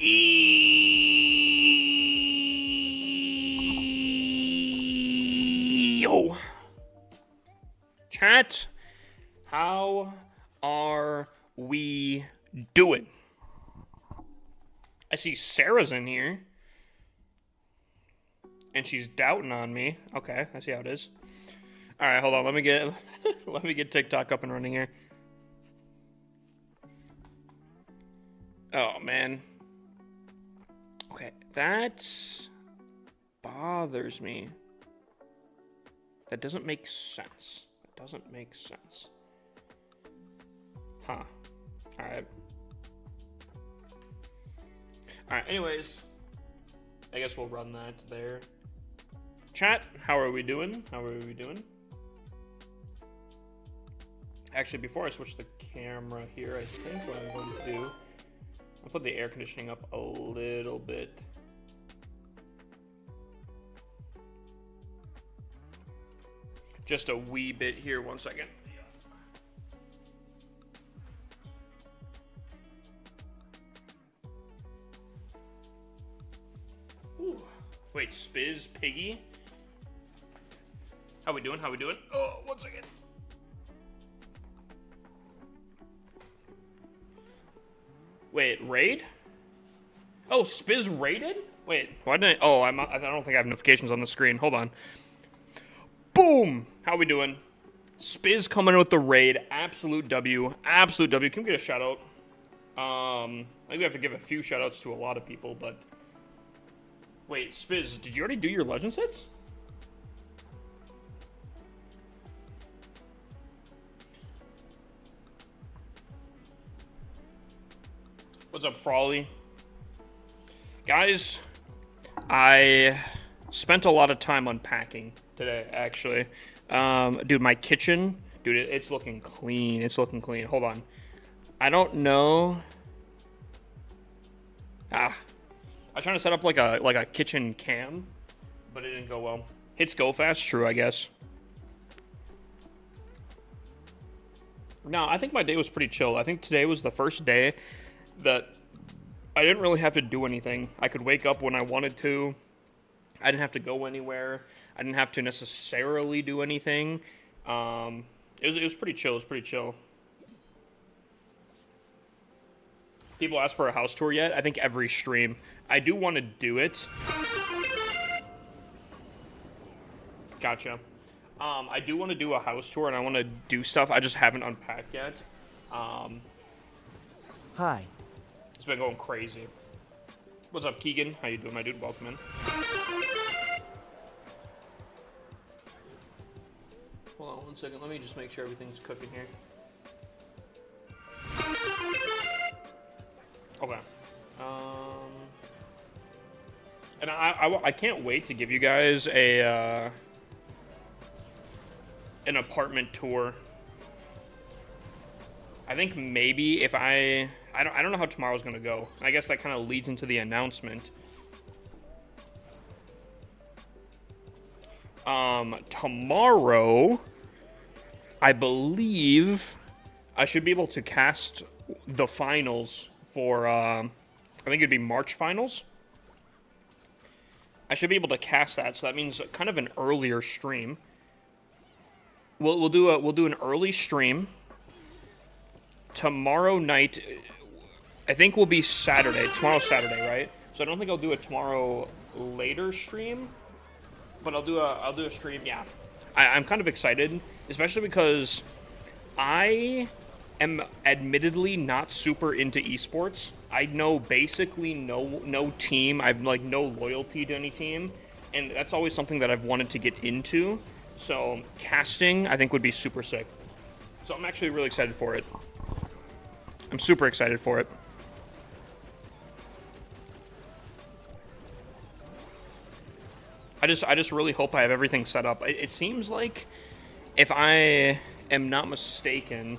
Yo. Chat, how are we doing? I see Sarah's in here. And she's doubting on me. Okay, I see how it is. Alright, hold on, let me get let me get TikTok up and running here. Oh man. Okay, that bothers me. That doesn't make sense. That doesn't make sense. Huh. Alright. Alright, anyways. I guess we'll run that there. Chat, how are we doing? How are we doing? Actually, before I switch the camera here, I think what I'm going to do, I'll put the air conditioning up a little bit. Just a wee bit here, 1 second. Ooh. Wait, Spiz Piggy? How we doing? How we doing? Oh, 1 second. Wait, raid? Oh, Spiz raided? Wait, why didn't I? Oh, I don't think I have notifications on the screen. Hold on. Boom! How we doing? Spiz coming in with the raid. Absolute W. Absolute W. Can we get a shout out? I think we have to give a few shout outs to a lot of people, but... Wait, Spiz, did you already do your legend sets? What's up, Frawley? Guys, I spent a lot of time unpacking today, actually. Dude, my kitchen, dude, it's looking clean. It's looking clean. Hold on. I don't know. I was trying to set up like a kitchen cam, but it didn't go well. Hits go fast, true, I guess. No, I think my day was pretty chill. I think today was the first day that I didn't really have to do anything. I could wake up when I wanted to. I didn't have to go anywhere. I didn't have to necessarily do anything. It was pretty chill. It was pretty chill. People ask for a house tour yet? I think every stream. I do want to do it. Gotcha. I do want to do a house tour and I want to do stuff. I just haven't unpacked yet. Hi. It's been going crazy. What's up, Keegan? How you doing, my dude? Welcome in. Hold on 1 second. Let me just make sure everything's cooking here. Okay. And I can't wait to give you guys a an apartment tour. I think maybe if I don't know how tomorrow's gonna go. I guess that kind of leads into the announcement. Tomorrow, I believe I should be able to cast the finals for, I think it'd be March finals. I should be able to cast that, so that means kind of an earlier stream. We'll do an early stream. Tomorrow night, I think will be Saturday. Tomorrow's Saturday, right? So I don't think I'll do a tomorrow later stream, but I'll do a stream. Yeah, I'm kind of excited, especially because I am admittedly not super into esports. I know basically no team. I've like no loyalty to any team, and that's always something that I've wanted to get into. So casting, I think, would be super sick. So I'm actually really excited for it. I'm super excited for it. I just really hope I have everything set up. It seems like, if I am not mistaken,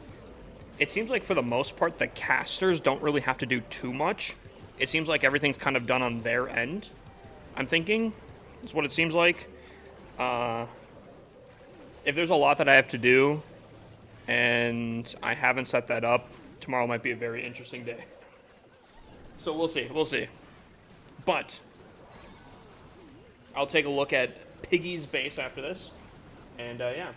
it seems like for the most part the casters don't really have to do too much. It seems like everything's kind of done on their end. I'm thinking. That's what it seems like. If there's a lot that I have to do, and I haven't set that up, tomorrow might be a very interesting day. So we'll see. We'll see. But I'll take a look at Piggy's base after this. And, yeah.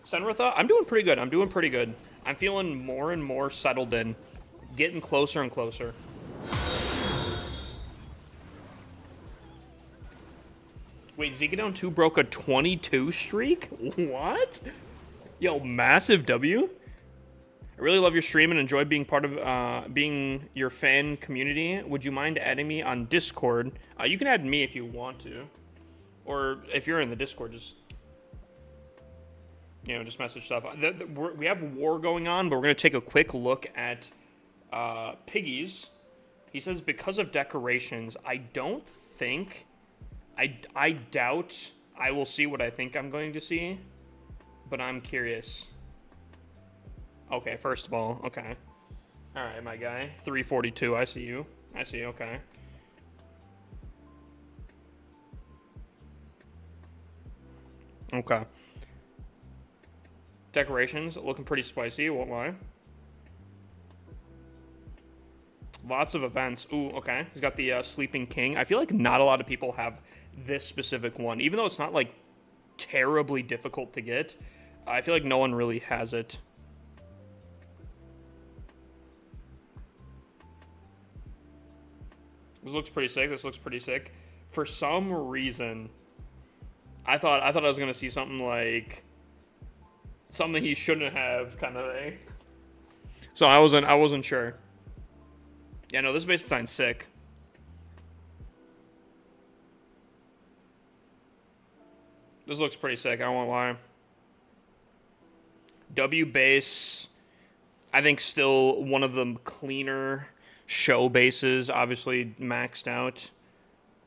Senritha, I'm doing pretty good. I'm doing pretty good. I'm feeling more and more settled in. Getting closer and closer. Wait, Zegadown 2 broke a 22 streak? What? Yo, massive W? I really love your stream and enjoy being part of being your fan community. Would you mind adding me on Discord? You can add me if you want to. Or if you're in the Discord, just just message stuff. We have war going on, but we're going to take a quick look at Piggy's. He says, because of decorations, I don't think... I doubt I will see what I think I'm going to see, but I'm curious. Okay, first of all, okay. Alright, my guy. 342, I see you. I see, okay. Okay. Decorations, looking pretty spicy, won't lie. Lots of events. Ooh, okay. He's got the Sleeping King. I feel like not a lot of people have this specific one. Even though it's not, like, terribly difficult to get, I feel like no one really has it. This looks pretty sick. This looks pretty sick. For some reason, I thought I was gonna see something like something he shouldn't have, kind of thing. So I wasn't sure. Yeah, no, this base design's sick. This looks pretty sick, I won't lie. W base, I think still one of the cleaner show bases, obviously maxed out.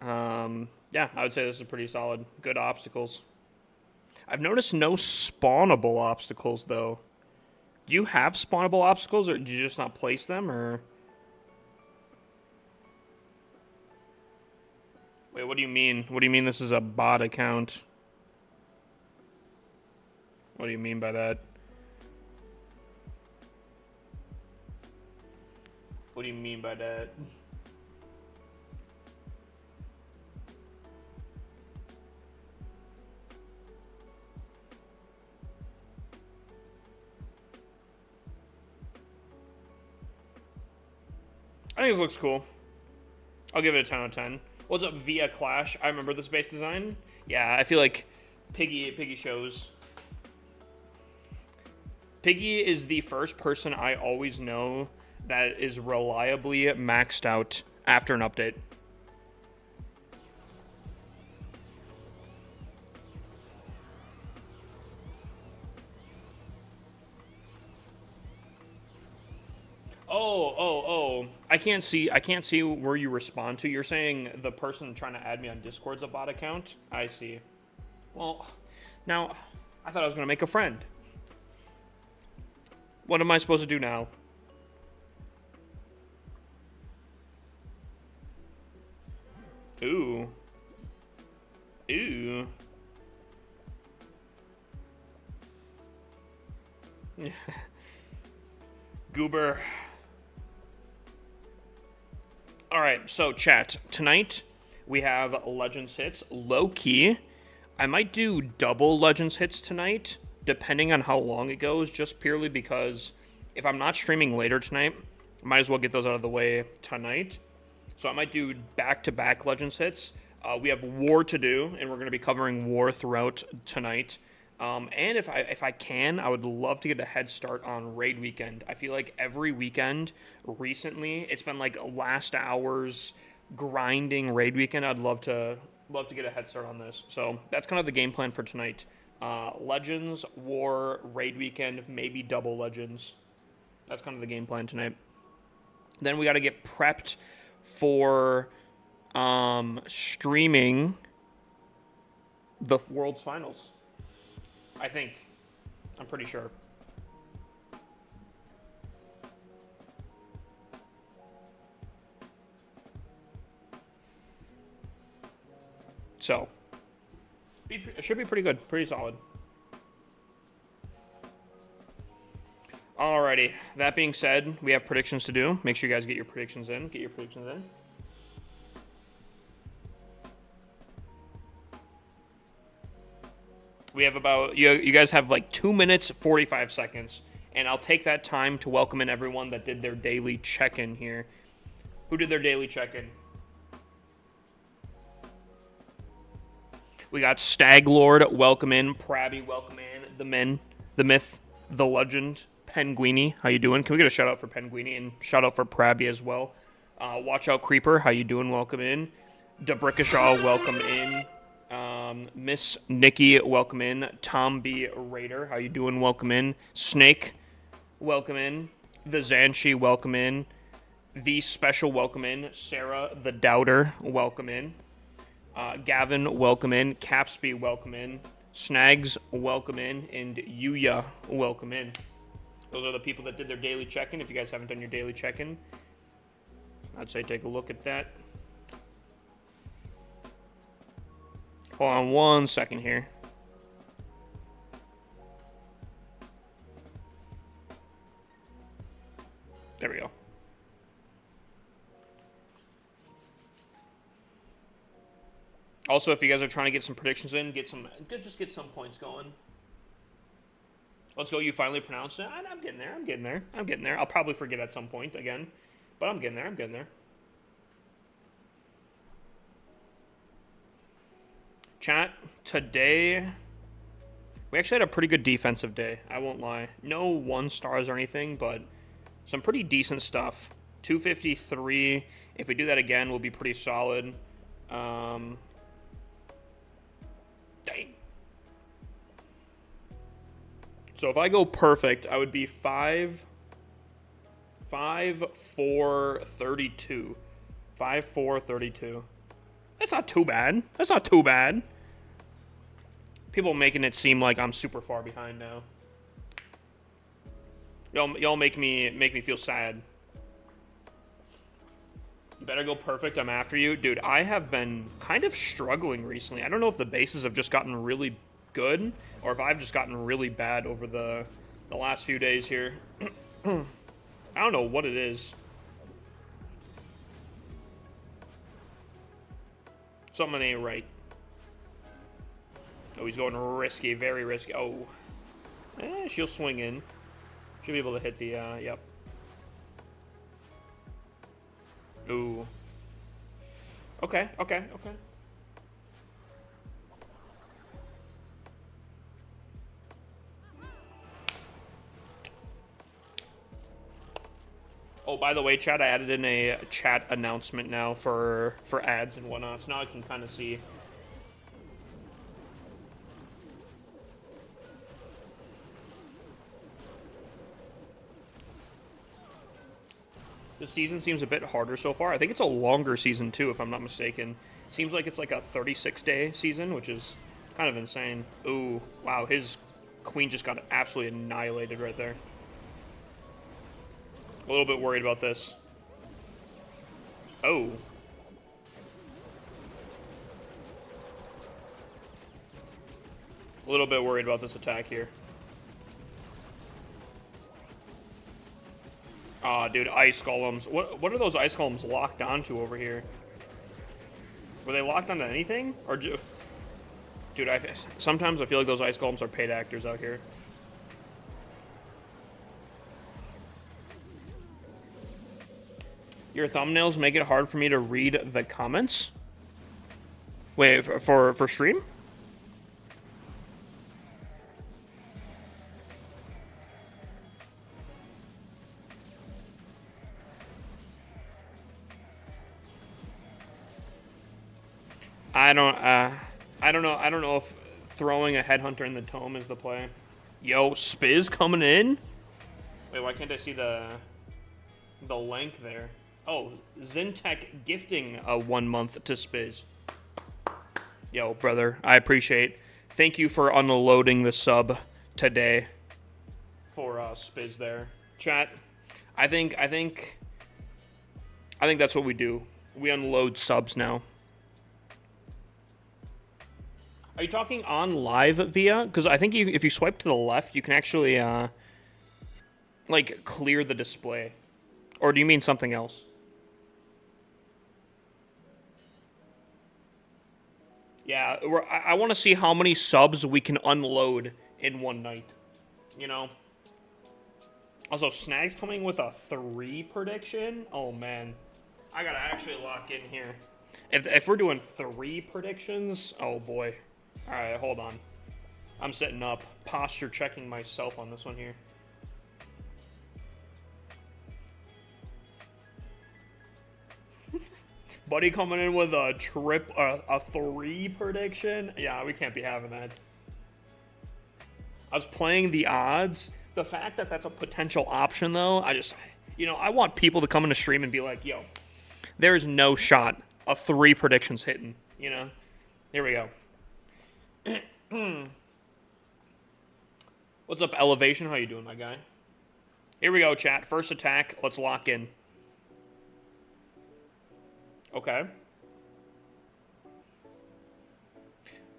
Yeah, I would say this is pretty solid. Good obstacles. I've noticed no spawnable obstacles, though. Do you have spawnable obstacles, or do you just not place them, or... Wait, what do you mean? What do you mean this is a bot account? What do you mean by that? What do you mean by that? I think this looks cool. I'll give it a 10 out of 10. What's up, Via Clash? I remember this base design. Yeah, I feel like Piggy shows. Piggy is the first person I always know that is reliably maxed out after an update. Oh. I can't see where you respond to. You're saying the person trying to add me on Discord's a bot account? I see. Well, now, I thought I was going to make a friend. What am I supposed to do now? Ooh. Goober. Alright, so chat. Tonight, we have Legends hits. Low-key, I might do double Legends hits tonight, depending on how long it goes, just purely because if I'm not streaming later tonight, I might as well get those out of the way tonight. So I might do back-to-back Legends hits. We have War to do, and we're going to be covering War throughout tonight. And if I can, I would love to get a head start on Raid Weekend. I feel like every weekend recently, it's been like last hours grinding Raid Weekend. I'd love to get a head start on this. So that's kind of the game plan for tonight. Legends, War, Raid Weekend, maybe double Legends. That's kind of the game plan tonight. Then we got to get prepped for streaming the World's Finals. I think. I'm pretty sure. So, it should be pretty good. Pretty solid. Alright. Alrighty. That being said, we have predictions to do. Make sure you guys get your predictions in. We have about, you guys have like 2 minutes, 45 seconds. And I'll take that time to welcome in everyone that did their daily check-in here. Who did their daily check-in? We got Staglord, welcome in. Prabby, welcome in. The myth, the legend, Penguini. How you doing? Can we get a shout-out for Penguini and shout-out for Prabby as well? Watch Out Creeper, how you doing? Welcome in. Debrickashaw, welcome in. Miss Nikki, welcome in. Tom B. Raider, how you doing? Welcome in. Snake, welcome in. The Zanshi, welcome in. The Special, welcome in. Sarah, the Doubter, welcome in. Gavin, welcome in. Capsby, welcome in. Snags, welcome in. And Yuya, welcome in. Those are the people that did their daily check-in. If you guys haven't done your daily check-in, I'd say take a look at that. Hold on 1 second here. There we go. Also, if you guys are trying to get some predictions in, just get some points going. Let's go. You finally pronounced it. I'm getting there. I'll probably forget at some point again, but I'm getting there. Chat, today, we actually had a pretty good defensive day. I won't lie. No 1 stars or anything, but some pretty decent stuff. 253. If we do that again, we'll be pretty solid. Dang. So if I go perfect, I would be 5, 4, 32. 5, 4, 32. That's not too bad. People making it seem like I'm super far behind now. Y'all make me feel sad. You better go perfect. I'm after you. Dude, I have been kind of struggling recently. I don't know if the bases have just gotten really good or if I've just gotten really bad over the last few days here. I don't know what it is. Something ain't right. Oh, he's going risky, very risky. Oh. She'll swing in. She'll be able to hit the, yep. Ooh. Okay. Oh, by the way, chat, I added in a chat announcement now for ads and whatnot, so now I can kind of see. The season seems a bit harder so far. I think it's a longer season, too, if I'm not mistaken. Seems like it's like a 36-day season, which is kind of insane. Ooh, wow, his queen just got absolutely annihilated right there. A little bit worried about this. Oh. A little bit worried about this attack here. Aw, dude, ice golems. What are those ice golems locked onto over here? Were they locked onto anything? Or dude, sometimes I feel like those ice golems are paid actors out here. Your thumbnails make it hard for me to read the comments? Wait, for stream? I don't know if throwing a headhunter in the tome is the play. Yo, Spiz coming in? Wait, why can't I see the link there? Oh, Zintech gifting a 1 month to Spiz. Yo, brother, I appreciate. Thank you for unloading the sub today for Spiz there. Chat, I think that's what we do. We unload subs now. Are you talking on live via? Because I think if you swipe to the left, you can actually like, clear the display? Or do you mean something else? Yeah, I want to see how many subs we can unload in one night. You know? Also, Snag's coming with a 3 prediction. Oh, man. I gotta actually lock in here. If we're doing 3 predictions, oh, boy. All right, hold on. I'm setting up. Posture checking myself on this one here. Buddy coming in with a a 3 prediction. Yeah, we can't be having that. I was playing the odds. The fact that that's a potential option, though, I want people to come in the stream and be like, yo, there's no shot of 3 predictions hitting, Here we go. What's up, Elevation? How you doing, my guy? Here we go, chat. First attack. Let's lock in. Okay.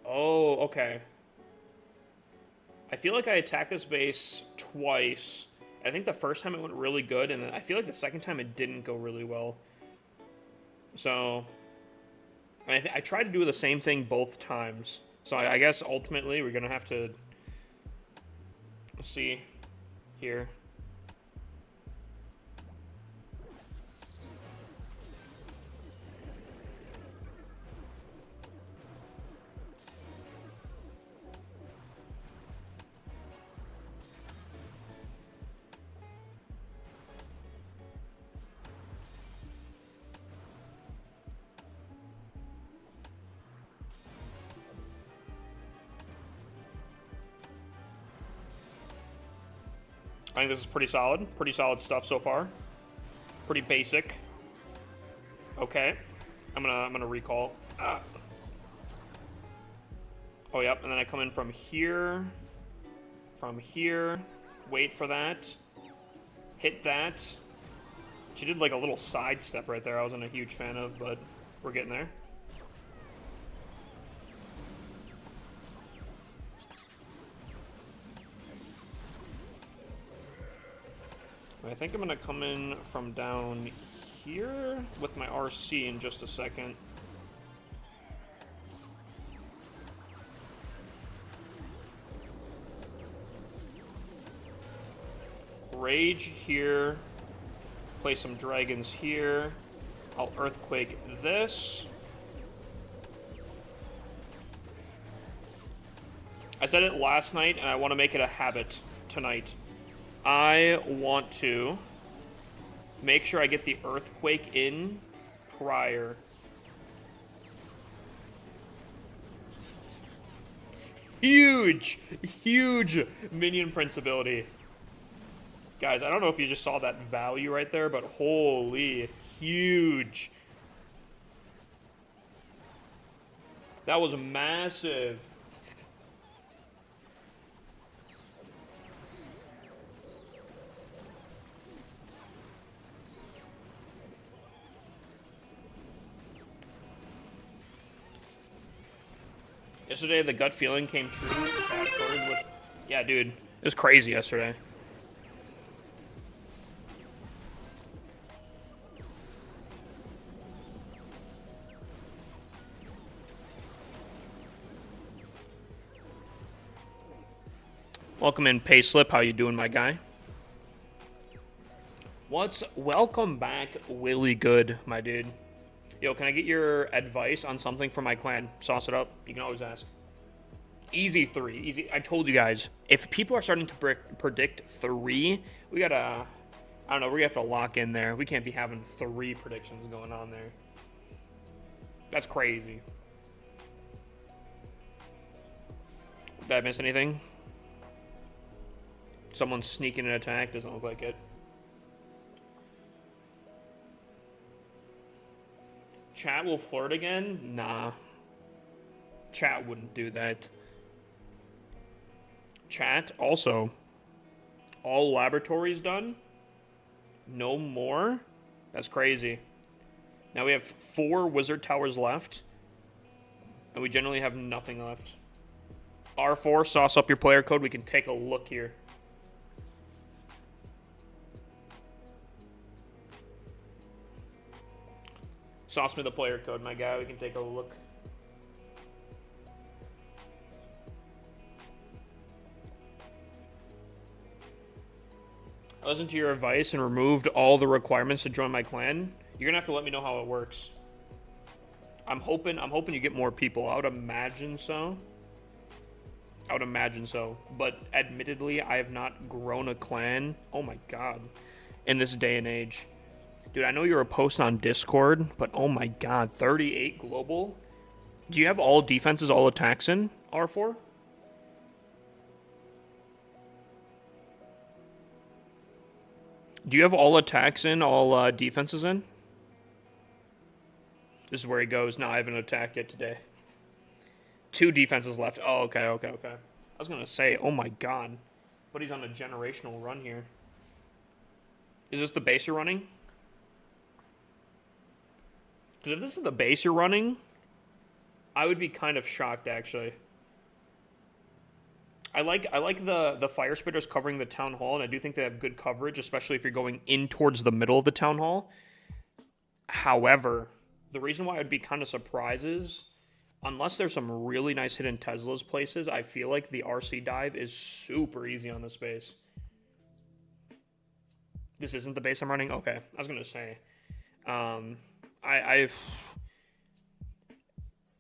Oh, okay. I feel like I attacked this base twice. I think the first time it went really good, and then I feel like the second time it didn't go really well. So, I tried to do the same thing both times. So I guess ultimately we're going to have to see here. I think this is pretty solid. Pretty solid stuff so far. Pretty basic. Okay. I'm gonna recall. Oh, yep. And then I come in from here. From here. Wait for that. Hit that. She did like a little side step right there I wasn't a huge fan of, but we're getting there. I think I'm going to come in from down here with my RC in just a second. Rage here. Play some dragons here. I'll Earthquake this. I said it last night, and I want to make it a habit tonight. I want to make sure I get the Earthquake in prior. Huge minion prince ability. Guys, I don't know if you just saw that value right there, but holy, huge. That was massive. Yesterday, the gut feeling came true. Yeah, dude. It was crazy yesterday. Welcome in, Payslip. How you doing, my guy? Welcome back, Willie Good, my dude. Yo, can I get your advice on something for my clan? Sauce it up. You can always ask. Easy 3. Easy. I told you guys, if people are starting to predict 3, we gotta, I don't know, we have to lock in there. We can't be having 3 predictions going on there. That's crazy. Did I miss anything? Someone's sneaking an attack. Doesn't look like it. Chat will flirt again? Nah. Chat wouldn't do that. Chat, also, all laboratories done? No more? That's crazy. Now we have 4 wizard towers left, and we generally have nothing left. R4, sauce up your player code. We can take a look here. Sauce me the player code, my guy. We can take a look. I listened to your advice and removed all the requirements to join my clan. You're gonna have to let me know how it works. I'm hoping you get more people. I would imagine so. But admittedly, I have not grown a clan. Oh my god. In this day and age. Dude, I know you were posting on Discord, but oh my god, 38 global? Do you have all defenses, all attacks in R4? Do you have all attacks in, all defenses in? This is where he goes. No, I haven't attacked yet today. 2 defenses left. Oh, okay. I was going to say, oh my god. But he's on a generational run here. Is this the base you're running? Because if this is the base you're running, I would be kind of shocked, actually. I like the fire spitters covering the town hall, and I do think they have good coverage, especially if you're going in towards the middle of the town hall. However, the reason why I'd be kind of surprised is, unless there's some really nice hidden Teslas places, I feel like the RC dive is super easy on this base. This isn't the base I'm running? Okay, I was gonna say.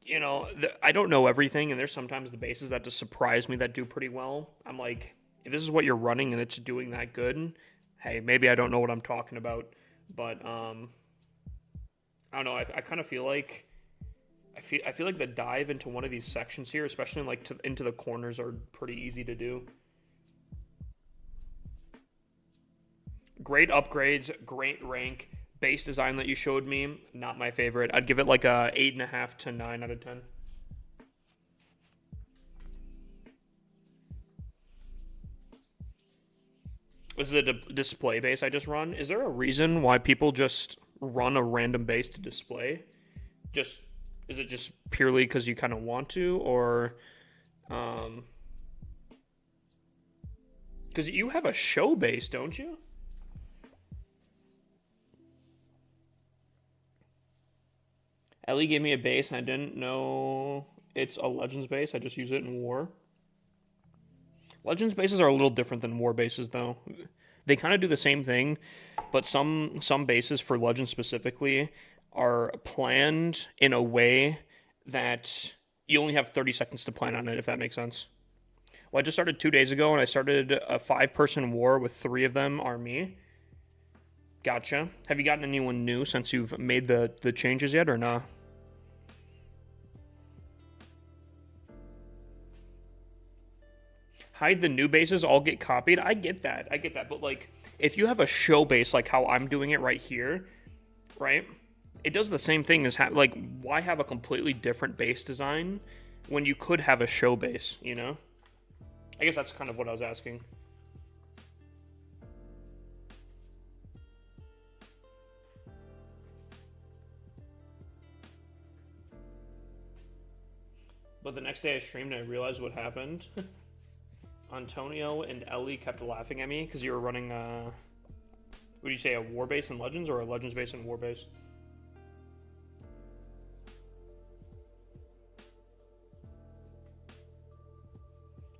You know, I don't know everything, and there's sometimes the bases that just surprise me that do pretty well. I'm like, if this is what you're running and it's doing that good, hey, maybe I don't know what I'm talking about. But I don't know. I kind of feel like I feel like the dive into one of these sections here, especially like into the corners, are pretty easy to do. Great upgrades, great rank. Base design that you showed me, not my favorite. I'd give it like a 8.5 to 9 out of 10. This is a display base I just run. Is there a reason why people just run a random base to display? Is it just purely because you kind of want to, or because you have a show base, don't you? Ellie gave me a base, and I didn't know it's a Legends base. I just use it in War. Legends bases are a little different than War bases, though. They kind of do the same thing, but some bases for Legends specifically are planned in a way that you only have 30 seconds to plan on it, if that makes sense. Well, I just started 2 days ago, and I started a 5-person war with 3 of them are me. Gotcha. Have you gotten anyone new since you've made the changes yet, or nah? Hide the new bases, all get copied. I get that. But like, if you have a show base like how I'm doing it right here, right? It does the same thing as like, why have a completely different base design when you could have a show base, you know? I guess that's kind of what I was asking. But the next day I streamed and I realized what happened. Antonio and Ellie kept laughing at me because you were running, would you say a war base in Legends or a Legends base in war base?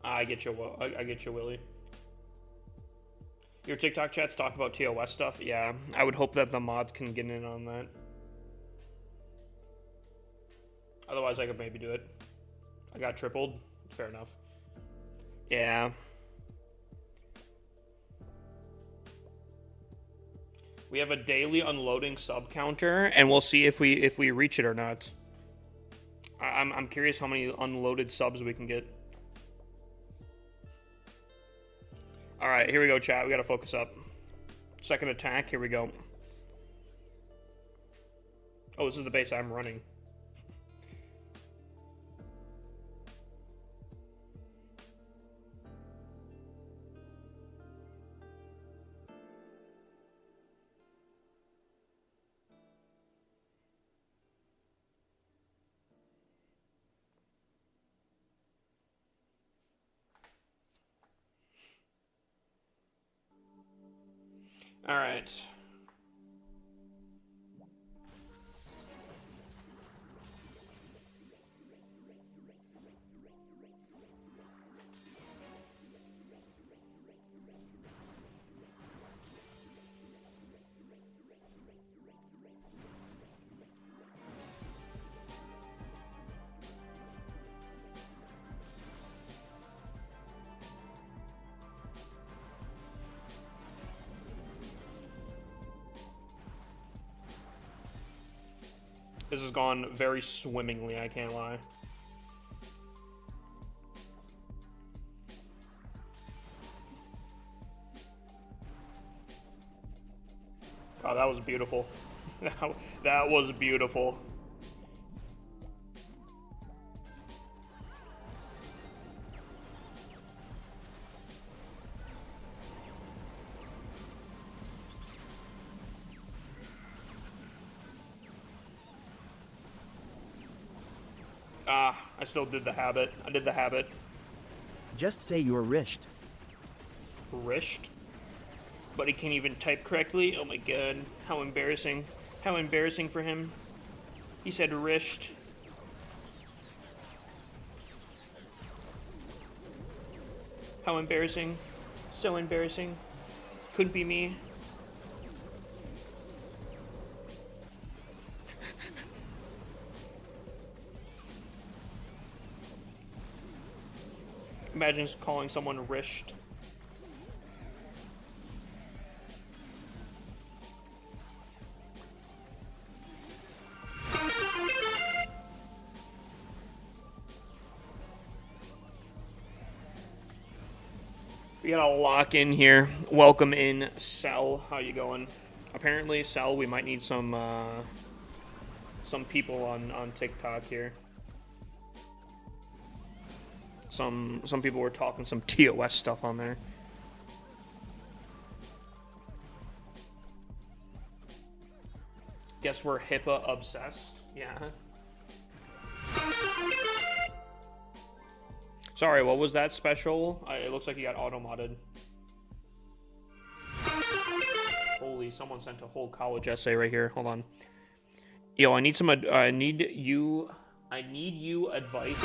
I get you, I get you, Willie. Your TikTok chats talk about TOS stuff? Yeah, I would hope that the mods can get in on that. Otherwise, I could maybe do it. I got tripled. Fair enough. Yeah. We have a daily unloading sub counter, and we'll see if we reach it or not. I'm curious how many unloaded subs we can get. All right, here we go, chat. We gotta focus up. Second attack. Here we go. Oh, this is the base I'm running. All right. This has gone very swimmingly, I can't lie. Oh, that was beautiful. That was beautiful. I still did the habit. I did the habit. Just say you're rished. Rished? But he can't even type correctly? Oh my god. How embarrassing. How embarrassing for him. He said rished. How embarrassing. So embarrassing. Couldn't be me. Imagine just calling someone rished. We got a lock in here. Welcome in, Cell. How you going? Apparently, Cell, we might need some people on TikTok here. Some people were talking some TOS stuff on there. Guess we're HIPAA obsessed. Yeah. Sorry, what was that special? It looks like you got auto-modded. Holy, someone sent a whole college essay right here. Hold on. Yo, I need you advice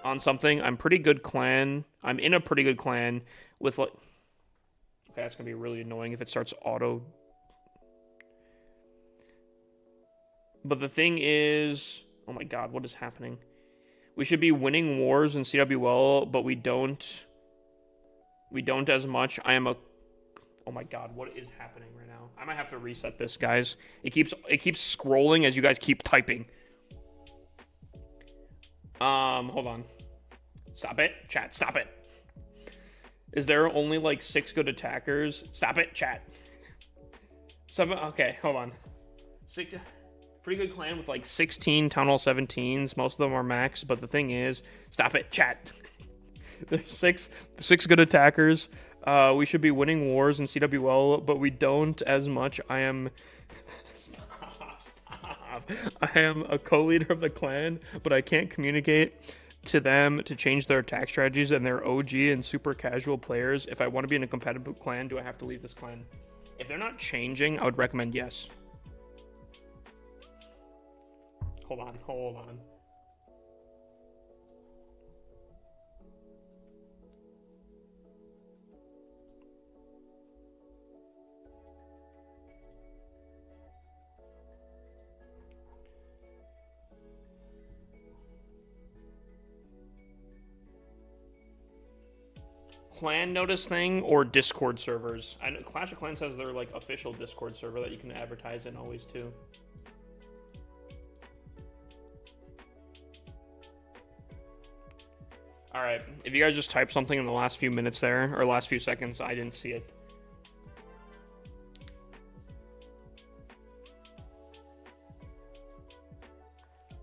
on something. I'm pretty good clan. I'm in a pretty good clan with like... Okay, that's gonna be really annoying if it starts auto... But the thing is... Oh my god, what is happening? We should be winning wars in CWL, but we don't. We don't as much. I am a... Oh my god, what is happening right now? I might have to reset this, guys. It keeps scrolling as you guys keep typing. Hold on. Stop it, chat, stop it. Is there only like 6 good attackers? Stop it, chat. 7, okay, hold on. 6, pretty good clan with like 16 Town Hall 17s. Most of them are max, but the thing is, stop it, chat. There's six good attackers. We should be winning wars in CWL, but we don't as much. I am... Stop. I am a co-leader of the clan, but I can't communicate to them to change their attack strategies, and they're OG and super casual players. If I want to be in a competitive clan, do I have to leave this clan? If they're not changing, I would recommend yes. Hold on. Clan notice thing or Discord servers? I know Clash of Clans has their like official Discord server that you can advertise in always too. All right, if you guys just type something in the last few minutes there or last few seconds, I didn't see it.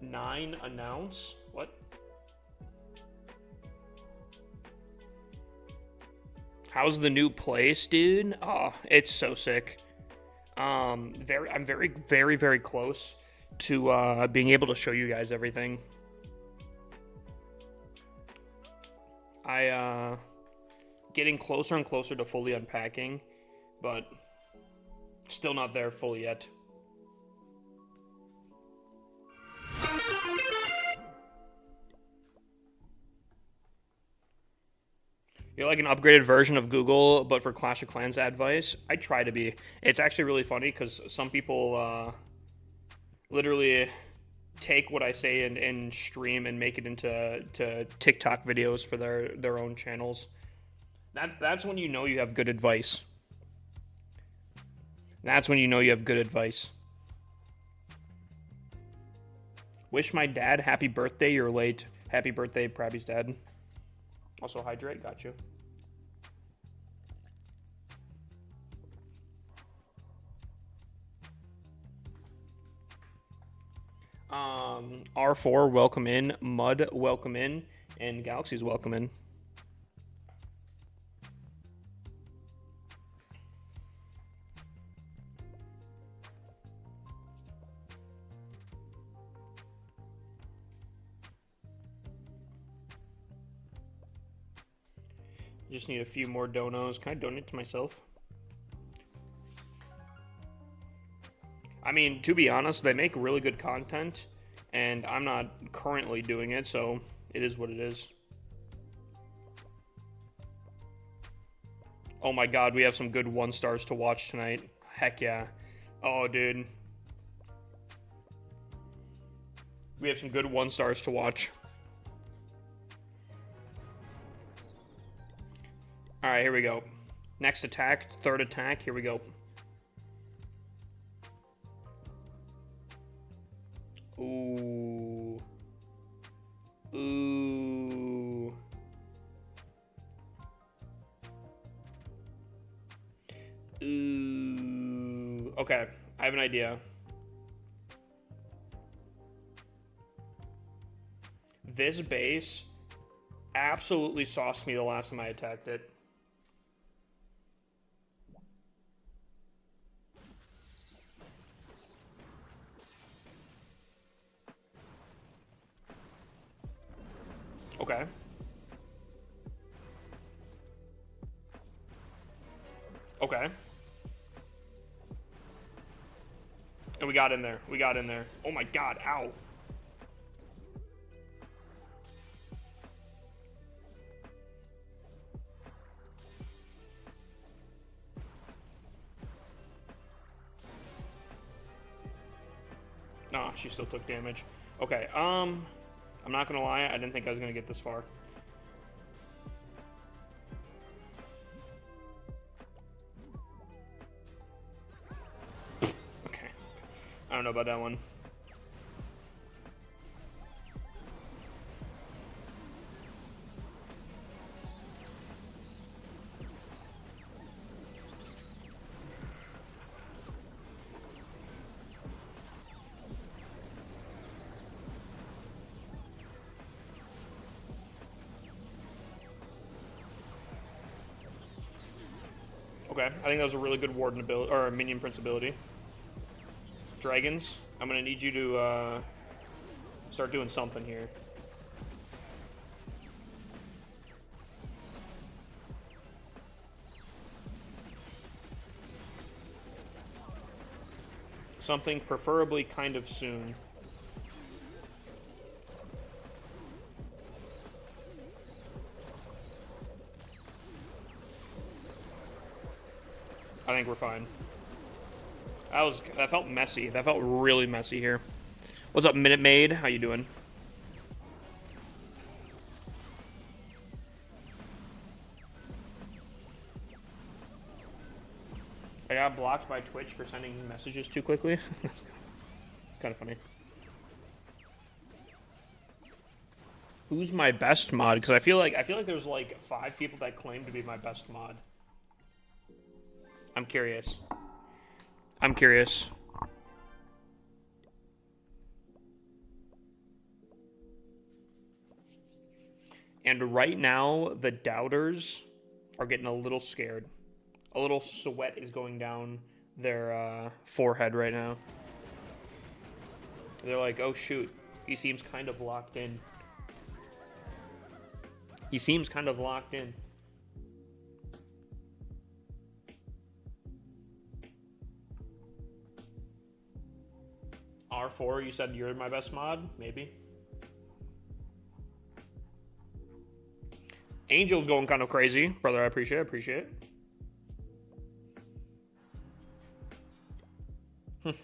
Nine announce? What? How's the new place, dude? Oh, it's so sick. I'm very close to being able to show you guys everything. Getting closer and closer to fully unpacking, but still not there fully yet. You're like an upgraded version of Google, but for Clash of Clans advice. I try to be. It's actually really funny because some people literally take what I say and stream and make it into TikTok videos for their own channels. That's when you know you have good advice. That's when you know you have good advice. Wish my dad happy birthday. You're late. Happy birthday, Prabby's dad. Also hydrate. Got you. R4, welcome in. Mud, welcome in. And Galaxy's welcome in. Just need a few more donos. Can I donate to myself? I mean, to be honest, they make really good content, and I'm not currently doing it, so it is what it is. Oh my god, we have some good 1-stars to watch tonight. Heck yeah. Oh, dude. We have some good 1-stars to watch. Alright, here we go. Next attack, third attack, here we go. Ooh. Ooh. Ooh. Okay, I have an idea. This base absolutely sauced me the last time I attacked it. Okay. Okay. And we got in there. We got in there. Oh my god, ow. Nah, she still took damage. Okay, I'm not gonna lie, I didn't think I was gonna get this far. Okay. I don't know about that one. Okay, I think that was a really good Warden ability, or Minion Prince ability. Dragons, I'm gonna need you to start doing something here. Something preferably kind of soon. I think we're fine. That felt messy. That felt really messy here. What's up, Minute Maid? How you doing? I got blocked by Twitch for sending messages too quickly. That's kind of funny. Who's my best mod? Because I feel like there's like 5 people that claim to be my best mod. I'm curious. I'm curious. And right now, the doubters are getting a little scared. A little sweat is going down their forehead right now. They're like, oh shoot, he seems kind of locked in. He seems kind of locked in. R4, you said you're my best mod? Maybe. Angel's going kind of crazy. Brother, I appreciate it.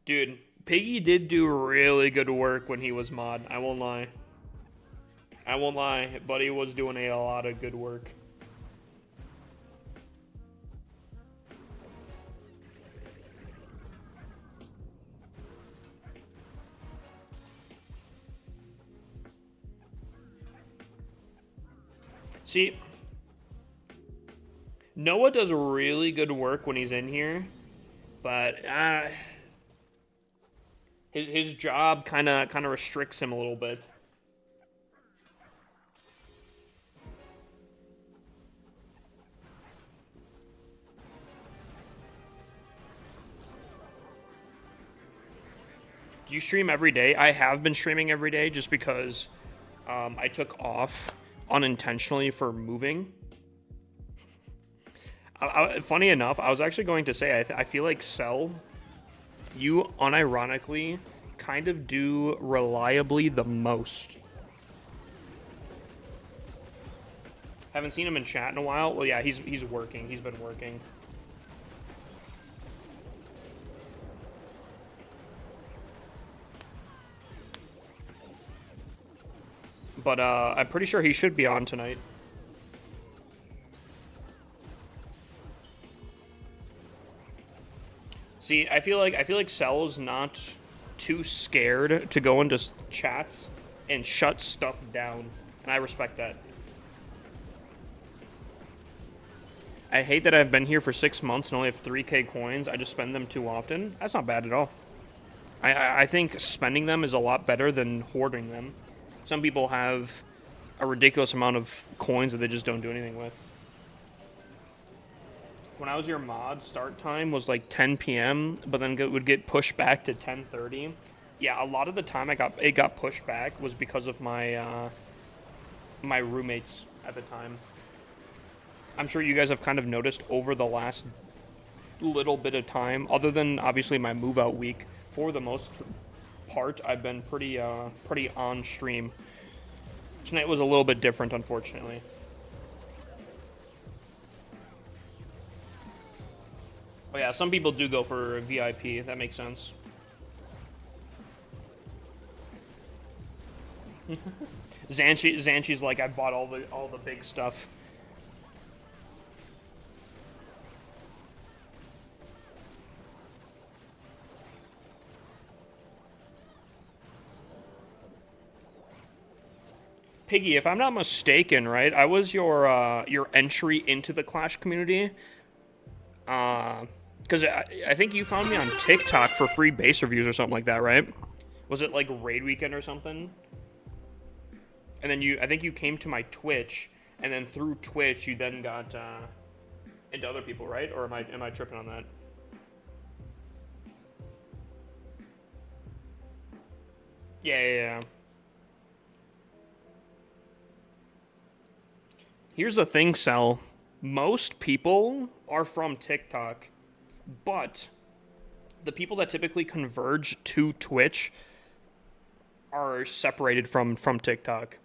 Dude, Piggy did do really good work when he was mod. I won't lie. I won't lie. Buddy was doing a lot of good work. See, Noah does really good work when he's in here, but his job kind of restricts him a little bit. Do you stream every day? I have been streaming every day just because I took off unintentionally for moving. Funny enough, I was actually going to say I feel like Cell, you unironically kind of do reliably the most. Haven't seen him in chat in a while. Well, yeah, he's working. He's been working. But I'm pretty sure he should be on tonight. See, I feel like Cell's not too scared to go into chats and shut stuff down, and I respect that. I hate that I've been here for 6 months and only have 3K coins. I just spend them too often. That's not bad at all. I think spending them is a lot better than hoarding them. Some people have a ridiculous amount of coins that they just don't do anything with. When I was your mod, start time was like 10 p.m., but then it would get pushed back to 10:30. Yeah, a lot of the time it got pushed back was because of my my roommates at the time. I'm sure you guys have kind of noticed over the last little bit of time, other than obviously my move out week, for the most part, I've been pretty on stream. Tonight was a little bit different, unfortunately. Oh yeah, some people do go for VIP. That makes sense. Zanshi's like, I bought all the big stuff. Piggy, if I'm not mistaken, right? I was your entry into the Clash community. Because I think you found me on TikTok for free base reviews or something like that, right? Was it like Raid Weekend or something? And then I think you came to my Twitch, and then through Twitch you then got into other people, right? Or am I tripping on that? Yeah. Here's the thing, Cell. Most people are from TikTok, but the people that typically converge to Twitch are separated from TikTok.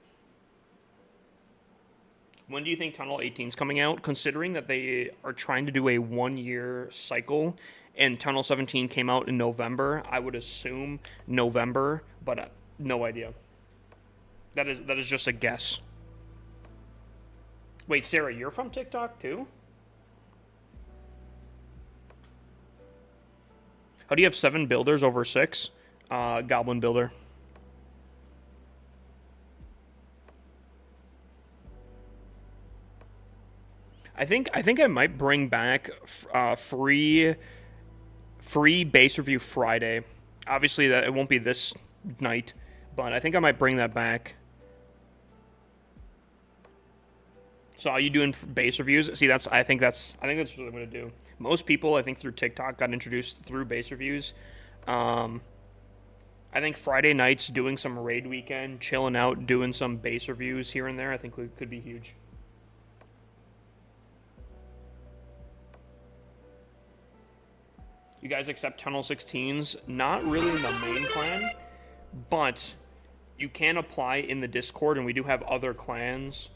When do you think Tunnel 18 is coming out? Considering that they are trying to do a 1-year cycle, and Tunnel 17 came out in November, I would assume November, but no idea. That is just a guess. Wait, Sarah, you're from TikTok too? How do you have 7 builders over 6? Goblin builder. I think I might bring back free base review Friday. Obviously, that it won't be this night, but I think I might bring that back. So are you doing base reviews? See, I think that's what I'm gonna do. Most people, I think, through TikTok got introduced through base reviews. I think Friday nights doing some raid weekend, chilling out, doing some base reviews here and there, I think could be huge. You guys accept Tunnel 16s? Not really in the main clan, but you can apply in the Discord, and we do have other clans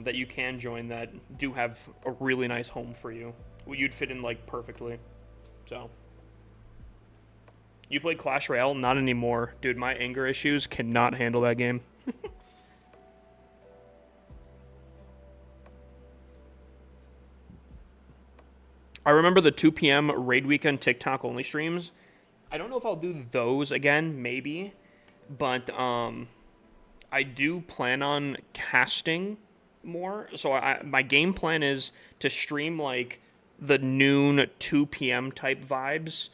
that you can join that do have a really nice home for you. You'd fit in like perfectly. So, you play Clash Royale? Not anymore, dude. My anger issues cannot handle that game. I remember the 2 p.m. raid weekend TikTok only streams. I don't know if I'll do those again, maybe, but I do plan on casting more. So my game plan is to stream like the noon 2 p.m. type vibes,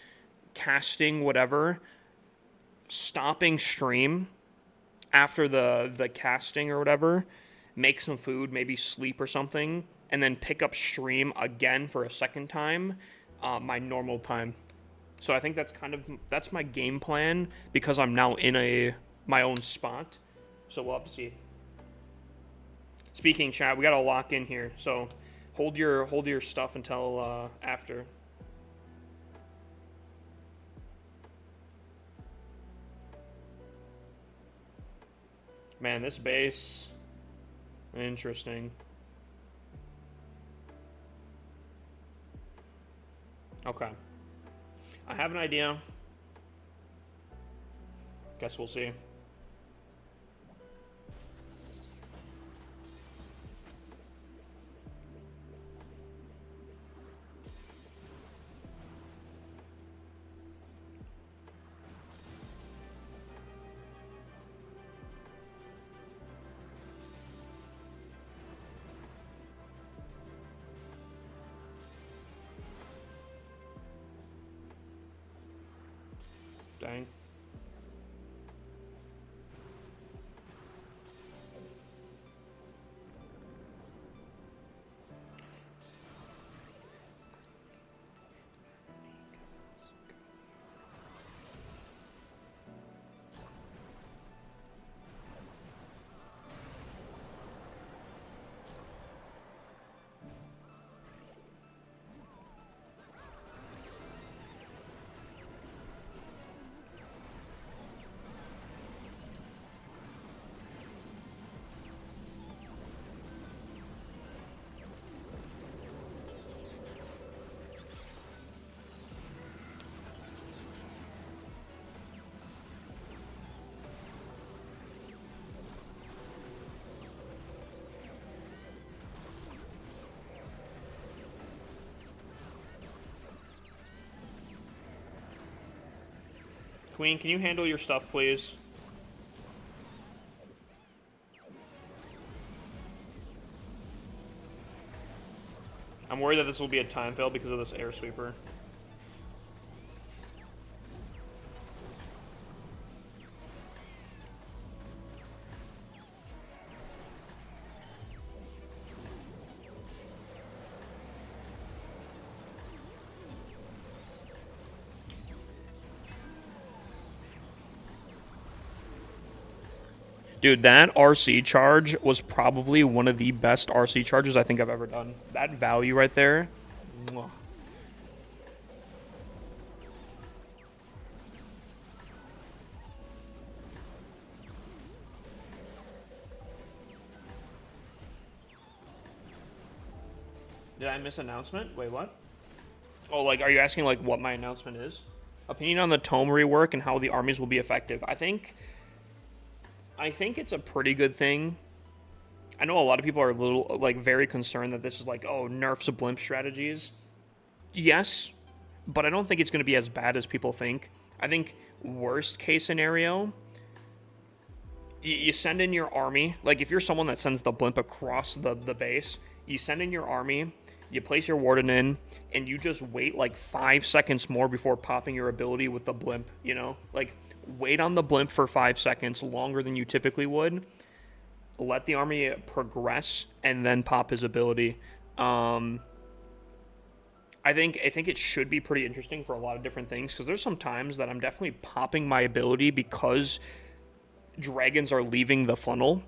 casting whatever, stopping stream after the casting or whatever, make some food, maybe sleep or something, and then pick up stream again for a second time, my normal time. So I think that's my game plan because I'm now in my own spot. So we'll have to see. Speaking, chat, we gotta lock in here. So hold your stuff until after. Man, this base, interesting. Okay, I have an idea. Guess we'll see. Dang. Queen, can you handle your stuff, please? I'm worried that this will be a time fail because of this air sweeper. Dude, that RC charge was probably one of the best RC charges I think I've ever done. That value right there. Mwah. Did I miss an announcement? Wait, what? Oh, like, are you asking, like, what my announcement is? Opinion on the tome rework and how the armies will be effective. I think it's a pretty good thing. I know a lot of people are a little, like, very concerned that this is like, oh, nerfs of blimp strategies. Yes, but I don't think it's going to be as bad as people think. I think worst case scenario, you send in your army. Like, if you're someone that sends the blimp across the base, you send in your army, you place your warden in, and you just wait like 5 seconds more before popping your ability with the blimp, you know? Like, wait on the blimp for 5 seconds, longer than you typically would. Let the army progress, and then pop his ability. I think it should be pretty interesting for a lot of different things, because there's some times that I'm definitely popping my ability because dragons are leaving the funnel,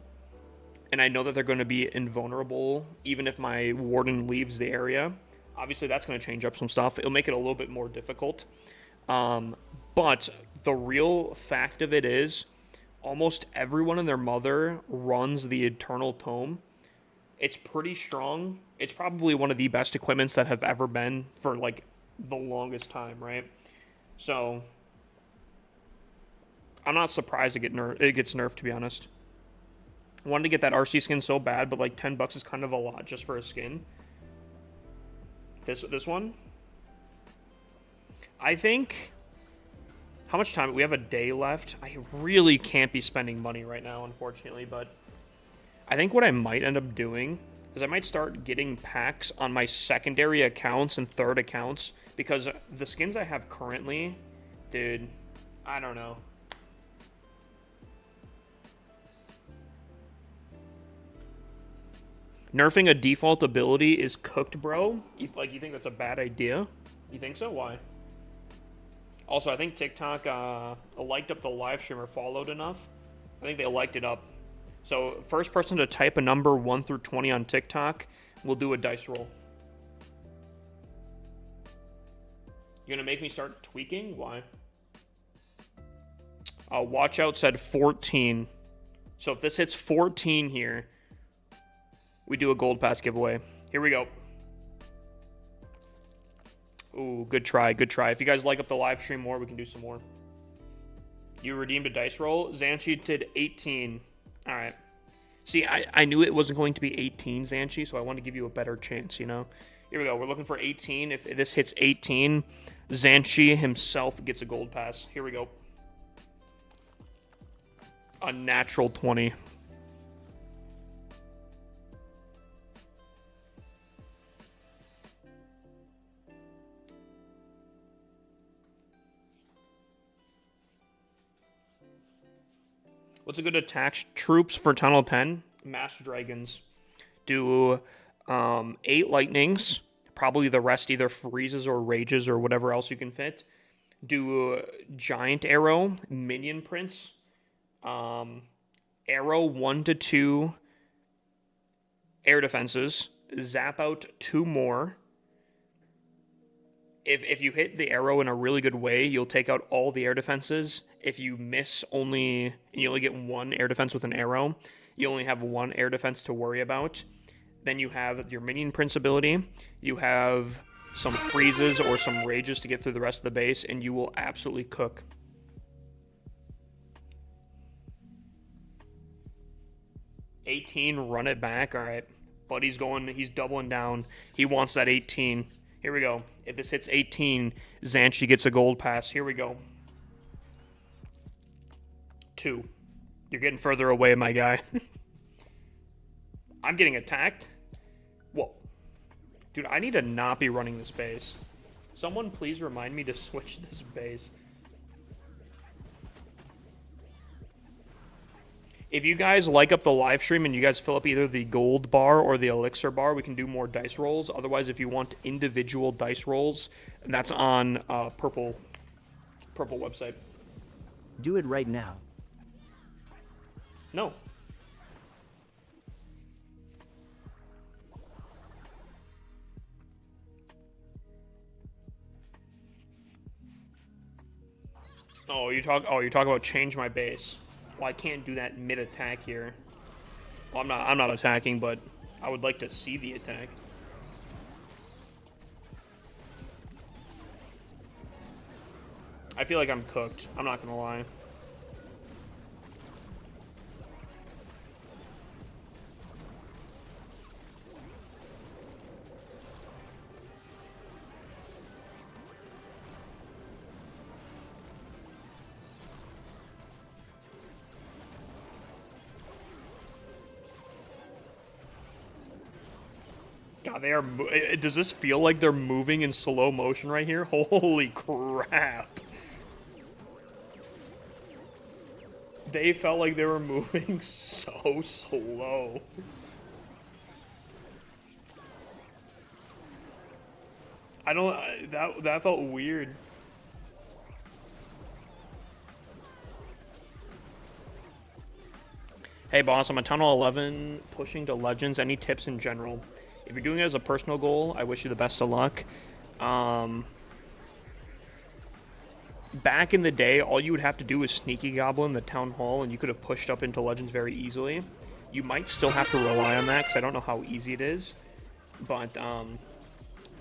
and I know that they're going to be invulnerable even if my warden leaves the area. Obviously, that's going to change up some stuff. It'll make it a little bit more difficult. But the real fact of it is, almost everyone and their mother runs the Eternal Tome. It's pretty strong. It's probably one of the best equipments that have ever been for, like, the longest time, right? So I'm not surprised it gets nerfed, to be honest. I wanted to get that RC skin so bad, but like $10 is kind of a lot just for a skin. This one? I think... How much time? We have a day left. I really can't be spending money right now, unfortunately, but I think what I might end up doing is I might start getting packs on my secondary accounts and third accounts, because the skins I have currently, dude, I don't know. Nerfing a default ability is cooked, bro. You think that's a bad idea? You think so? Why? Also, I think TikTok liked up the live stream or followed enough. I think they liked it up. So first person to type a number 1 through 20 on TikTok will do a dice roll. You're gonna make me start tweaking? Why? Watch out said 14. So if this hits 14 here, we do a gold pass giveaway. Here we go. Ooh, good try, good try. If you guys like up the live stream more, we can do some more. You redeemed a dice roll. Zanchi did 18. All right. See, I knew it wasn't going to be 18, Zanchi, so I wanted to give you a better chance, you know? Here we go. We're looking for 18. If this hits 18, Zanchi himself gets a gold pass. Here we go. A natural 20. What's a good attack troops for Tunnel 10? Master Dragons. Do 8 lightnings. Probably the rest either freezes or rages or whatever else you can fit. Do giant arrow, minion prince. Arrow 1 to 2 air defenses. Zap out 2 more. If you hit the arrow in a really good way, you'll take out all the air defenses. If you miss you only get 1 air defense with an arrow, you only have 1 air defense to worry about. Then you have your minion prince ability. You have some freezes or some rages to get through the rest of the base, and you will absolutely cook. $18, run it back. All right. Buddy's he's doubling down. He wants that 18. Here we go. If this hits 18, Zanchi gets a gold pass. Here we go. 2. You're getting further away, my guy. I'm getting attacked? Whoa. Dude, I need to not be running this base. Someone please remind me to switch this base. If you guys like up the live stream and you guys fill up either the gold bar or the elixir bar, we can do more dice rolls. Otherwise, if you want individual dice rolls, that's on purple website. Do it right now. No. You're talking about change my base. Well, I can't do that mid-attack here. Well, I'm not attacking, but I would like to see the attack. I feel like I'm cooked. I'm not gonna lie. God, they are. Does this feel like they're moving in slow motion right here? Holy crap! They felt like they were moving so slow. I don't. That felt weird. Hey boss, I'm a Tunnel 11 pushing to Legends. Any tips in general? If you're doing it as a personal goal, I wish you the best of luck. Back in the day, all you would have to do was Sneaky Goblin the Town Hall, and you could have pushed up into Legends very easily. You might still have to rely on that, because I don't know how easy it is. But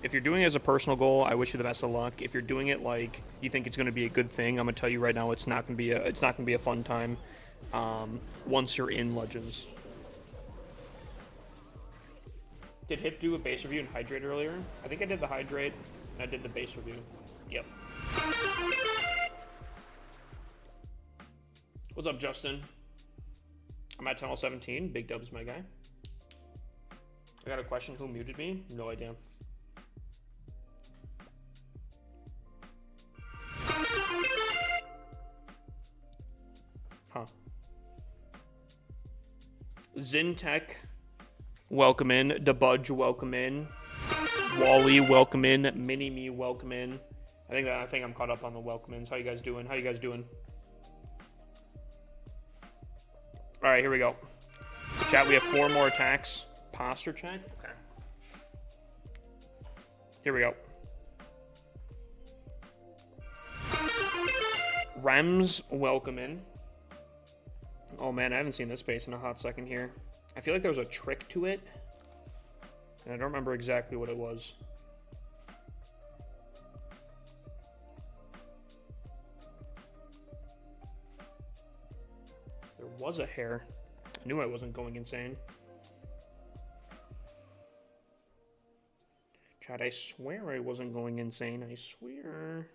if you're doing it as a personal goal, I wish you the best of luck. If you're doing it like you think it's going to be a good thing, I'm going to tell you right now, it's not going to be a fun time once you're in Legends. Did Hip do a base review and hydrate earlier? I think I did the hydrate, and I did the base review. Yep. What's up, Justin? I'm I'm at tunnel 17. Big Dub's my guy. I got a question. Who muted me? No idea. Huh. Zintech, welcome in. Debudge, welcome in. Wally, welcome in. Mini Me, welcome in. I think I'm caught up on the welcome ins. How you guys doing? How you guys doing? All right, here we go. Chat, we have 4 more attacks. Posture check. Okay. Here we go. Rems, welcome in. Oh man, I haven't seen this base in a hot second here. I feel like there was a trick to it, and I don't remember exactly what it was. There was a hair. I knew I wasn't going insane. Chad, I swear I wasn't going insane. I swear.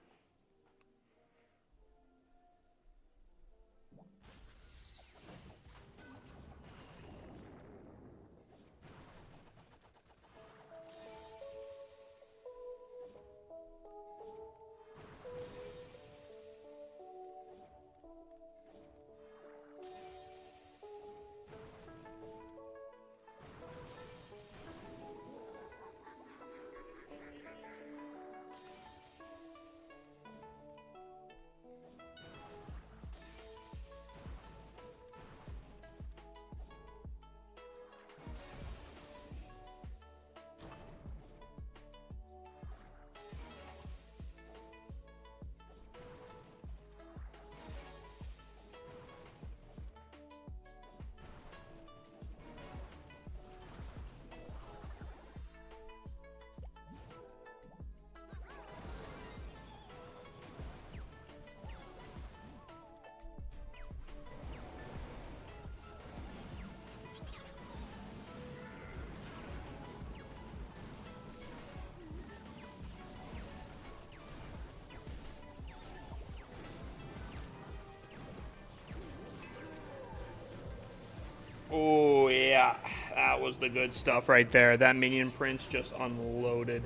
Oh, yeah. That was the good stuff right there. That minion prince just unloaded.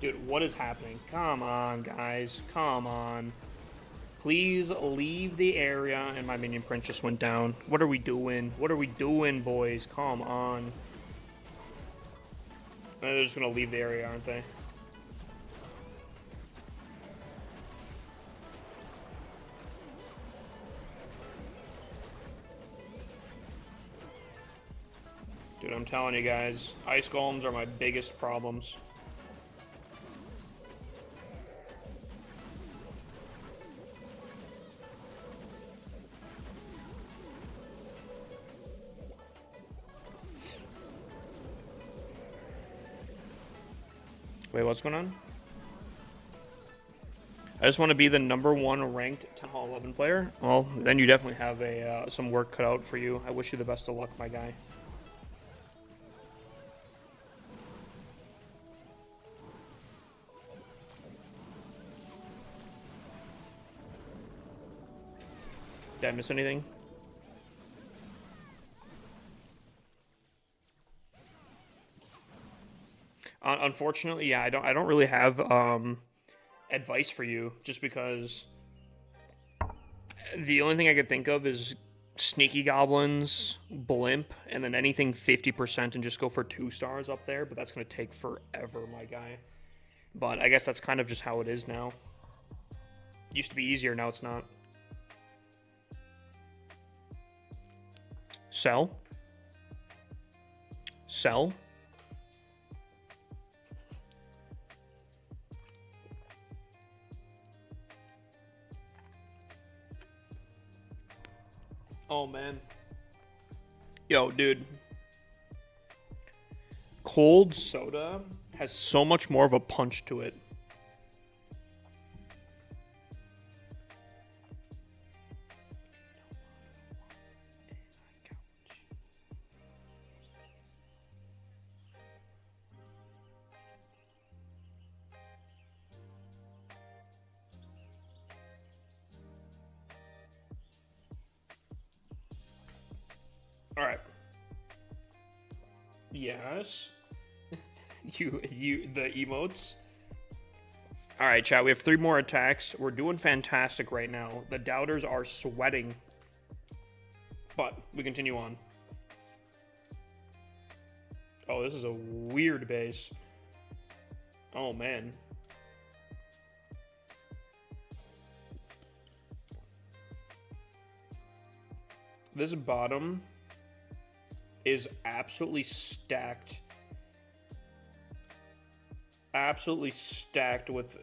Dude, what is happening? Come on, guys. Come on. Please leave the area. And my minion prince just went down. What are we doing? What are we doing, boys? Come on. They're just going to leave the area, aren't they? Dude, I'm telling you guys, ice golems are my biggest problems. Wait, what's going on? I just want to be the #1 ranked Town Hall 11 player. Well, then you definitely have a some work cut out for you. I wish you the best of luck, my guy. Did I miss anything? Unfortunately, yeah, I don't really have advice for you, just because the only thing I could think of is sneaky goblins, blimp, and then anything 50% and just go for 2 stars up there. But that's gonna take forever, my guy. But I guess that's kind of just how it is now. Used to be easier, now it's not. Sell. Sell. Oh, man. Yo, dude. Cold soda has so much more of a punch to it. Yes. The emotes. All right, chat. We have 3 more attacks. We're doing fantastic right now. The doubters are sweating. But we continue on. Oh, this is a weird base. Oh, man. This bottom is absolutely stacked. Absolutely stacked with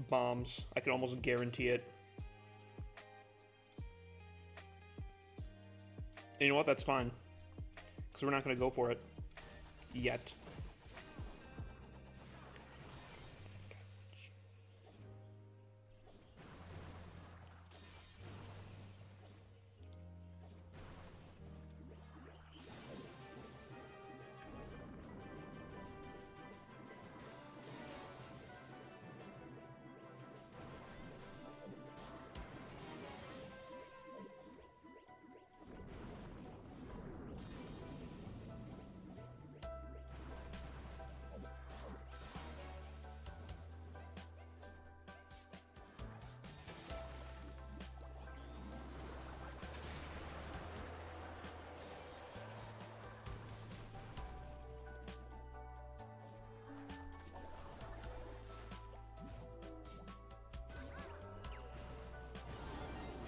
bombs. I can almost guarantee it. And you know what? That's fine. Because we're not going to go for it. Yet.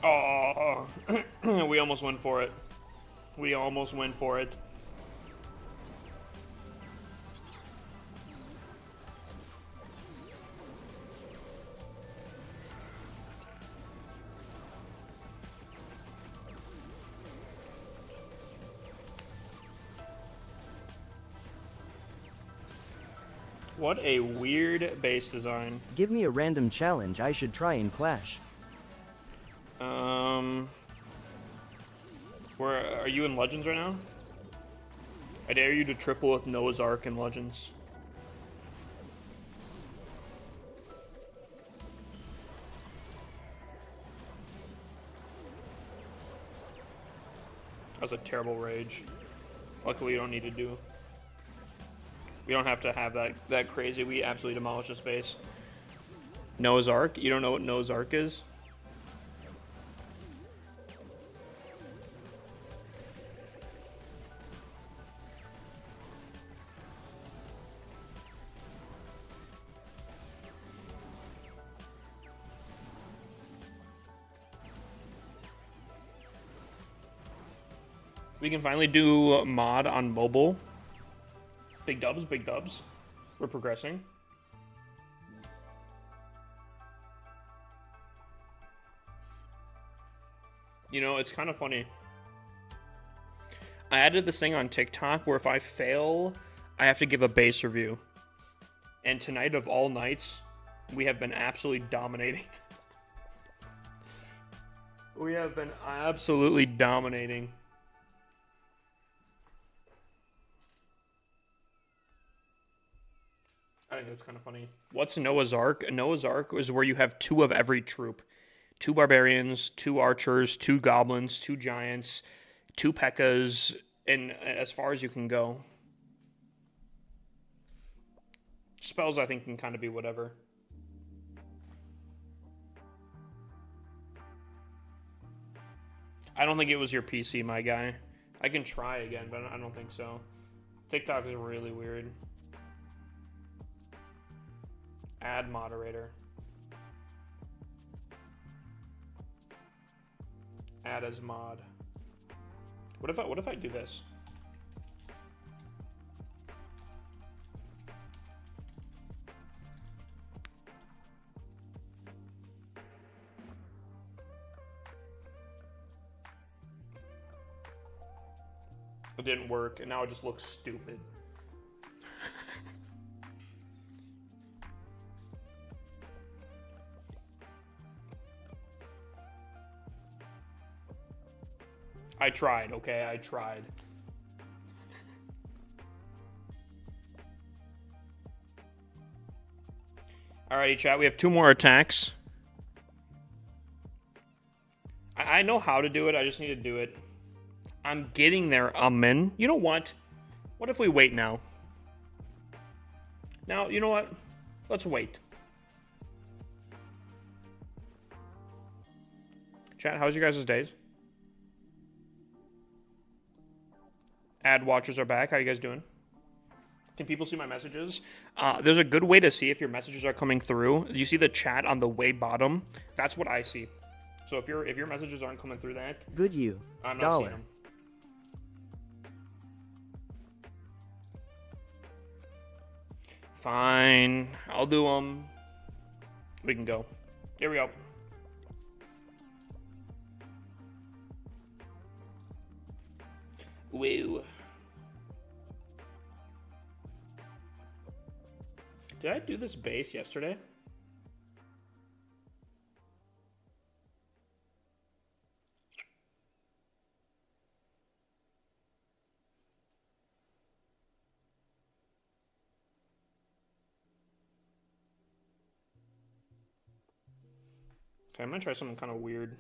Oh, we almost went for it. We almost went for it. What a weird base design. Give me a random challenge I should try in Clash. Where are you in Legends right now? I dare you to triple with Noah's Ark in Legends. That was a terrible rage. Luckily, you don't need to do. We don't have to have that crazy. We absolutely demolish this base. Noah's Ark? You don't know what Noah's Ark is? We can finally do mod on mobile. Big dubs, big dubs. We're progressing. You know, it's kind of funny. I added this thing on TikTok where if I fail, I have to give a base review. And tonight of all nights, we have been absolutely dominating. We have been absolutely dominating. I think that's kind of funny. What's Noah's Ark? Noah's Ark is where you have 2 of every troop. 2 barbarians, 2 archers, 2 goblins, 2 giants, 2 P.E.K.K.A.s, and as far as you can go. Spells, I think, can kind of be whatever. I don't think it was your PC, my guy. I can try again, but I don't think so. TikTok is really weird. Add moderator. Add as mod. What if I do this? It didn't work, and now it just looks stupid. I tried, okay? I tried. Alrighty, chat. We have 2 more attacks. I know how to do it. I just need to do it. I'm getting there, Amen. You know what? What if we wait now? Now, you know what? Let's wait. Chat, how's your guys' days? Ad watchers are back. How you guys doing? Can people see my messages? There's a good way to see if your messages are coming through. You see the chat on the way bottom? That's what I see. So if your messages aren't coming through that, Good you. I'm not Dollar. seeing them. Fine. I'll do them. We can go. Here we go. Woo. Did I do this base yesterday? Okay, I'm gonna try something kind of weird.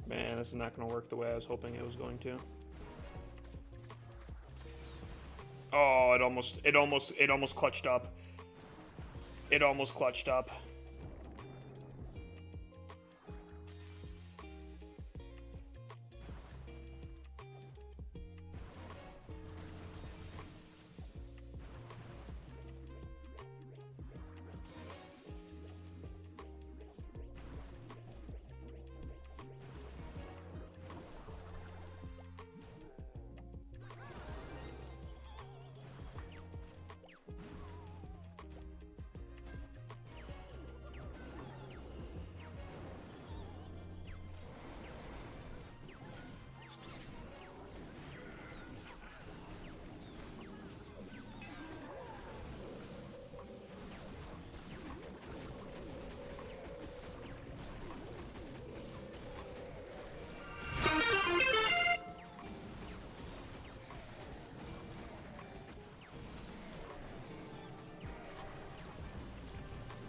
Man, this is not going to work the way I was hoping it was going to. Oh, it almost clutched up. It almost clutched up.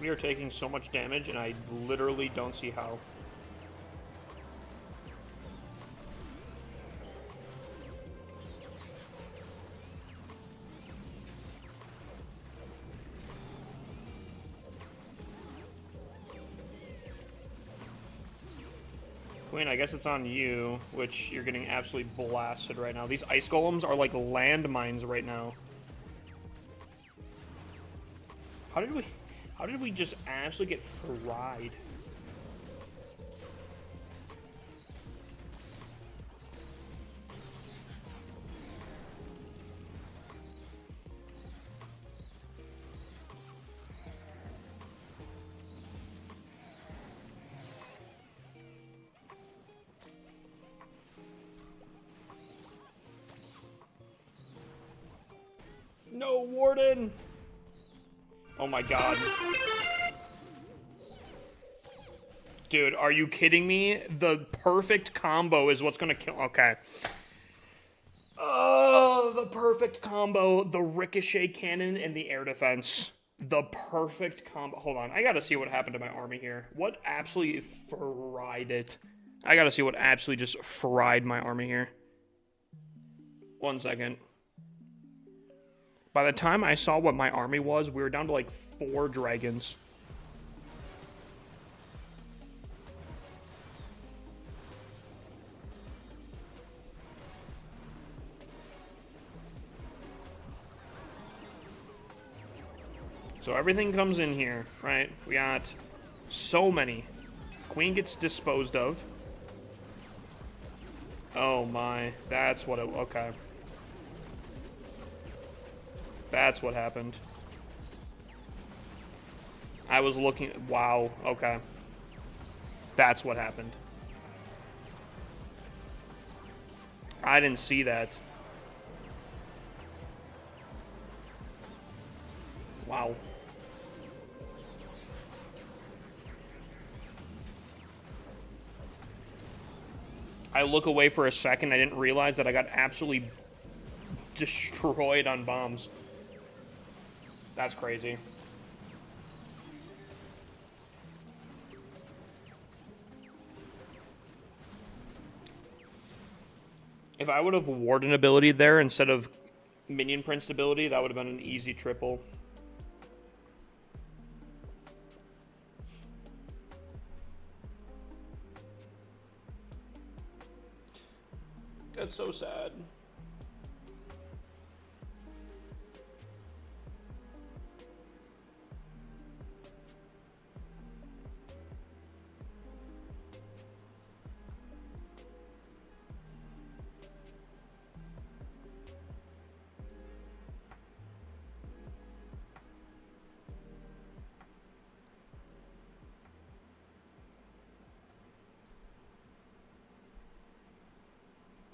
We are taking so much damage, and I literally don't see how. Queen, I guess it's on you, which you're getting absolutely blasted right now. These ice golems are like landmines right now. How did we just absolutely get fried? No, Warden! Oh my god. Dude, are you kidding me? The perfect combo is what's gonna kill. Okay. Oh, the perfect combo. The ricochet cannon and the air defense. The perfect combo. Hold on. I gotta see what happened to my army here. What absolutely fried it? I gotta see what absolutely just fried my army here. 1 second. By the time I saw what my army was, we were down to like 4 dragons. So everything comes in here, right? We got so many. Queen gets disposed of. Oh my, that's what it, okay. That's what happened. I was looking, wow, okay. That's what happened. I didn't see that. Wow. I look away for a second, I didn't realize that I got absolutely destroyed on bombs. That's crazy. If I would have Warden ability there instead of Minion Prince ability, that would have been an easy triple. That's so sad.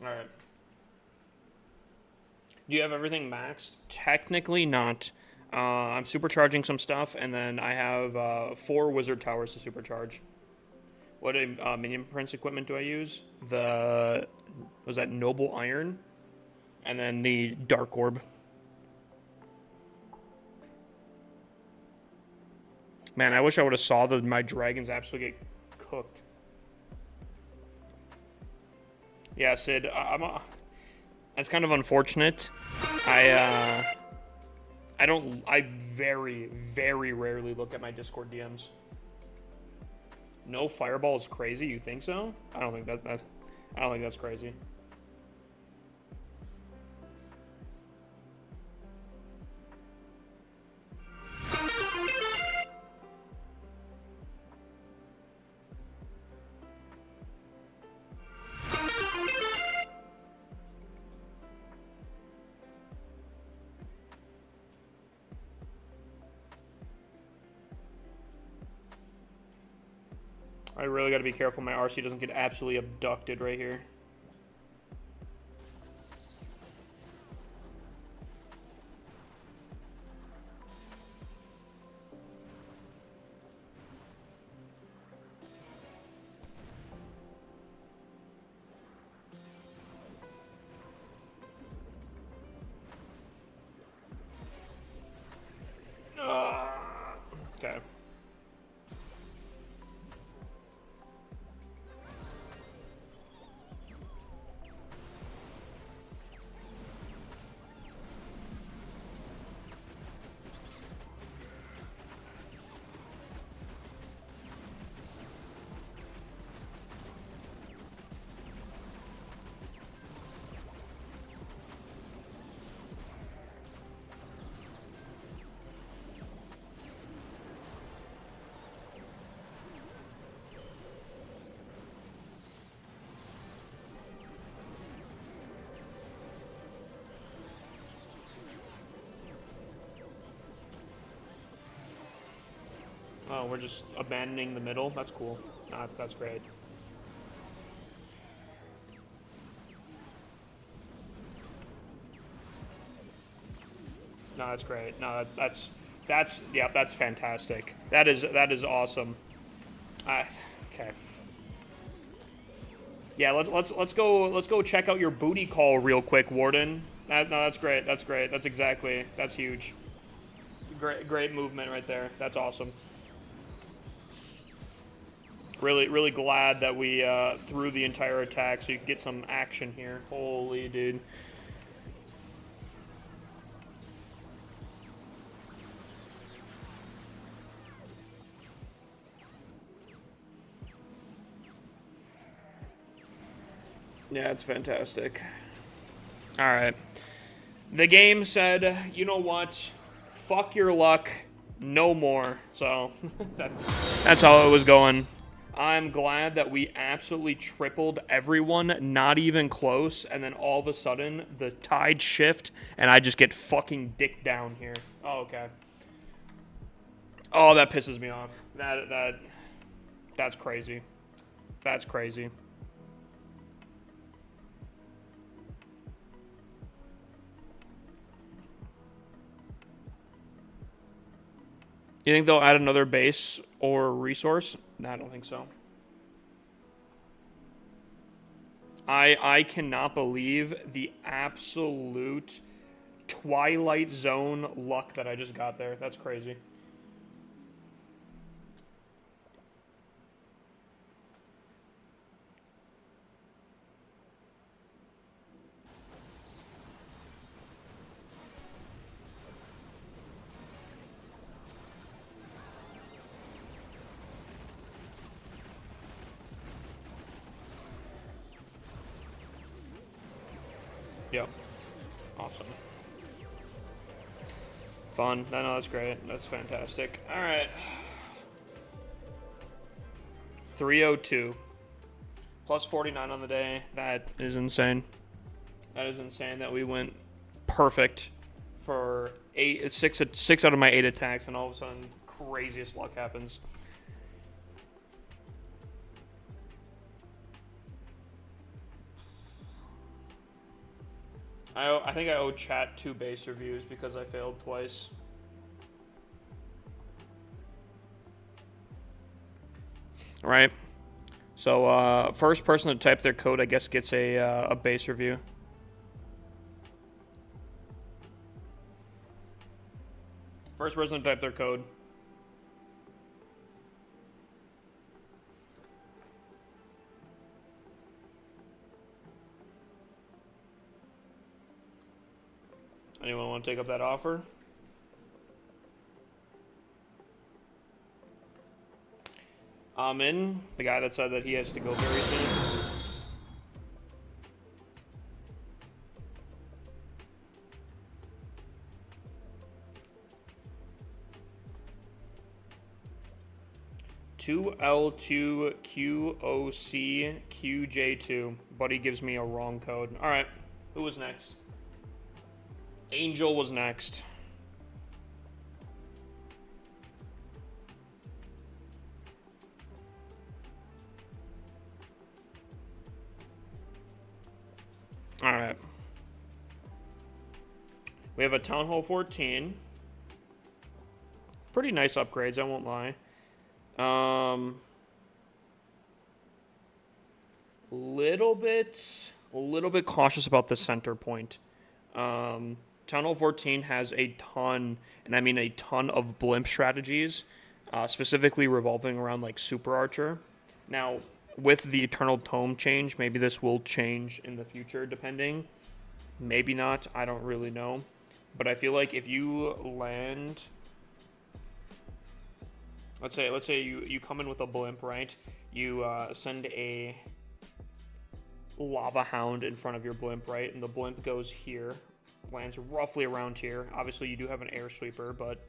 Alright. Do you have everything maxed? Technically not. I'm supercharging some stuff, and then I have 4 wizard towers to supercharge. What Minion Prince equipment do I use? Was that Noble Iron? And then the Dark Orb. Man, I wish I would have saw that my dragons absolutely get cooked. Yeah, Sid, that's kind of unfortunate. I very, very rarely look at my Discord DMs. No fireball is crazy. You think so? I don't think I don't think that's crazy. I really got to be careful my RC doesn't get absolutely abducted right here. Okay. Oh, we're just abandoning the middle? That's cool. No, that's great. No, that's great. No, that's yeah, that's fantastic. That is awesome. Okay. Yeah, let's go check out your booty call real quick, Warden. No, that's great. That's great. That's huge. Great movement right there. That's awesome. Really glad that we threw the entire attack so you could get some action here. Holy dude. Yeah, it's fantastic. Alright. The game said, you know what? Fuck your luck. No more. So, that's how it was going. I'm glad that we absolutely tripled everyone, not even close, and then all of a sudden, the tide shift, and I just get fucking dick down here. Oh, okay. Oh, that pisses me off. That's crazy. That's crazy. You think they'll add another base or resource? No, I don't think so. I cannot believe the absolute Twilight Zone luck that I just got there. That's crazy. Yep. Awesome. Fun. No, that's great. That's fantastic. All right. 302. Plus 49 on the day. That is insane. That is insane that we went perfect for six out of my 8 attacks, and all of a sudden, craziest luck happens. I think I owe chat 2 base reviews because I failed twice. All right. So first person to type their code, I guess, gets a base review. First person to type their code. Anyone want to take up that offer? Amin, the guy that said that he has to go very soon. L2QOCQJ2. Buddy gives me a wrong code. All right, who was next? Angel was next. All right. We have a Town Hall 14. Pretty nice upgrades, I won't lie. Little bit cautious about the center point. Town Hall 14 has a ton, and I mean a ton of blimp strategies, specifically revolving around like Super Archer. Now, with the Eternal Tome change, maybe this will change in the future, depending. Maybe not, I don't really know. But I feel like if you land, let's say you come in with a blimp, right? You send a Lava Hound in front of your blimp, right? And the blimp goes here, lands roughly around here. Obviously, you do have an air sweeper, but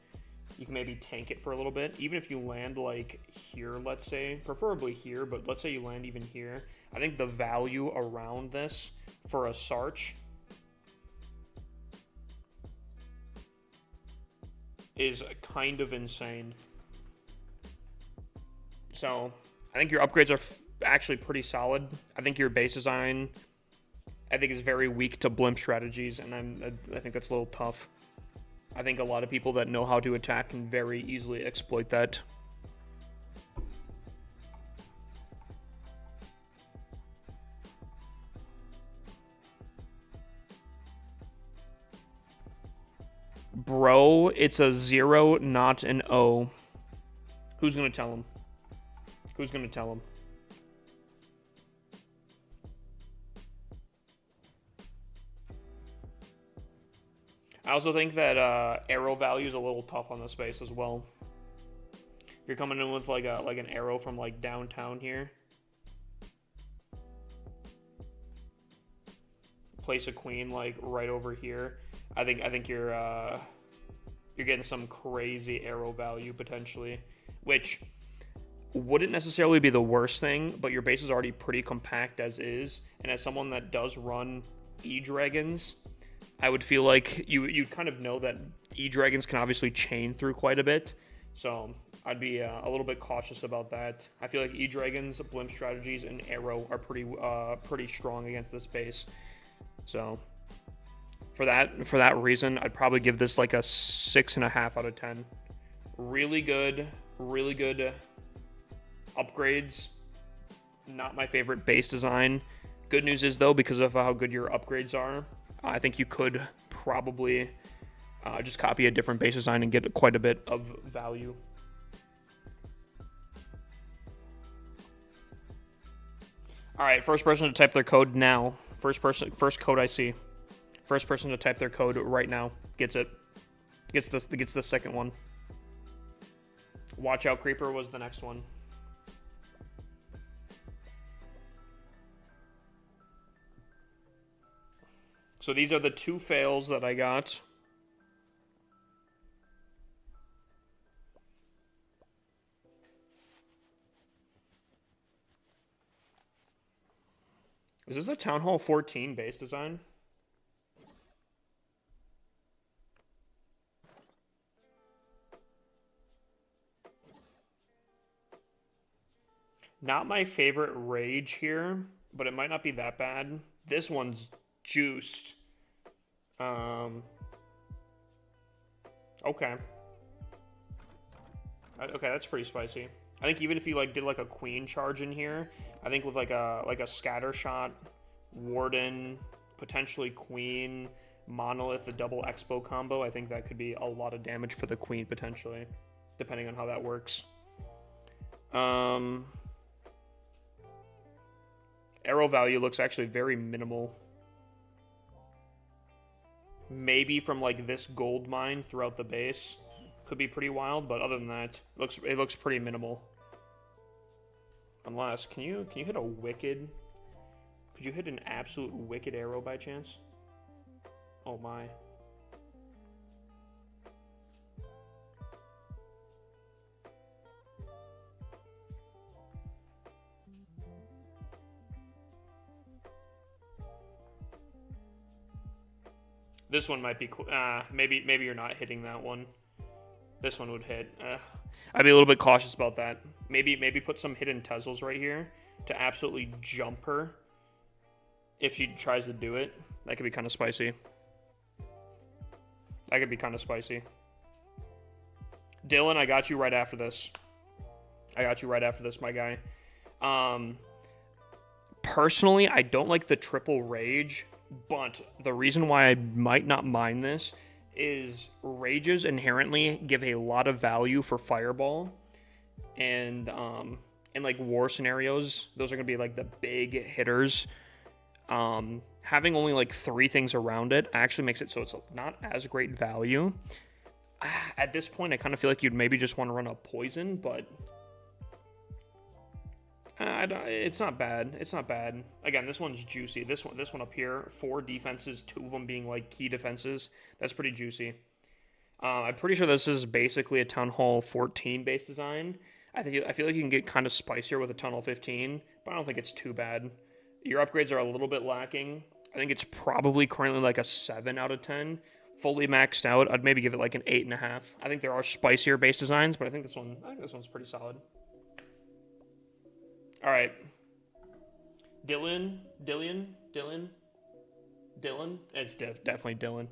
you can maybe tank it for a little bit. Even if you land like here, let's say, preferably here, but let's say you land even here. I think the value around this for a Sarch is kind of insane. So I think your upgrades are actually pretty solid. I think your base design, I think, is very weak to blimp strategies, and I think that's a little tough. I think a lot of people that know how to attack can very easily exploit that. Bro, it's a 0, not an O. Who's gonna tell him? Who's gonna tell him? I also think that arrow value is a little tough on the space as well. If you're coming in with like an arrow from like downtown here, place a queen like right over here. I think you're getting some crazy arrow value potentially, which wouldn't necessarily be the worst thing, but your base is already pretty compact as is, and as someone that does run E-Dragons, I would feel like you'd kind of know that E-Dragons can obviously chain through quite a bit, so I'd be a little bit cautious about that. I feel like E-Dragons, blimp strategies, and arrow are pretty strong against this base. So for that reason, I'd probably give this like a 6.5 out of 10. Really good upgrades. Not my favorite base design. Good news is though, because of how good your upgrades are, I think you could probably just copy a different base design and get quite a bit of value. All right, first person to type their code now. First code I see. First person to type their code right now gets it. Gets the second one. Watch Out Creeper was the next one. So these are the 2 fails that I got. Is this a Town Hall 14 base design? Not my favorite rage here, but it might not be that bad. This one's juiced. Okay. Okay, that's pretty spicy. I think even if you like did like a queen charge in here, I think with like a scatter shot, warden, potentially queen, monolith, a double expo combo, I think that could be a lot of damage for the queen potentially, depending on how that works. Arrow value looks actually very minimal. Maybe from like this gold mine throughout the base could be pretty wild, but other than that, it looks pretty minimal. Unless, can you hit a wicked? Could you hit an absolute wicked arrow by chance? Oh my. This one might be, maybe you're not hitting that one. This one would hit. I'd be a little bit cautious about that. Maybe put some hidden Tezels right here to absolutely jump her if she tries to do it. That could be kind of spicy. That could be kind of spicy. Dylan, I got you right after this. My guy. Personally, I don't like the triple rage, but the reason why I might not mind this is rages inherently give a lot of value for fireball, and in like war scenarios, those are gonna be like the big hitters. Having only like 3 things around it actually makes it so it's not as great value. At this point, I kind of feel like you'd maybe just want to run a poison, but it's not bad. It's not bad. Again, this one's juicy. This one up here, 4 defenses, 2 of them being like key defenses. That's pretty juicy. I'm pretty sure this is basically a Town Hall 14 base design. I feel like you can get kind of spicier with a Town Hall 15, but I don't think it's too bad. Your upgrades are a little bit lacking. I think it's probably currently like a 7 out of 10. Fully maxed out, I'd maybe give it like an 8.5. I think there are spicier base designs, but I think this one's pretty solid. All right, Dylan. It's definitely Dylan.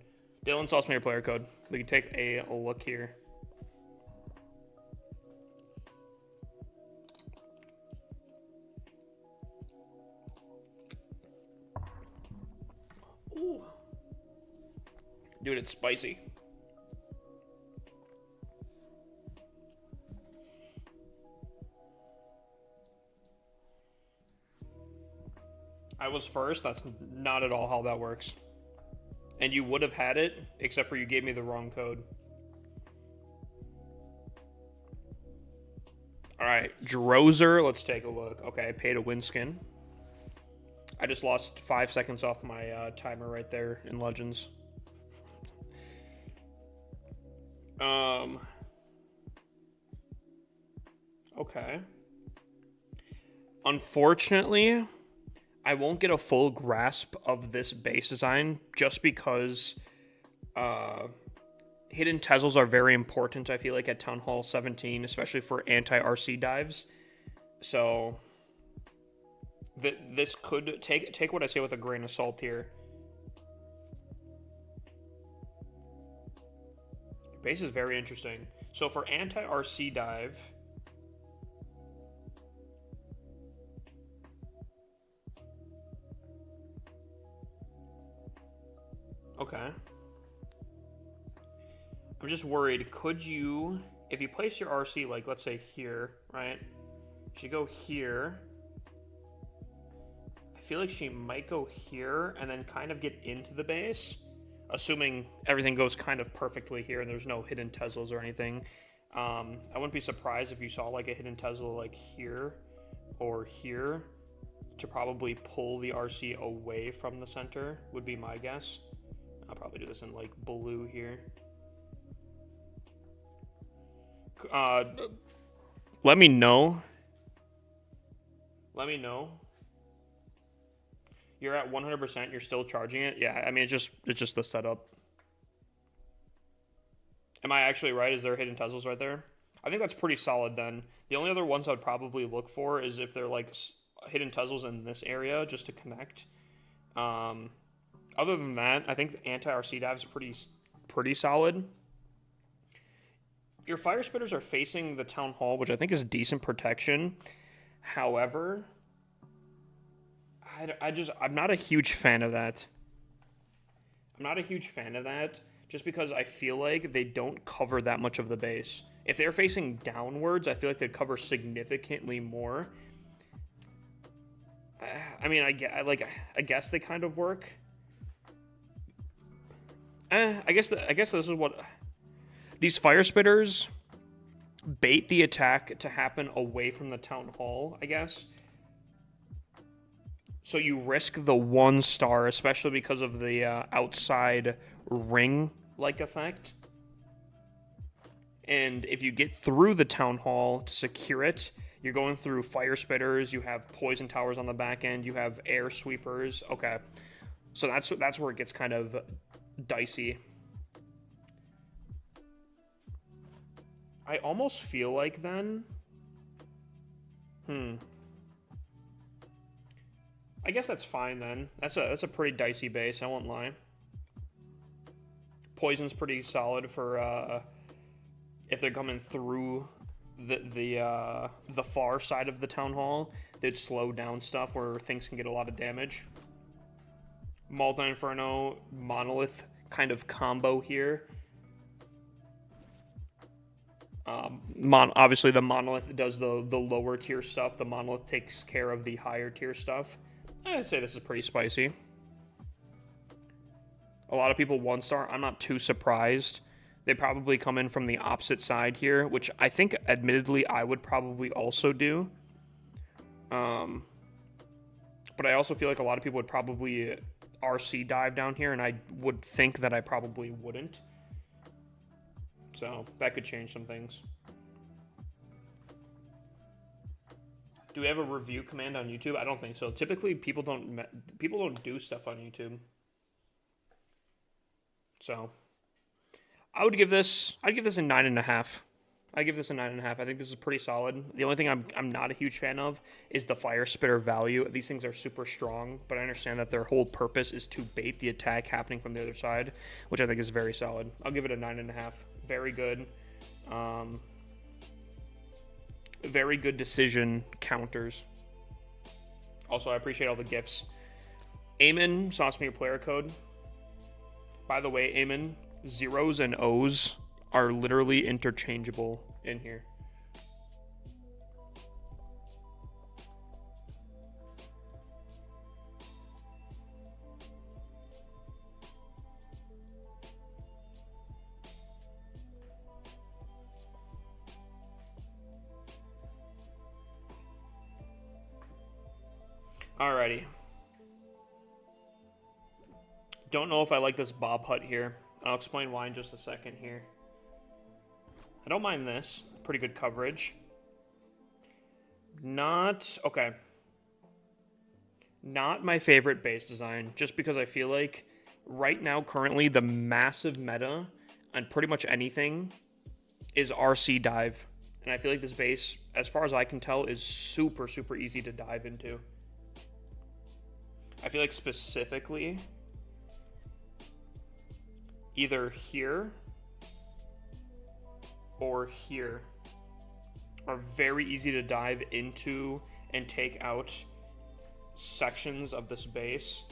Dylan, sauce me your player code. We can take a look here. Ooh. Dude, it's spicy. I was first. That's not at all how that works. And you would have had it, except for you gave me the wrong code. Alright, Drozer, let's take a look. Okay, pay to win skin. I just lost 5 seconds off my timer right there in Legends. Okay. Unfortunately, I won't get a full grasp of this base design just because hidden Tezels are very important, I feel like, at Town Hall 17, especially for anti-RC dives. So this could take what I say with a grain of salt here. Base is very interesting. So for anti-RC dive, okay. I'm just worried, could you, if you place your RC, like, let's say here, right? She go here. I feel like she might go here and then kind of get into the base, assuming everything goes kind of perfectly here and there's no hidden Teslas or anything. I wouldn't be surprised if you saw like a hidden Tesla like here or here to probably pull the RC away from the center, would be my guess. I'll probably do this in like blue here. Let me know. Let me know. You're at 100%. You're still charging it. Yeah, I mean it's just the setup. Am I actually right? Is there hidden Teslas right there? I think that's pretty solid then. The only other ones I would probably look for is if they're like hidden Teslas in this area just to connect. Other than that, I think the anti-RC dive is pretty solid. Your fire spitters are facing the town hall, which I think is decent protection. However, I'm not a huge fan of that. I'm not a huge fan of that just because I feel like they don't cover that much of the base. If they're facing downwards, I feel like they'd cover significantly more. I mean, I guess they kind of work. I guess this is what these fire spitters bait the attack to happen away from the town hall, I guess. So you risk the 1 star, especially because of the outside ring-like effect. And if you get through the town hall to secure it, you're going through fire spitters, you have poison towers on the back end, you have air sweepers. Okay. So that's where it gets kind of dicey. I almost feel like then... I guess that's fine then. That's a pretty dicey base, I won't lie. Poison's pretty solid for if they're coming through the far side of the town hall. They'd slow down stuff where things can get a lot of damage. Multi-Inferno, Monolith kind of combo here. Obviously the Monolith does the lower tier stuff. The Monolith takes care of the higher tier stuff. I'd say this is pretty spicy. A lot of people 1-star. I'm not too surprised. They probably come in from the opposite side here, which I think, admittedly, I would probably also do. But I also feel like a lot of people would probably RC dive down here, and I would think that I probably wouldn't. So that could change some things. Do we have a review command on YouTube? I don't think so. Typically, people don't do stuff on YouTube. So, I'd give this a 9.5. I give this a 9.5. I think this is pretty solid. The only thing I'm not a huge fan of is the fire spitter value. These things are super strong, but I understand that their whole purpose is to bait the attack happening from the other side, which I think is very solid. I'll give it a 9.5. Very good. Very good decision counters. Also, I appreciate all the gifts. Eamon, sauce me your player code. By the way, Eamon, zeros and O's are literally interchangeable in here. Alrighty. Don't know if I like this Bob Hut here. I'll explain why in just a second here. I don't mind this. Pretty good coverage. Okay. Not my favorite base design, just because I feel like right now, currently, the massive meta on pretty much anything is RC dive. And I feel like this base, as far as I can tell, is super, super easy to dive into. I feel like specifically either here or here are very easy to dive into and take out sections of this base,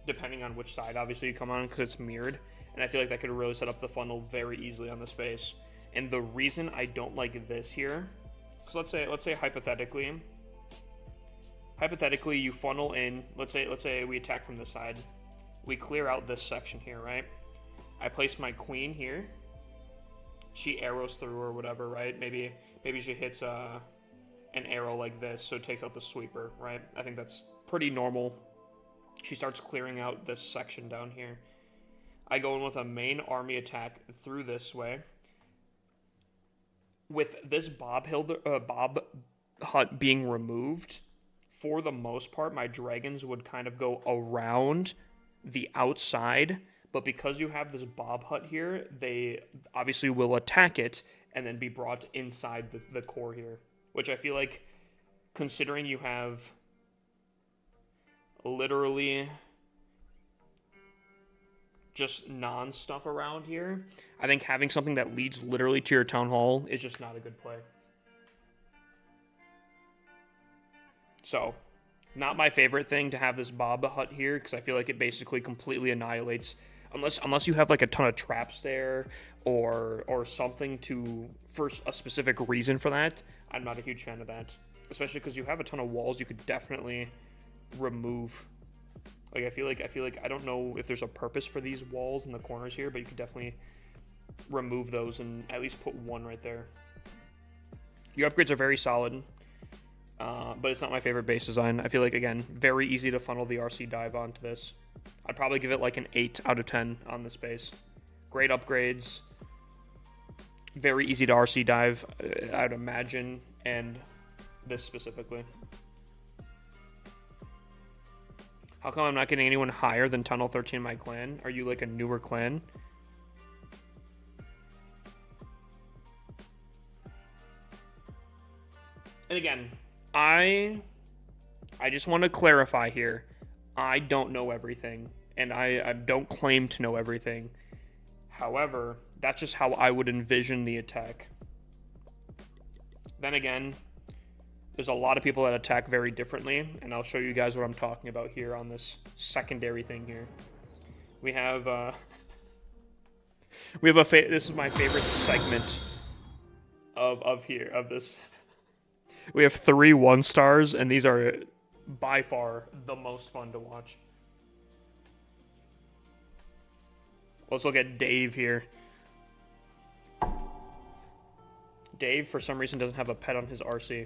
depending on which side obviously you come on, because it's mirrored. And I feel like that could really set up the funnel very easily on this base. And the reason I don't like this here, because let's say hypothetically you funnel in, let's say we attack from this side. We clear out this section here, right? I place my queen here. She arrows through or whatever, right? Maybe she hits an arrow like this, so it takes out the sweeper, right? I think that's pretty normal. She starts clearing out this section down here. I go in with a main army attack through this way. With this Bob hut being removed, for the most part, my dragons would kind of go around the outside. But because you have this Bob hut here, they obviously will attack it and then be brought inside the core here. Which I feel like, considering you have literally just non-stuff around here, I think having something that leads literally to your town hall is just not a good play. So, not my favorite thing to have this Bob hut here, because I feel like it basically completely annihilates, unless you have like a ton of traps there or something for a specific reason for that. I'm not a huge fan of that, especially because you have a ton of walls you could definitely remove. Like I feel like I don't know if there's a purpose for these walls in the corners here, but you could definitely remove those and at least put one right there. Your upgrades are very solid, but it's not my favorite base design. I feel like, again, very easy to funnel the RC dive onto this. I'd probably give it like an 8 out of 10 on this base. Great upgrades. Very easy to RC dive, I would imagine, and this specifically. How come I'm not getting anyone higher than Tunnel 13 in my clan? Are you like a newer clan? And again, I just want to clarify here. I don't know everything, and I don't claim to know everything. However, that's just how I would envision the attack. Then again, there's a lot of people that attack very differently, and I'll show you guys what I'm talking about here on this secondary thing here. We have this is my favorite segment of this. We have 3 1-stars, and these are by far the most fun to watch. Let's look at Dave here. Dave, for some reason, doesn't have a pet on his RC.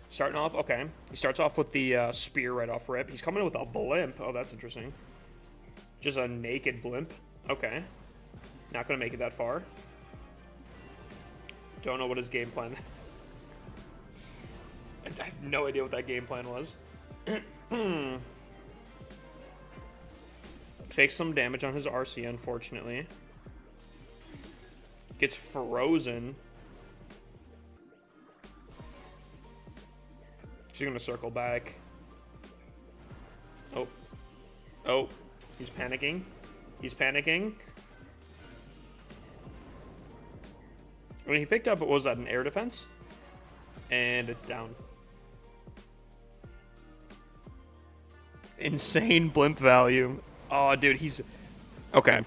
Starting off, okay. He starts off with the spear right off rip. He's coming in with a blimp. Oh, that's interesting. Just a naked blimp. Okay. Not going to make it that far. Don't know what his game plan. I have no idea what that game plan was. Takes some damage on his RC, unfortunately. Gets frozen. She's gonna circle back. Oh. Oh. He's panicking. He's panicking. I mean, he picked up, what was that, an air defense? And it's down. Insane blimp value. Oh, dude, he's... Okay.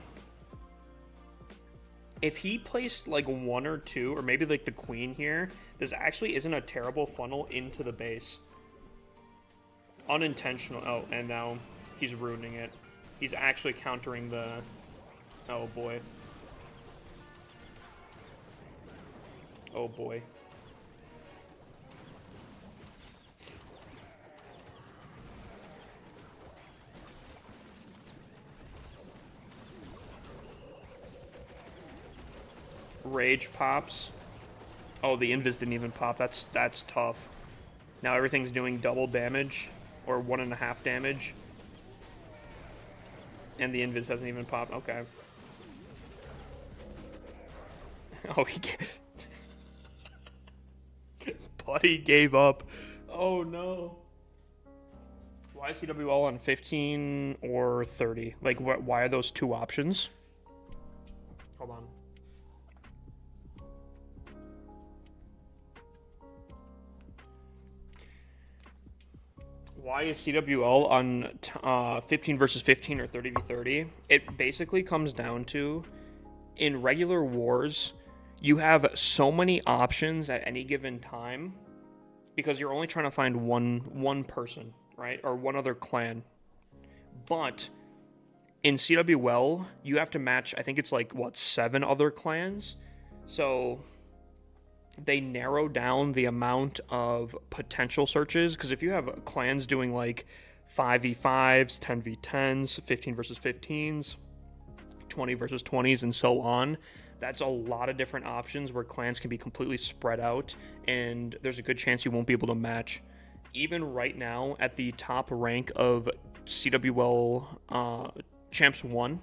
If he placed, like, 1 or 2, or maybe, like, the queen here, this actually isn't a terrible funnel into the base. Unintentional. Oh, and now he's ruining it. He's actually countering the... Oh, boy. Oh, boy. Rage pops. Oh, the invis didn't even pop. That's tough. Now everything's doing double damage, or 1.5 damage. And the invis hasn't even popped. Okay. Oh, he gave... Buddy gave up. Oh, no. Why is CWL on 15 or 30? Like, why are those 2 options? Hold on. Why is CWL on 15 versus 15 or 30 v 30? It basically comes down to, in regular wars, you have so many options at any given time because you're only trying to find one person, right? Or one other clan. But in CWL, you have to match, I think it's like, what, 7 other clans? So they narrow down the amount of potential searches, because if you have clans doing like 5v5s, 10v10s, 15 versus 15s, 20 versus 20s, and so on, that's a lot of different options where clans can be completely spread out, and there's a good chance you won't be able to match. Even right now, at the top rank of CWL Champs 1,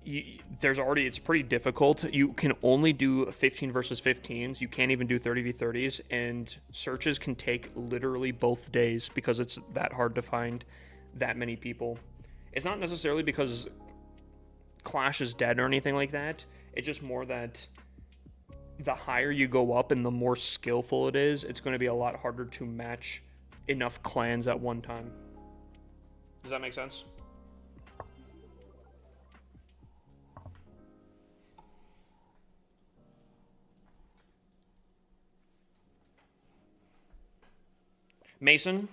it's pretty difficult. You can only do 15 versus 15s. You can't even do 30 v 30s, and searches can take literally both days because it's that hard to find that many people. It's not necessarily because Clash is dead or anything like that. It's just more that the higher you go up and the more skillful it is, it's going to be a lot harder to match enough clans at one time. Does that make sense? Mason,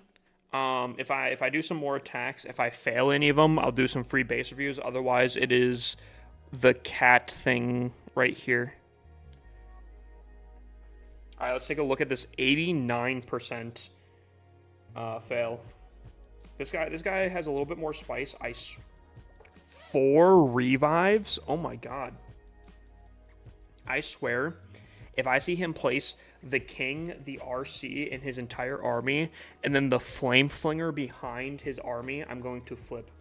if I do some more attacks, if I fail any of them, I'll do some free base reviews. Otherwise, it is the cat thing right here. All right, let's take a look at this 89% fail. This guy has a little bit more spice. 4 revives. Oh my god. I swear, if I see him place the king, the RC in his entire army, and then the flame flinger behind his army, I'm going to flip.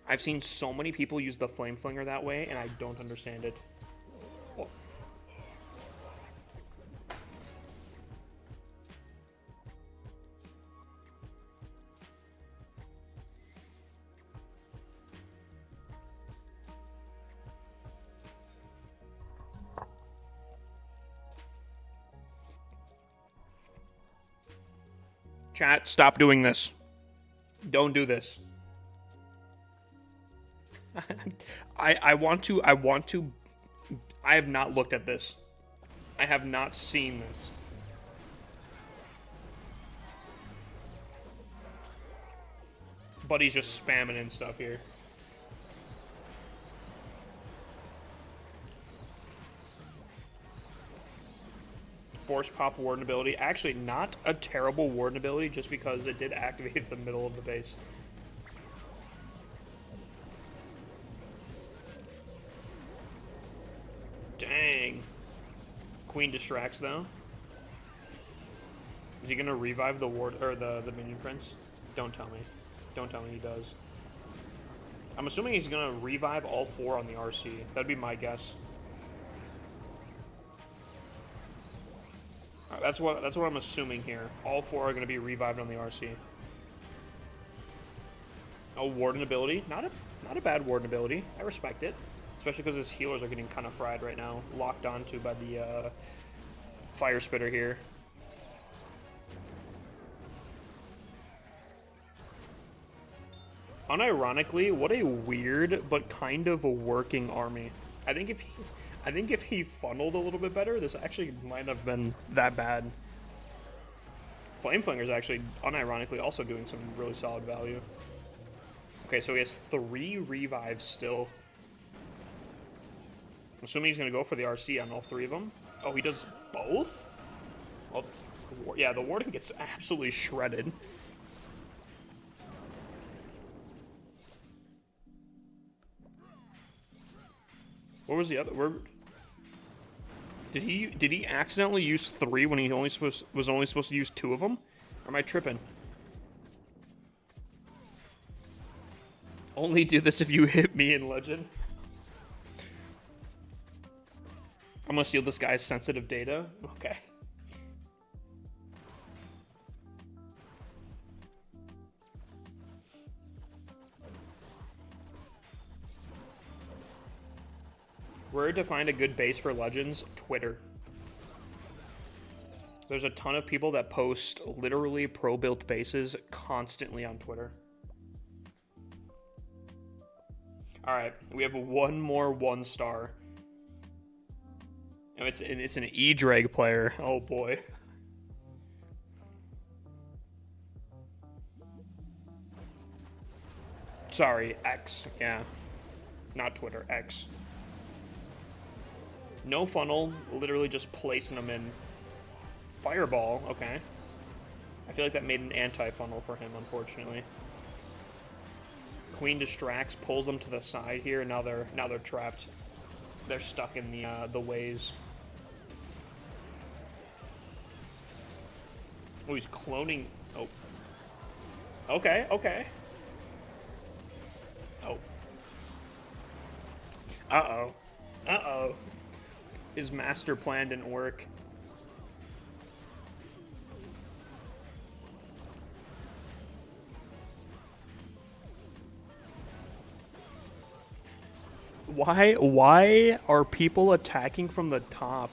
I've seen so many people use the flame flinger that way, and I don't understand it. Oh. Chat, stop doing this. Don't do this. I have not looked at this. I have not seen this. But he's just spamming and stuff here. Force pop warden ability. Actually, not a terrible warden ability just because it did activate the middle of the base. Dang. Queen distracts though. Is he gonna revive the ward or the minion prince? Don't tell me. Don't tell me he does. I'm assuming he's gonna revive all 4 on the RC. That'd be my guess. That's what I'm assuming here. All 4 are going to be revived on the RC. Oh, warden ability. Not a bad warden ability. I respect it, especially because his healers are getting kind of fried right now, locked onto by the fire spitter here. Unironically, what a weird but kind of a working army. I think if he funneled a little bit better, this actually might have been that bad. Flameflinger's actually, unironically, also doing some really solid value. Okay, so he has 3 revives still. I'm assuming he's going to go for the RC on all 3 of them. Oh, he does both? Well, yeah, the warden gets absolutely shredded. What was the other? Did he accidentally use 3 when he was only supposed to use 2 of them? Or am I tripping? Only do this if you hit me in Legend. I'm gonna steal this guy's sensitive data. Okay. Where to find a good base for Legends? Twitter. There's a ton of people that post literally pro-built bases constantly on Twitter. All right, we have one more 1-star. And it's an E-Drag player. Oh boy. Sorry, X. Yeah. Not Twitter, X. No funnel, literally just placing them in. Fireball, okay. I feel like that made an anti-funnel for him, unfortunately. Queen distracts, pulls them to the side here, and now they're trapped. They're stuck in the ways. Oh, he's cloning. Oh. Okay, okay. Oh. Uh-oh. Uh-oh. His master plan didn't work. Why are people attacking from the top?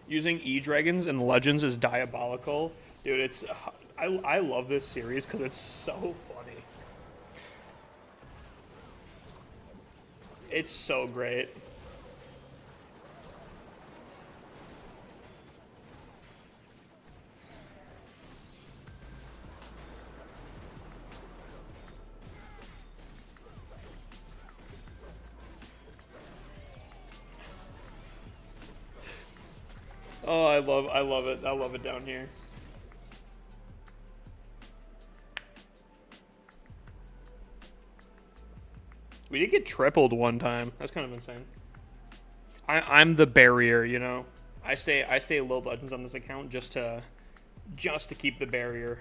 Using E-Dragons and Legends is diabolical. Dude, it's... I love this series because it's so funny. It's so great. Oh, I love it. I love it down here. We did get tripled one time. That's kind of insane. I'm the barrier, you know. I say low legends on this account just to keep the barrier.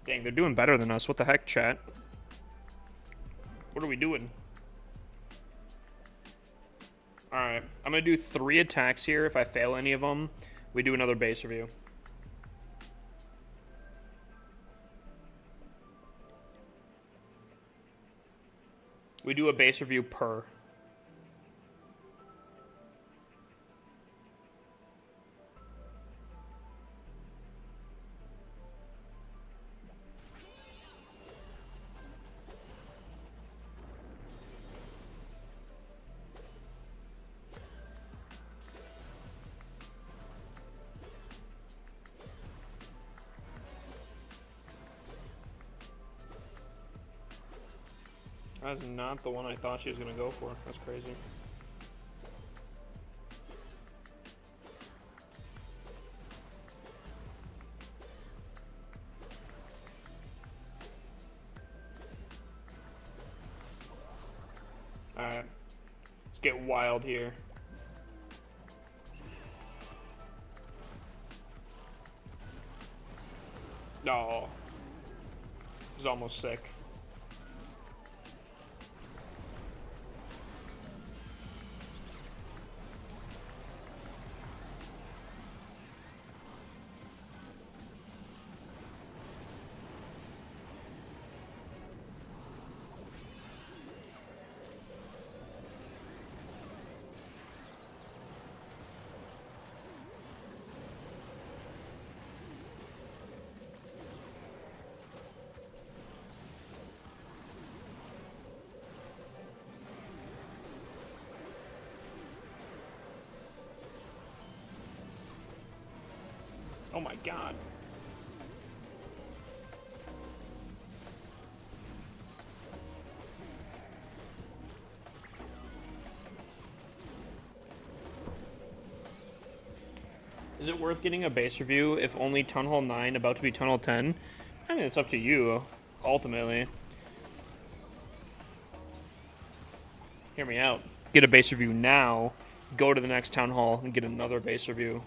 Dang, they're doing better than us. What the heck, chat? What are we doing? Alright, I'm going to do 3 attacks here. If I fail any of them, we do another base review. We do a base review per. That's not the one I thought she was going to go for. That's crazy. Alright. Let's get wild here. No. He's almost sick. Oh my god. Is it worth getting a base review if only Town Hall 9 about to be Town Hall 10? I mean, it's up to you, ultimately. Hear me out. Get a base review now, go to the next Town Hall, and get another base review.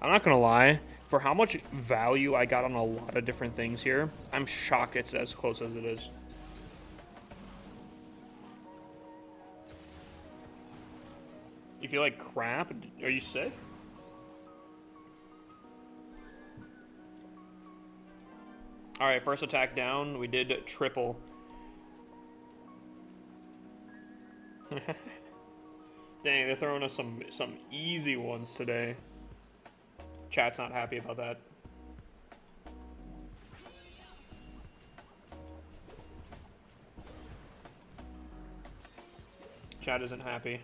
I'm not gonna lie, for how much value I got on a lot of different things here, I'm shocked it's as close as it is. You feel like crap? Are you sick? Alright, first attack down. We did triple. Dang, they're throwing us some easy ones today. Chat's not happy about that. Chat isn't happy.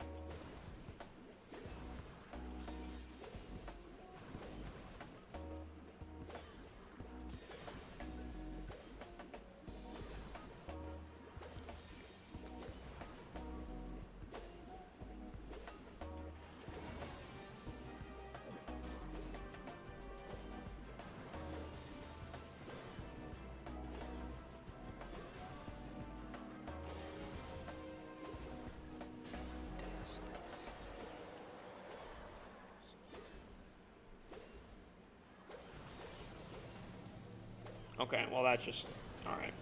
Okay, well that's just... Alright.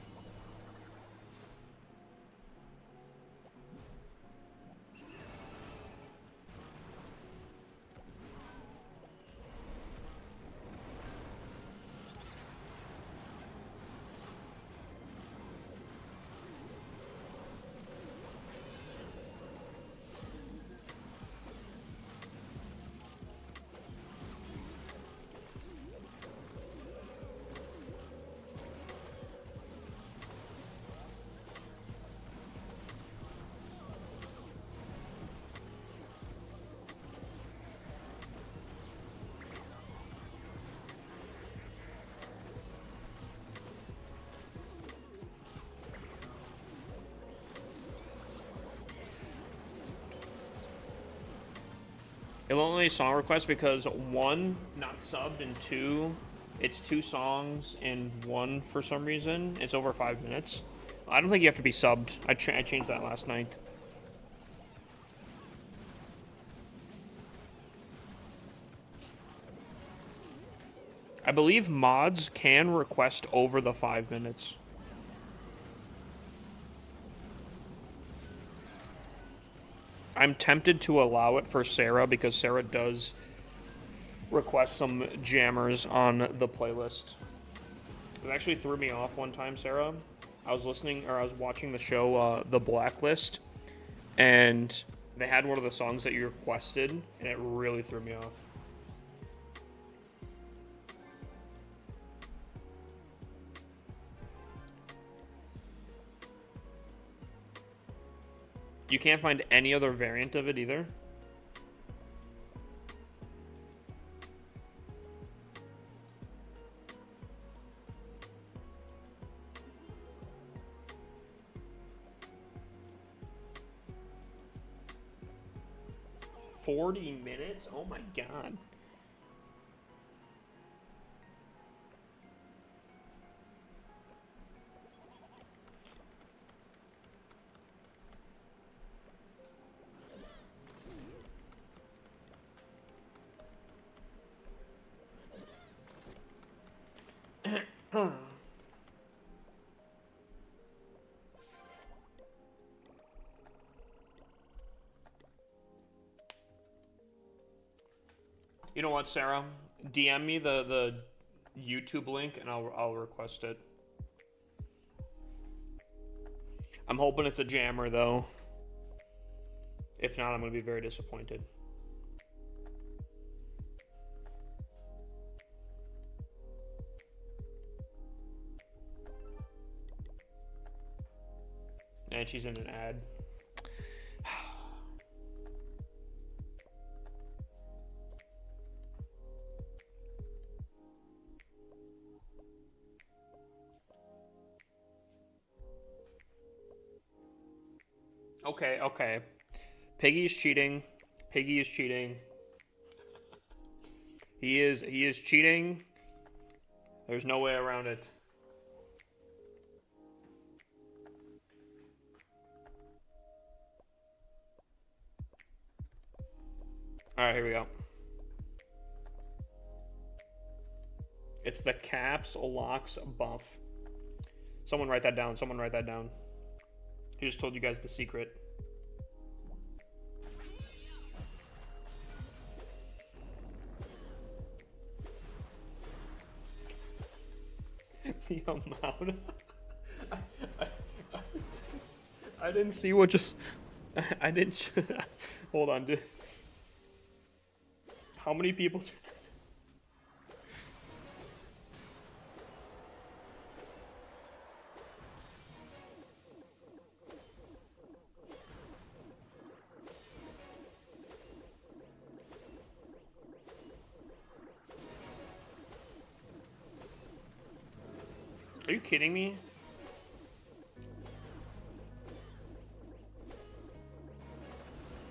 It'll only song request because one, not subbed, and two, it's 2 songs in one for some reason. It's over 5 minutes. I don't think you have to be subbed. I changed that last night. I believe mods can request over the 5 minutes. I'm tempted to allow it for Sarah because Sarah does request some jammers on the playlist. It actually threw me off one time, Sarah. I was watching the show The Blacklist, and they had one of the songs that you requested, and it really threw me off. You can't find any other variant of it either? "40 minutes? Oh my god. You know what, Sarah? DM me the YouTube link and I'll request it. I'm hoping it's a jammer though. If not, I'm gonna be very disappointed. And she's in an ad. Okay, okay. Piggy's cheating. Piggy is cheating. He is cheating. There's no way around it. Alright, here we go. It's the Caps Locks buff. Someone write that down. Someone write that down. He just told you guys the secret. The amount. I, I, I didn't see what just. I didn't. Hold on, dude. How many people? Are you kidding me?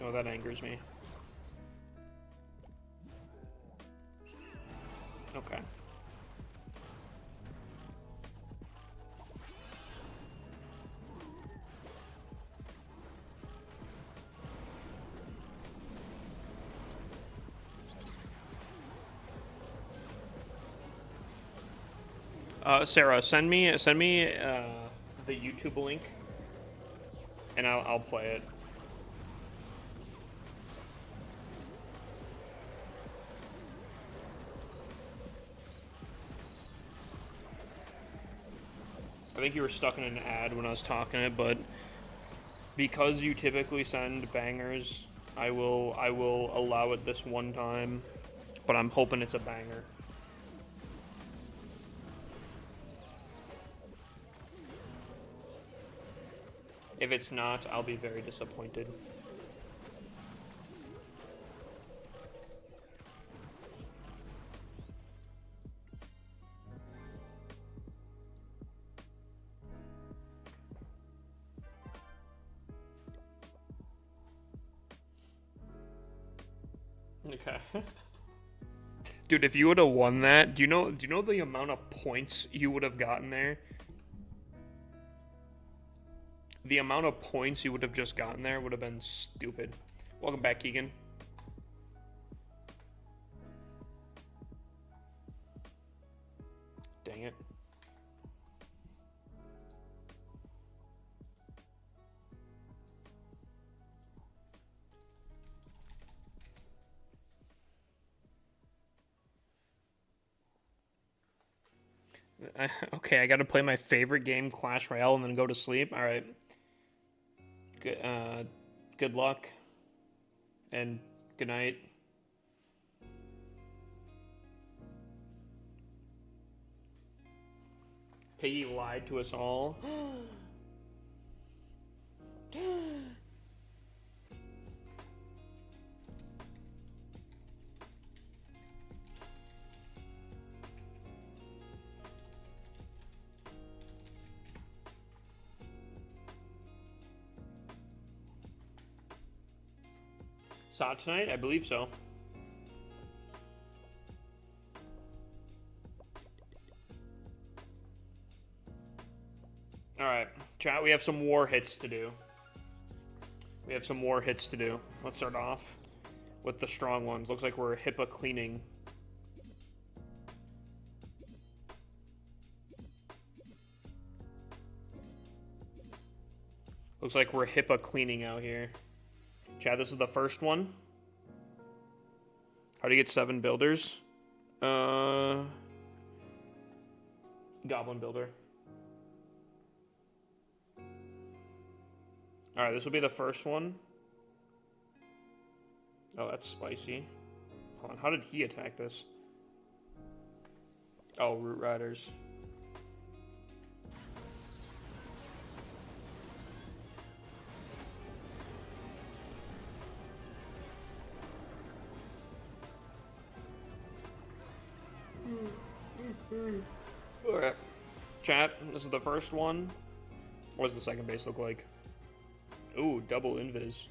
Oh, that angers me. Okay. Sarah, send me the YouTube link, and I'll play it. I think you were stuck in an ad when I was talking it, but because you typically send bangers, I will allow it this one time, but I'm hoping it's a banger. If it's not, I'll be very disappointed. Okay. Dude, if you would have won that, do you know the amount of points you would have gotten there? The amount of points you would have just gotten there would have been stupid. Welcome back, Keegan. Dang it. Okay, I gotta play my favorite game, Clash Royale, and then go to sleep. All right. Good luck, and good night. Piggy lied to us all. Saw it tonight? I believe so. Alright, chat, we have some war hits to do. Let's start off with the strong ones. Looks like we're HIPAA cleaning. Looks like we're HIPAA cleaning out here. Chad, this is the first one. How do you get 7 builders? Goblin builder. Alright, this will be the first one. Oh, that's spicy. Hold on, how did he attack this? Oh, Root Riders. Alright. Chat, this is the first one. What does the second base look like? Ooh, double invis.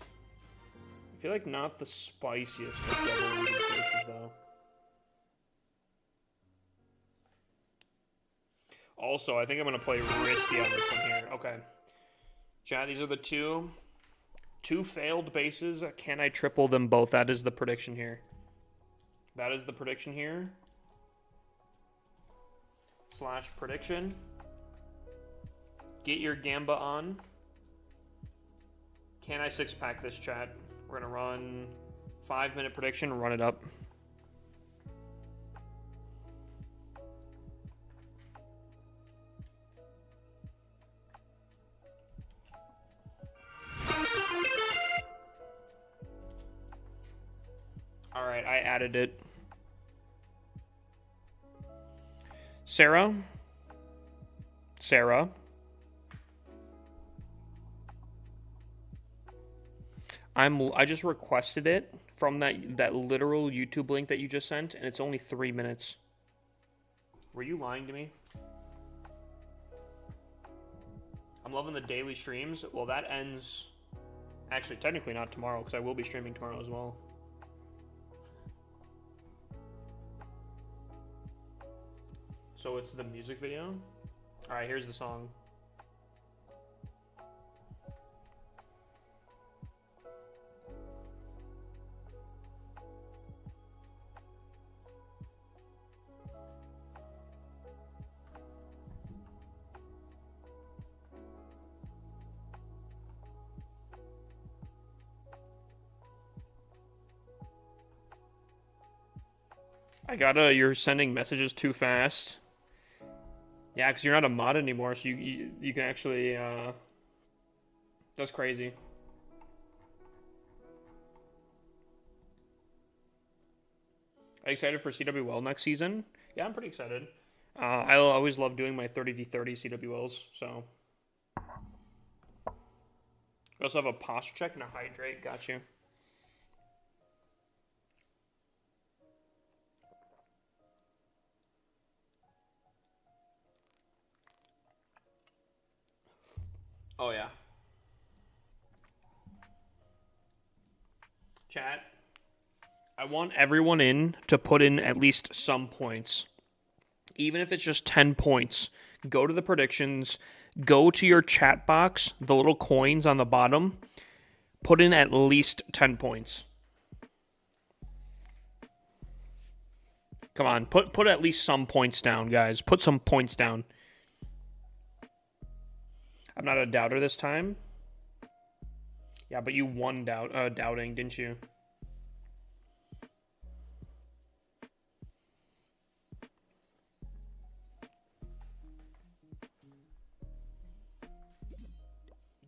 I feel like not the spiciest of double invis bases, though. Also, I think I'm going to play risky on this one here. Okay. Chat, these are the two failed bases. Can I triple them both? That is the prediction here. / prediction. Get your Gamba on. Can I 6-pack this, chat? We're going to run 5-minute prediction, run it up. All right, I added it. Sarah. I just requested it from that literal YouTube link that you just sent, and it's only 3 minutes. Were you lying to me? I'm loving the daily streams. Well, that ends... Actually, technically not tomorrow, because I will be streaming tomorrow as well. So it's the music video? Alright, here's the song. You're sending messages too fast. Yeah, because you're not a mod anymore, so you can actually, that's crazy. Are you excited for CWL next season? Yeah, I'm pretty excited. I always love doing my 30v30 CWLs, so. We also have a posture check and a hydrate, got you. Oh, yeah. Chat. I want everyone in to put in at least some points. Even if it's just 10 points. Go to the predictions. Go to your chat box, the little coins on the bottom. Put in at least 10 points. Come on, put at least some points down, guys. Put some points down. I'm not a doubter this time. Yeah, but you won doubting, didn't you?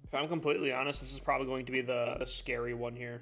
If I'm completely honest, this is probably going to be the scary one here.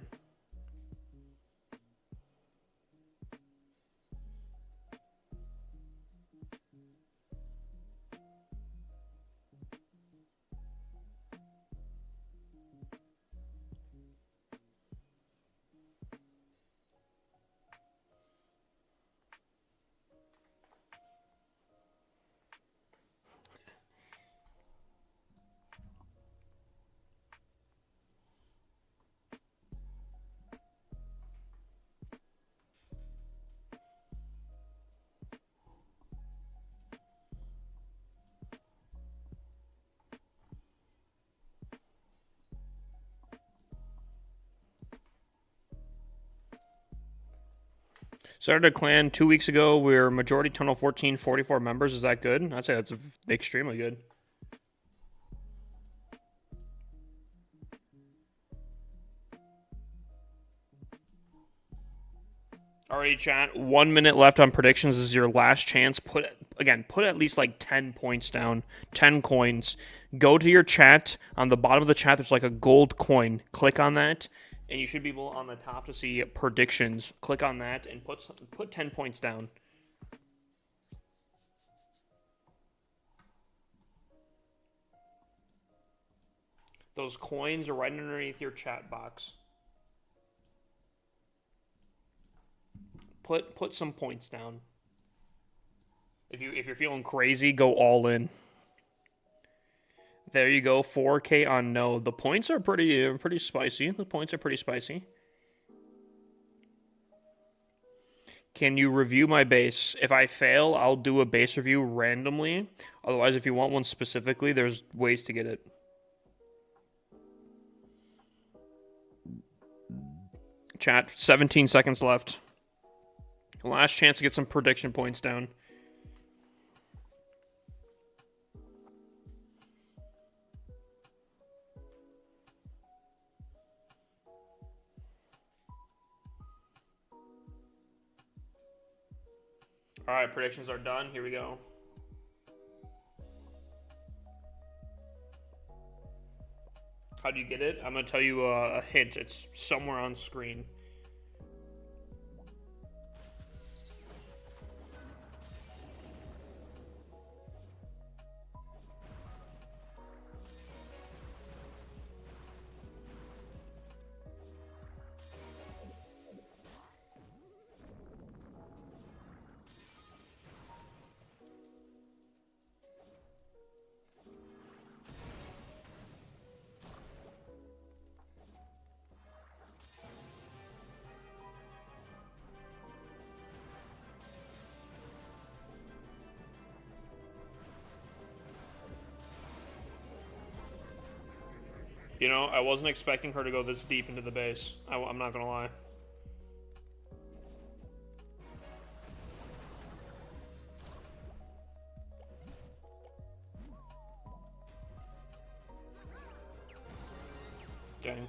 Started a clan 2 weeks ago. We're majority tunnel 14, 44 members. Is that good? I'd say that's extremely good. Alrighty, chat. 1 minute left on predictions. This is your last chance. Put at least like 10 points down. 10 coins. Go to your chat. On the bottom of the chat, there's like a gold coin. Click on that. And you should be able on the top to see predictions. Click on that and put 10 points down. Those coins are right underneath your chat box. Put some points down. If you're feeling crazy, go all in. There you go, 4K on no. The points are pretty spicy. The points are pretty spicy. Can you review my base? If I fail, I'll do a base review randomly. Otherwise, if you want one specifically, there's ways to get it. Chat, 17 seconds left. Last chance to get some prediction points down. All right, predictions are done. Here we go. How do you get it? I'm going to tell you a hint. It's somewhere on screen. You know, I wasn't expecting her to go this deep into the base. I'm not gonna lie. Dang.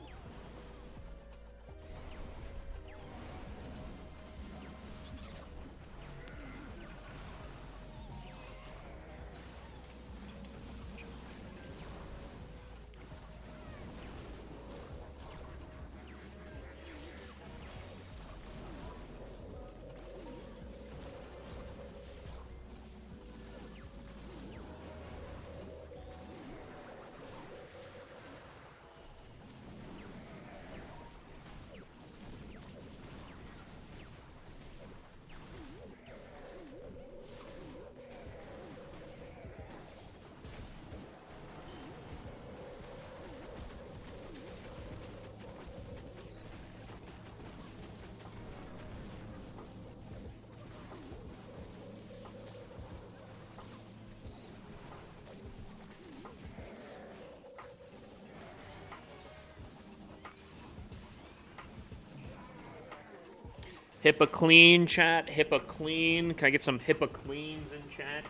HIPAA clean, chat. HIPAA clean. Can I get some HIPAA cleans in chat?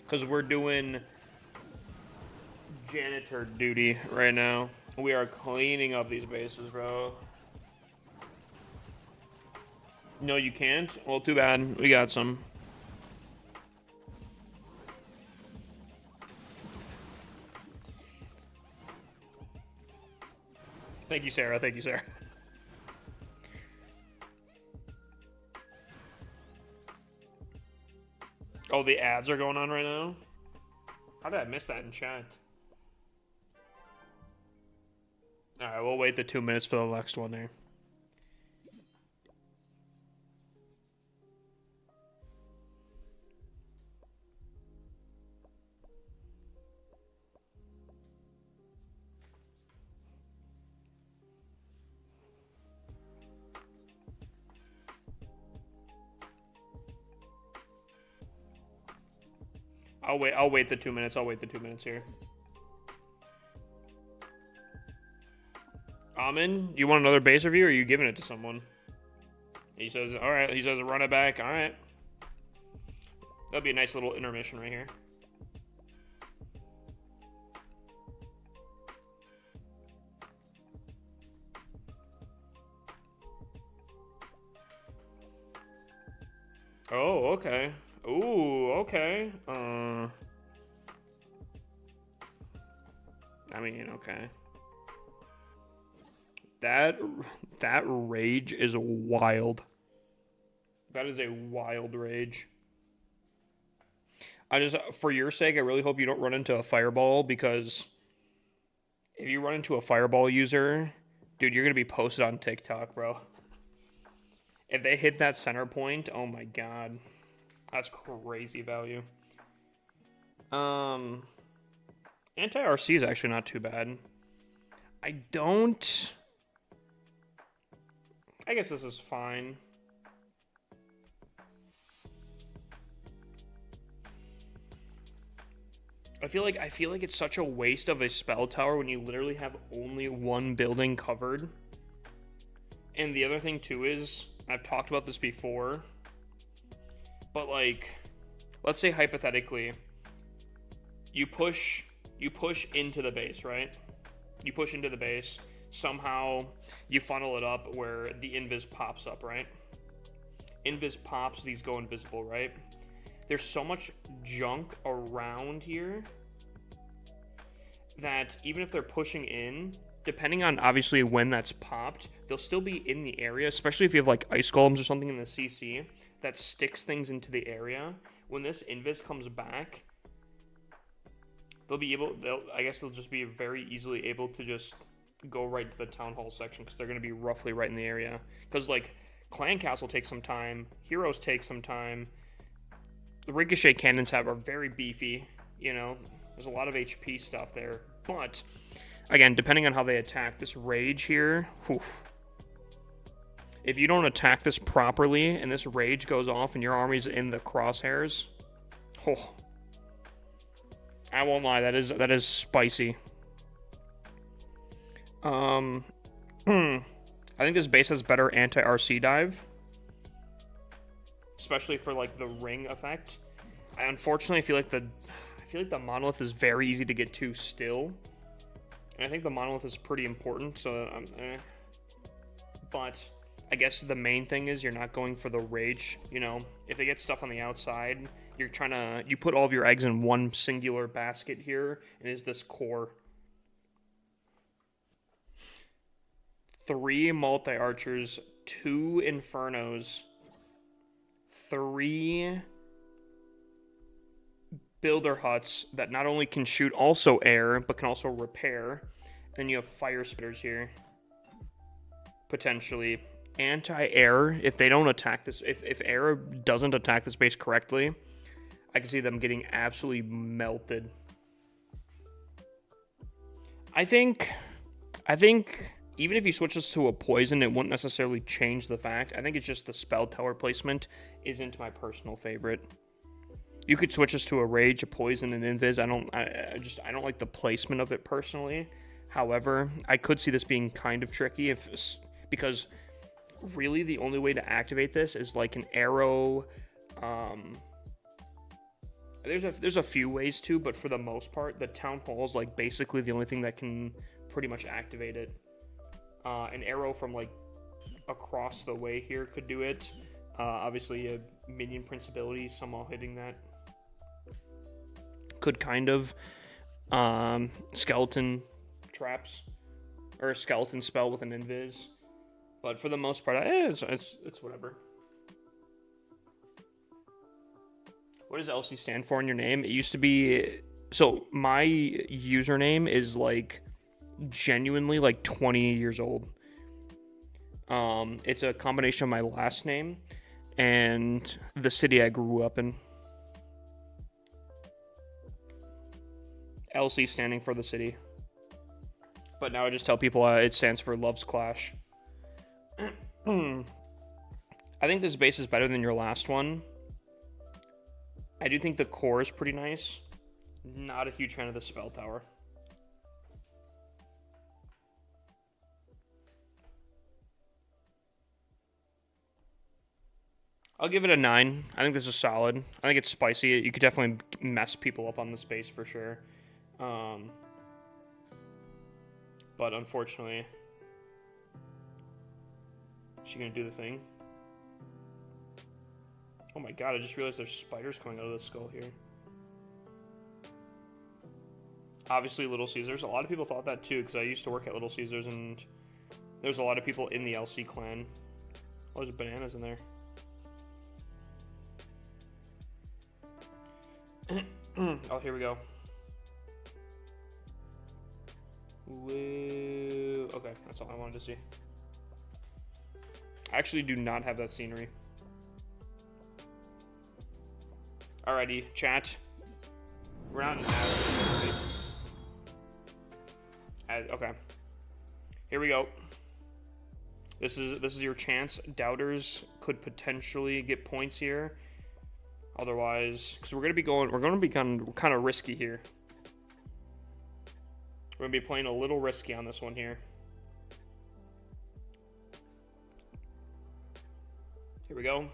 Because we're doing janitor duty right now. We are cleaning up these bases, bro. No, you can't? Well, too bad. We got some. Thank you, Sarah. Thank you, Sarah. Oh, the ads are going on right now? How did I miss that in chat? Alright, we'll wait the 2 minutes for the next one there. I'll wait the 2 minutes. I'll wait the 2 minutes here. Amin, you want another base review, or are you giving it to someone? He says, all right. He says, run it back. All right. That'll be a nice little intermission right here. Oh, okay. Ooh, okay. I mean, okay. That rage is wild. That is a wild rage. For your sake, I really hope you don't run into a fireball, because if you run into a fireball user, dude, you're gonna be posted on TikTok, bro. If they hit that center point, oh my god. That's crazy value. Anti-RC is actually not too bad. I guess this is fine. I feel like it's such a waste of a spell tower when you literally have only one building covered. And the other thing too is, I've talked about this before, but like, let's say hypothetically, you push into the base, right? You push into the base, somehow you funnel it up where the invis pops up, right? Invis pops, these go invisible, right? There's so much junk around here that even if they're pushing in, depending on obviously when that's popped, they'll still be in the area, especially if you have like ice golems or something in the CC that sticks things into the area. When this invis comes back, I guess they'll just be very easily able to just go right to the town hall section, because they're going to be roughly right in the area. Because like clan castle takes some time, heroes take some time. The ricochet cannons are very beefy, you know, there's a lot of HP stuff there. But again, depending on how they attack, this rage here, whew, if you don't attack this properly and this rage goes off and your army's in the crosshairs, oh, I won't lie, that is spicy. Um, I think this base has better anti-RC dive, especially for like the ring effect. I unfortunately feel like the monolith is very easy to get to still, and I think the monolith is pretty important. So but I guess the main thing is you're not going for the rage. You know, if they get stuff on the outside, you put all of your eggs in one singular basket here, and is this core. 3 multi-archers, 2 infernos, 3 builder huts that not only can shoot also air, but can also repair. Then you have fire spitters here. Potentially. Anti-air, if they don't attack this, if air doesn't attack this base correctly, I can see them getting absolutely melted. I think even if you switch this to a poison, it wouldn't necessarily change the fact. I think it's just the spell tower placement isn't my personal favorite. You could switch this to a rage, a poison, and invis. I don't like the placement of it personally. However, I could see this being kind of tricky because really the only way to activate this is like an arrow. There's a few ways to, but for the most part, the town hall is like basically the only thing that can pretty much activate it. An arrow from like across the way here could do it. Obviously, a minion principality somehow hitting that could kind of skeleton traps or a skeleton spell with an invis. But for the most part, it's whatever. What does LC stand for in your name? It used to be... So, my username is, like, genuinely, like, 20 years old. It's a combination of my last name and the city I grew up in. LC standing for the city. But now I just tell people it stands for Love's Clash. I think this base is better than your last one. I do think the core is pretty nice. Not a huge fan of the spell tower. I'll give it a 9. I think this is solid. I think it's spicy. You could definitely mess people up on this base for sure. But unfortunately, is she gonna do the thing? Oh my god, I just realized there's spiders coming out of the skull here. Obviously, Little Caesars. A lot of people thought that too, because I used to work at Little Caesars, and there's a lot of people in the LC clan. Oh, there's bananas in there. Oh, here we go. Woo. Okay, that's all I wanted to see. I actually do not have that scenery. Alrighty, chat. We're not in okay. Here we go. This is your chance. Doubters could potentially get points here. Otherwise, because we're gonna be kind of risky here. We're gonna be playing a little risky on this one here. Here we go.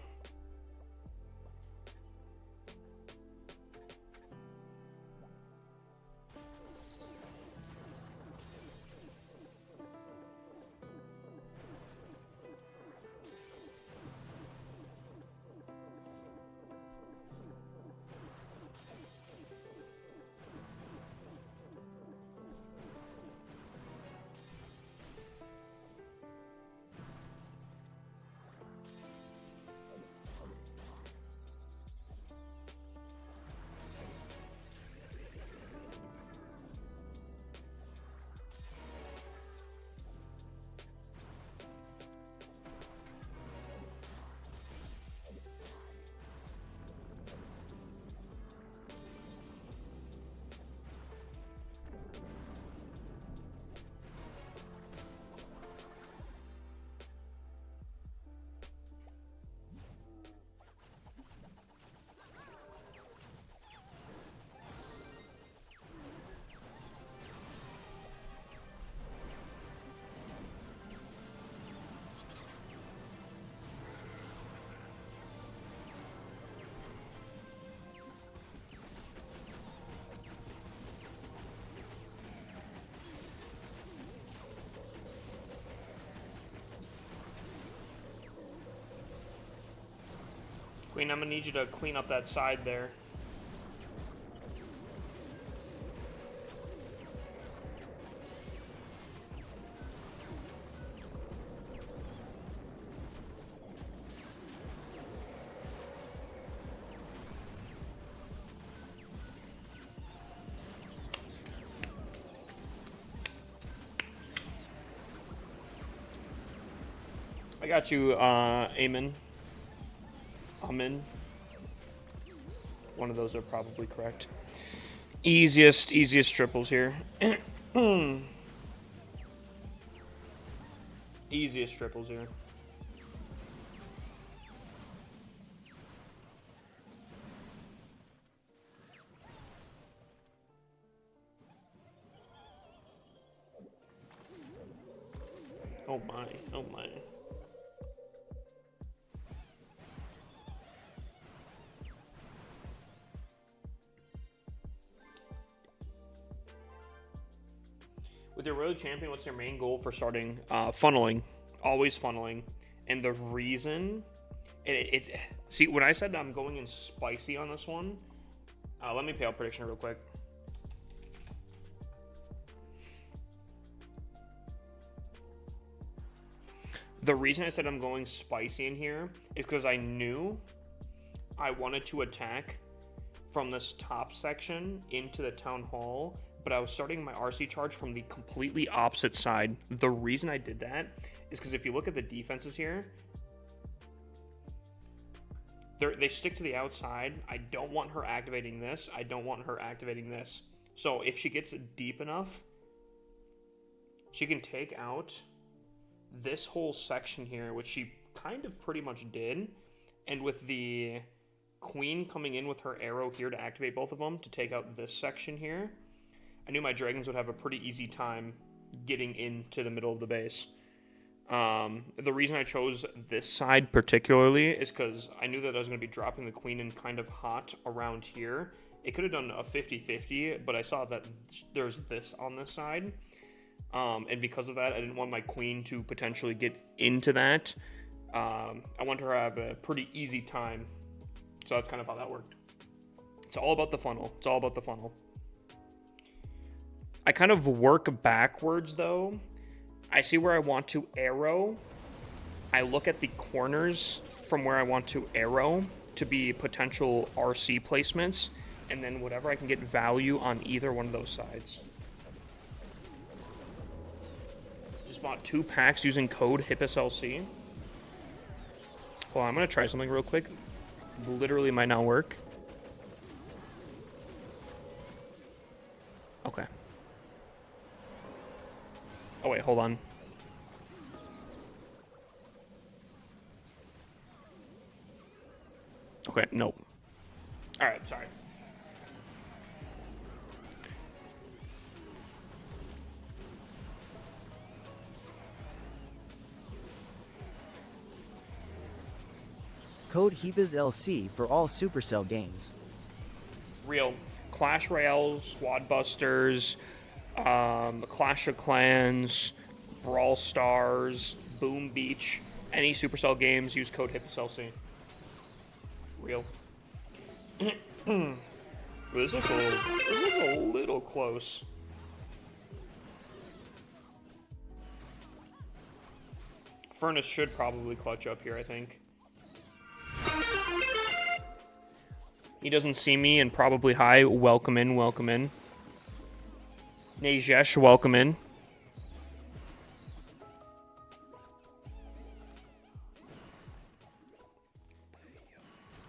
Queen, I'm gonna need you to clean up that side there. I got you, Amen. Amen. One of those are probably correct. Easiest triples here. Easiest triples here. Oh my, oh my. With your road champion, what's your main goal for starting? Funneling. Always funneling. And the reason... See, when I said I'm going in spicy on this one, let me pay out prediction real quick. The reason I said I'm going spicy in here is because I knew I wanted to attack from this top section into the town hall, but I was starting my RC charge from the completely opposite side. The reason I did that is because if you look at the defenses here, they stick to the outside. I don't want her activating this. I don't want her activating this. So if she gets deep enough, she can take out this whole section here, which she kind of pretty much did. And with the queen coming in with her arrow here to activate both of them to take out this section here, I knew my dragons would have a pretty easy time getting into the middle of the base. The reason I chose this side particularly is because I knew that I was going to be dropping the queen in kind of hot around here. It could have done a 50-50, but I saw that there's this on this side. And because of that, I didn't want my queen to potentially get into that. I want her to have a pretty easy time. So that's kind of how that worked. It's all about the funnel. It's all about the funnel. I kind of work backwards, though. I see where I want to arrow. I look at the corners from where I want to arrow to be potential RC placements, and then whatever I can get value on either one of those sides. Just bought 2 packs using code HIPPUSLC. Well, I'm going to try something real quick. Literally might not work. Okay. Oh, wait, hold on. Okay, nope. Alright, sorry. Code HIPPUSLC for all Supercell games. Real. Clash Royale, Squad Busters, Clash of Clans, Brawl Stars, Boom Beach, any Supercell games, use code HIPPUSLC. Real. This looks a little close. Furnace should probably clutch up here, I think. He doesn't see me and probably hi. Welcome in, welcome in. Najesh, welcome in.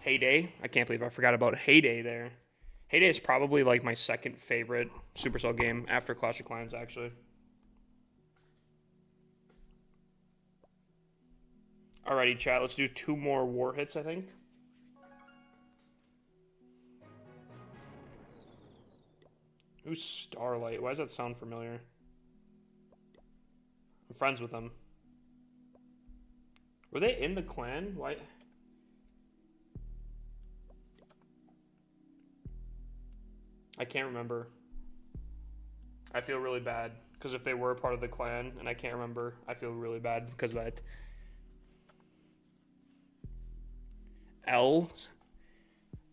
Heyday. I can't believe I forgot about Heyday there. Heyday is probably like my second favorite Supercell game after Clash of Clans, actually. Alrighty, chat. Let's do 2 more war hits, I think. Who's Starlight? Why does that sound familiar? I'm friends with them. Were they in the clan? Why? I can't remember. I feel really bad. Because if they were a part of the clan and I can't remember, I feel really bad because of that. L.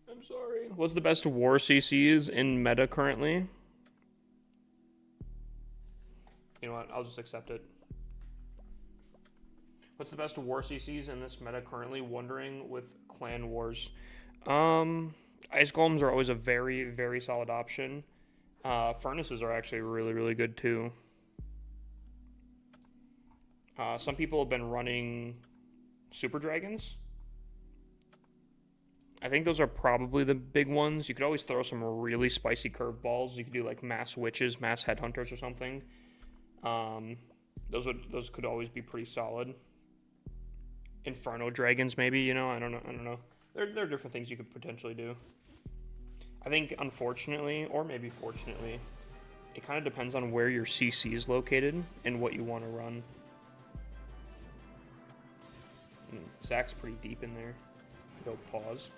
I'm sorry. What's the best war CCs in meta currently? You know what? I'll just accept it. What's the best war CCs in this meta currently? Wondering with clan wars. Ice golems are always a very, very solid option. Furnaces are actually really, really good too. Some people have been running super dragons. I think those are probably the big ones. You could always throw some really spicy curveballs. You could do like mass witches, mass headhunters or something. Those could always be pretty solid. Inferno dragons, maybe, you know, I don't know. There are different things you could potentially do. I think, unfortunately, or maybe fortunately, it kind of depends on where your CC is located and what you want to run. Zach's pretty deep in there. Go pause.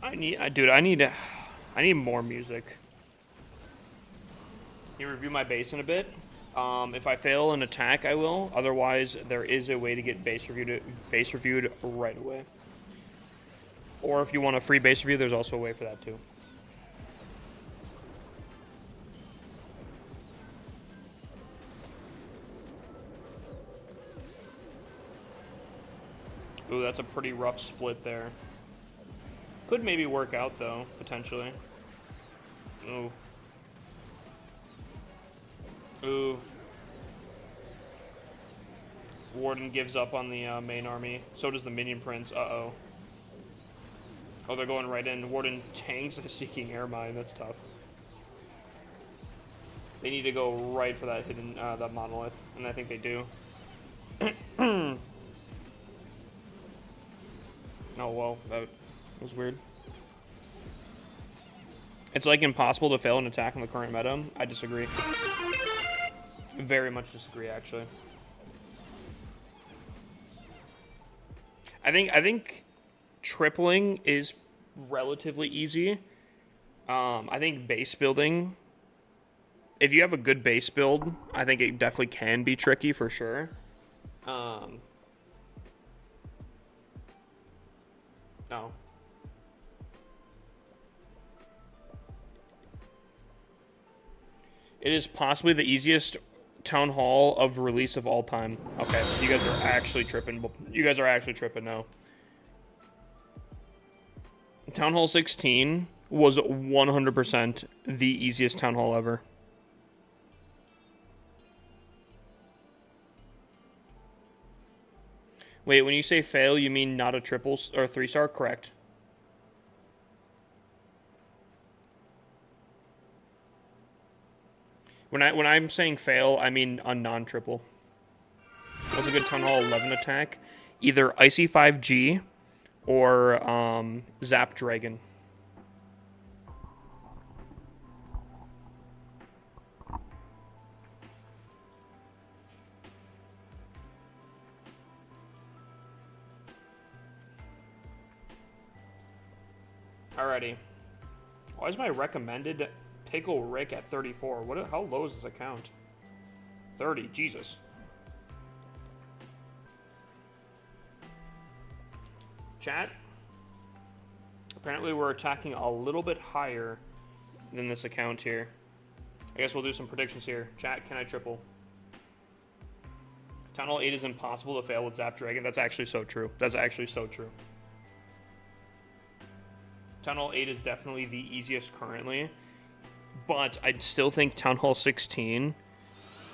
I need more music. Can you review my base in a bit? If I fail an attack, I will. Otherwise, there is a way to get base reviewed right away. Or if you want a free base review, there's also a way for that too. Ooh, that's a pretty rough split there. Could maybe work out though, potentially. Ooh. Ooh. Warden gives up on the main army. So does the minion prince. Uh-oh. Oh, they're going right in. Warden tanks a Seeking Air Mine. That's tough. They need to go right for that hidden, that monolith. And I think they do. Oh, well, that was weird. It's like impossible to fail an attack in the current meta. I disagree. Very much disagree, actually. I think tripling is relatively easy. I think base building, if you have a good base build, I think it definitely can be tricky for sure. No. It is possibly the easiest town hall of release of all time. Okay, you guys are actually tripping. You guys are actually tripping now. Town Hall 16 was 100% the easiest town hall ever. Wait, when you say fail, you mean not a triple or 3-star? Correct. When I'm saying fail, I mean a non-triple. That was a good Town Hall 11 attack. Either Icy 5G or Zap Dragon. Alrighty. Why is my recommended Pickle Rick at 34? How low is this account? 30, Jesus. Chat. Apparently we're attacking a little bit higher than this account here. I guess we'll do some predictions here. Chat, can I triple? Town Hall 8 is impossible to fail with Zap Dragon. That's actually so true. That's actually so true. Town Hall 8 is definitely the easiest currently, but I still think Town Hall 16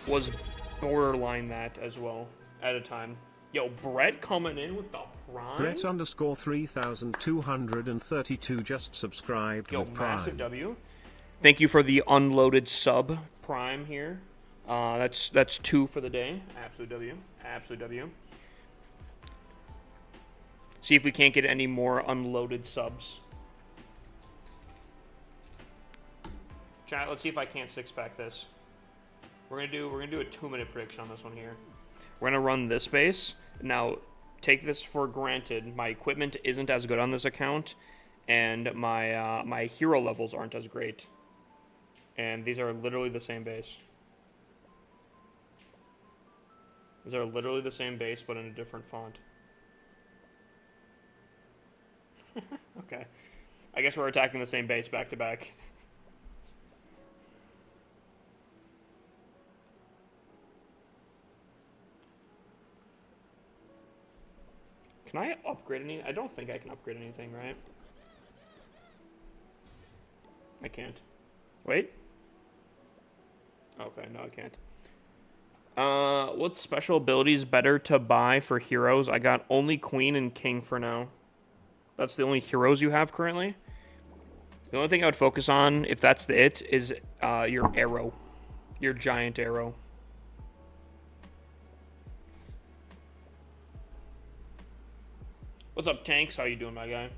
was borderline that as well at a time. Yo, Brett coming in with the prime. Brett underscore 3232 just subscribed. Yo, with prime. massive W. Thank you for the unloaded sub prime here. That's 2 for the day. Absolute W. Absolute W. See if we can't get any more unloaded subs. Chat, let's see if I can't 6-pack this. We're gonna do a 2-minute prediction on this one here. We're gonna run this base. Now, take this for granted. My equipment isn't as good on this account, and my hero levels aren't as great. And these are literally the same base. These are literally the same base, but in a different font. Okay. I guess we're attacking the same base back to back. Can I upgrade any? I don't think I can upgrade anything, right? I can't. Wait. Okay, no, I can't. What special abilities better to buy for heroes? I got only Queen and King for now. That's the only heroes you have currently. The only thing I would focus on, if that's it, is your arrow. Your giant arrow. What's up, Tanks? How you doing, my guy?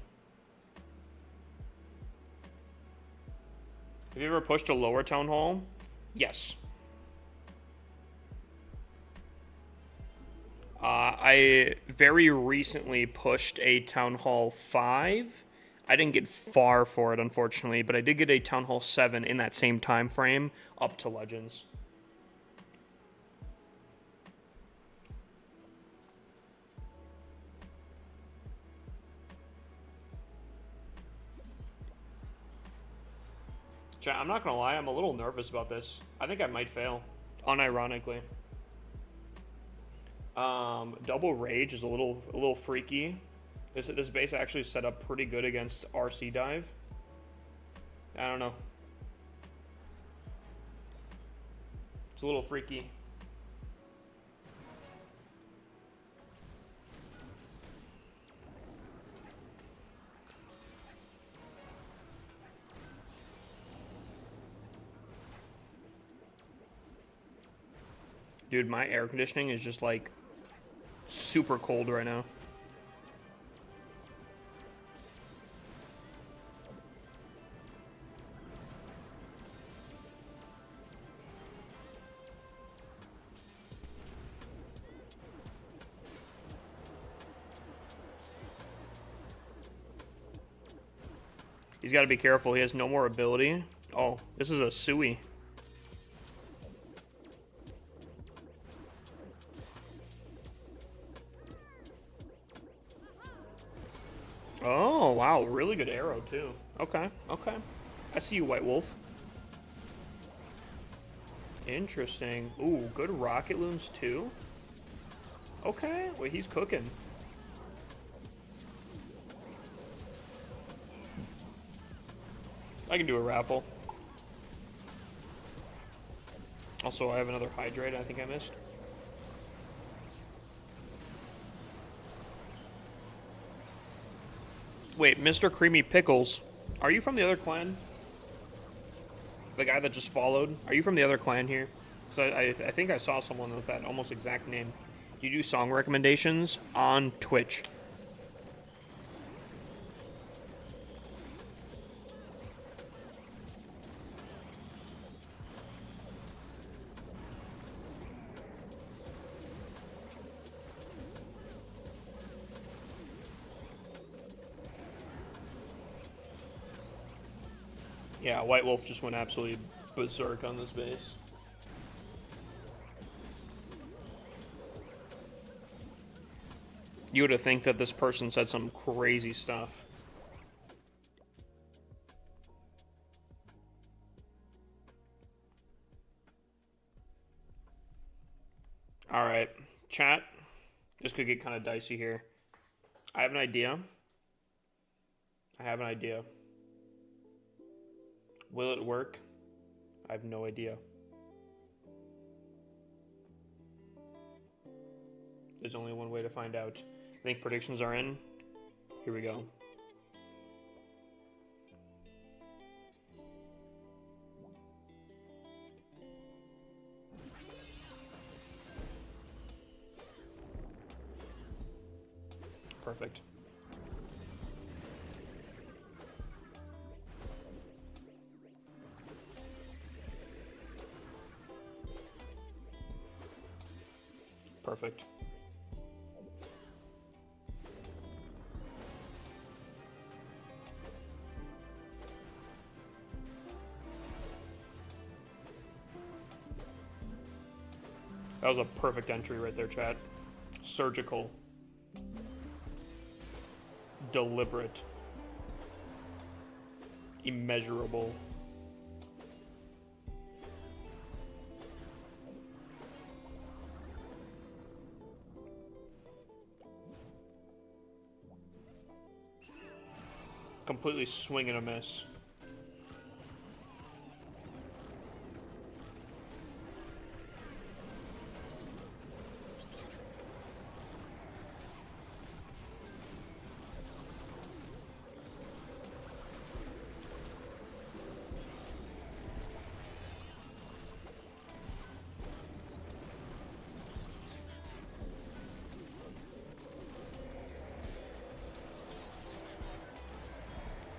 Have you ever pushed a lower town hall? Yes. I very recently pushed a Town Hall 5. I didn't get far for it, unfortunately, but I did get a Town Hall 7 in that same time frame up to Legends. Chat, I'm not gonna lie, I'm a little nervous about this. I think I might fail, unironically. Double Rage is a little freaky. This base actually set up pretty good against RC Dive. I don't know. It's a little freaky. Dude, my air conditioning is just like super cold right now. He's got to be careful. He has no more ability. Oh, this is a Sui. Oh, wow. Really good arrow, too. Okay, okay. I see you, White Wolf. Interesting. Ooh, good rocket loons, too. Okay, wait, he's cooking. I can do a raffle. Also, I have another hydrate I think I missed. Wait, Mr. Creamy Pickles, are you from the other clan? The guy that just followed? Are you from the other clan here? Because I think I saw someone with that almost exact name. Do you do song recommendations on Twitch? Yeah, White Wolf just went absolutely berserk on this base. You would have think that this person said some crazy stuff. Alright, chat. This could get kind of dicey here. I have an idea. Will it work? I have no idea. There's only one way to find out. I think predictions are in. Here we go. Perfect. Perfect. That was a perfect entry right there, chat. Surgical. Deliberate. Immeasurable. Completely swing and a miss.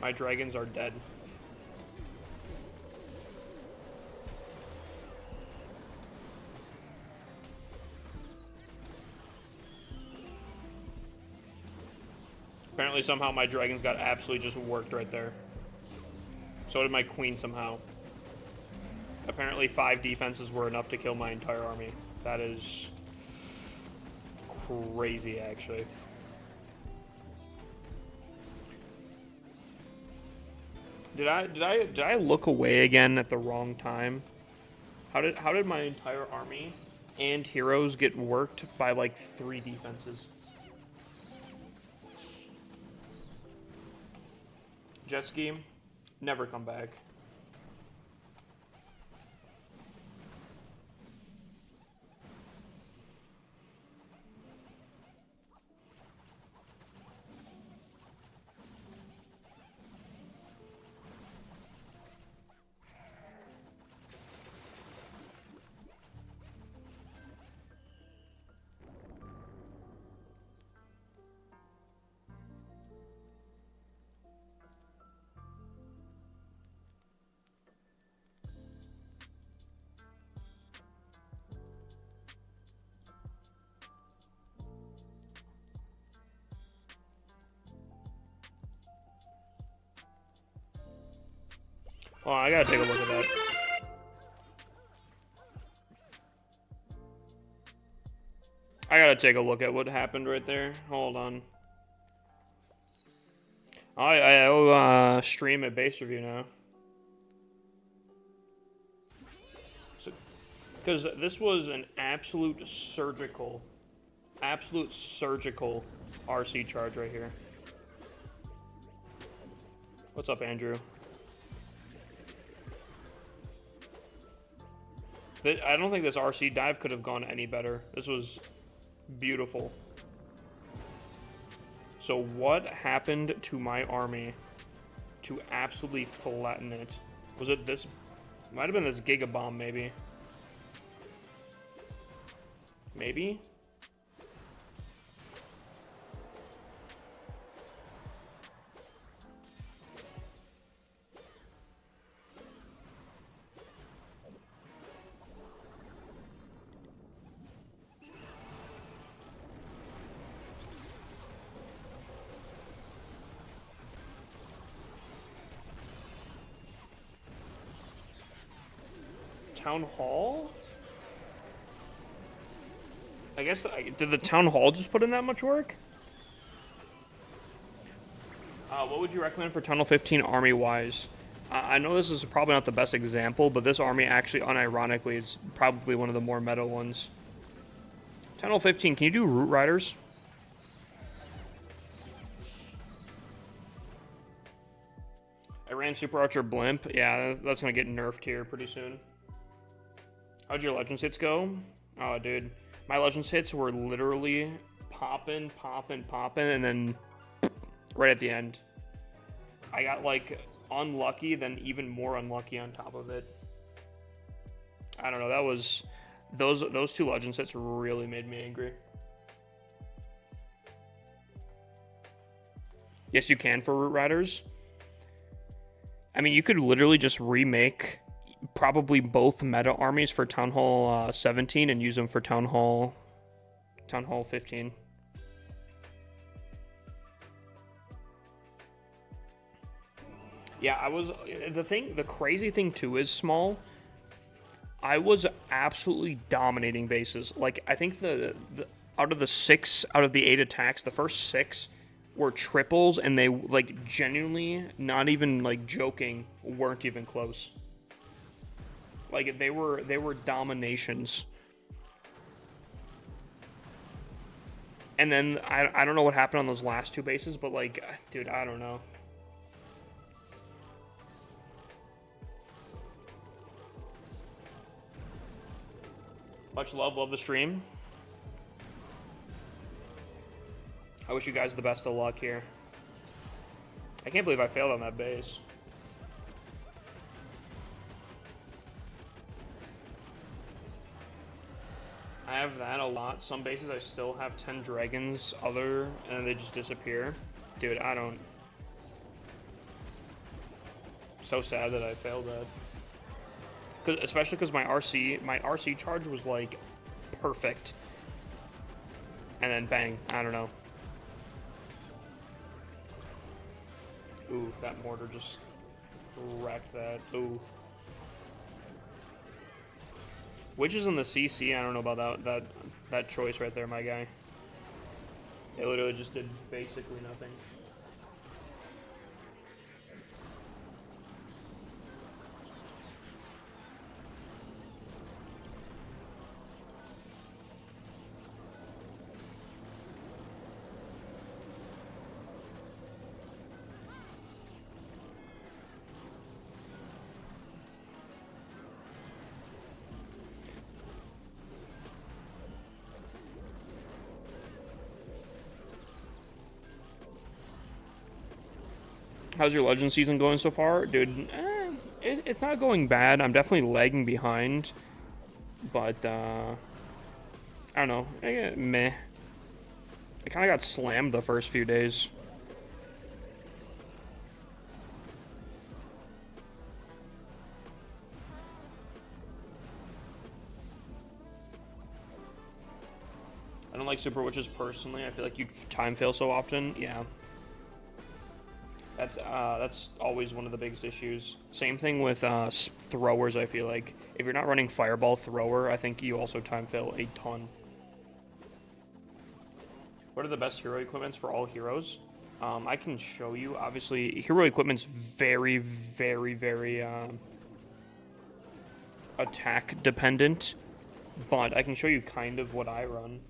My dragons are dead. Apparently somehow my dragons got absolutely just worked right there. So did my queen somehow. Apparently 5 defenses were enough to kill my entire army. That is crazy, actually. Did I look away again at the wrong time? How did my entire army and heroes get worked by like 3 defenses? Jet ski, never come back. Oh, I gotta take a look at that. I gotta take a look at what happened right there. Hold on. I owe stream a base review now. Because this was an absolute surgical RC charge right here. What's up, Andrew? I don't think this RC dive could have gone any better. This was beautiful. So what happened to my army to absolutely flatten it? Was it this? Might have been this Giga Bomb, maybe. Maybe? Town Hall? I guess, did the Town Hall just put in that much work? What would you recommend for Tunnel 15 army-wise? I know this is probably not the best example, but this army actually, unironically, is probably one of the more meta ones. Tunnel 15, can you do Root Riders? I ran Super Archer Blimp. Yeah, that's going to get nerfed here pretty soon. How'd your Legends hits go? Oh, dude. My Legends hits were literally popping, and then right at the end. I got, like, unlucky, then even more unlucky on top of it. I don't know, that was... Those 2 Legends hits really made me angry. Yes, you can for Root Riders. I mean, you could literally just remake probably both meta armies for Town Hall 17 and use them for Town Hall 15. Yeah, I was the crazy thing too is small. I was absolutely dominating bases. Like I think the out of the 8 attacks, the first 6 were triples, and they like genuinely, not even like joking, weren't even close. Like they were dominations. And then I don't know what happened on those last 2 bases, but like, dude, I don't know. Much love the stream. I wish you guys the best of luck here. I can't believe I failed on that base. I have that a lot. Some bases I still have 10 dragons and they just disappear. Dude, I don't... So sad that I failed that. Especially because my RC charge was like perfect. And then bang, I don't know. Ooh, that mortar just wrecked that. Ooh. Witches in the CC, I don't know about that choice right there, my guy. It literally just did basically nothing. How's your Legend season going so far? Dude, it's not going bad. I'm definitely lagging behind. But, I don't know. Meh. I kind of got slammed the first few days. I don't like Super Witches personally. I feel like you time fail so often. Yeah. That's always one of the biggest issues. Same thing with throwers, I feel like. If you're not running Fireball Thrower, I think you also time fail a ton. What are the best hero equipments for all heroes? I can show you. Obviously, hero equipment's very, very, very attack dependent. But I can show you kind of what I run.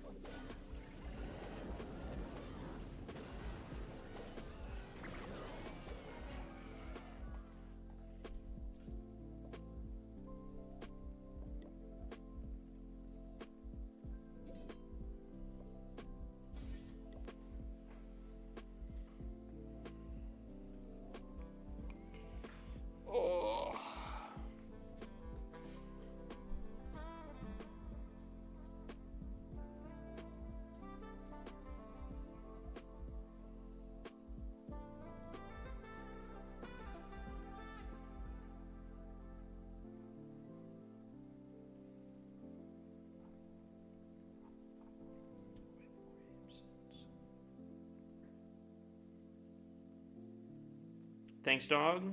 Thanks, dog.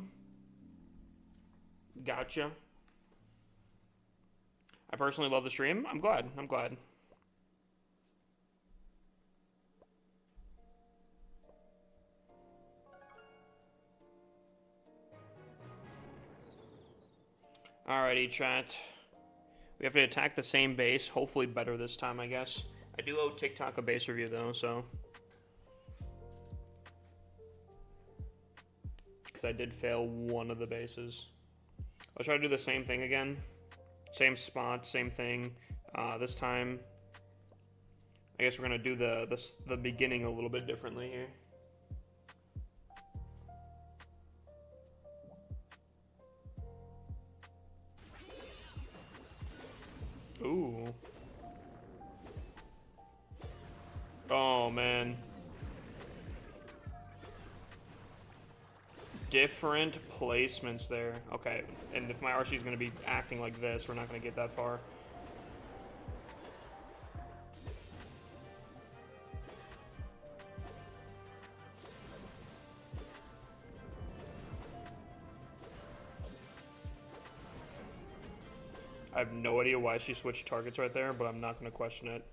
Gotcha. I personally love the stream. I'm glad. I'm glad. Alrighty, chat. We have to attack the same base. Hopefully better this time, I guess. I do owe TikTok a base review, though, so... Because I did fail one of the bases. I'll try to do the same thing again. Same spot, same thing. This time, I guess we're gonna do the beginning a little bit differently here. Ooh. Oh man. different placements there. Okay, and if my RC is going to be acting like this, we're not going to get that far. I have no idea why she switched targets right there, but I'm not going to question it.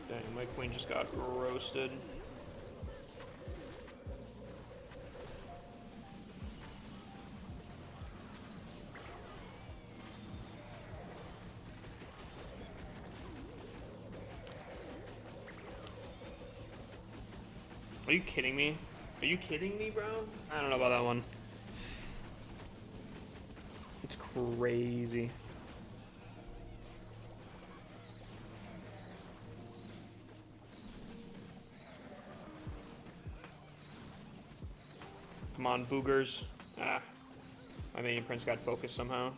Dang, my queen just got roasted. Are you kidding me? Are you kidding me, bro? I don't know about that one. It's crazy. Come on, boogers. Ah, my minion prince got focused somehow.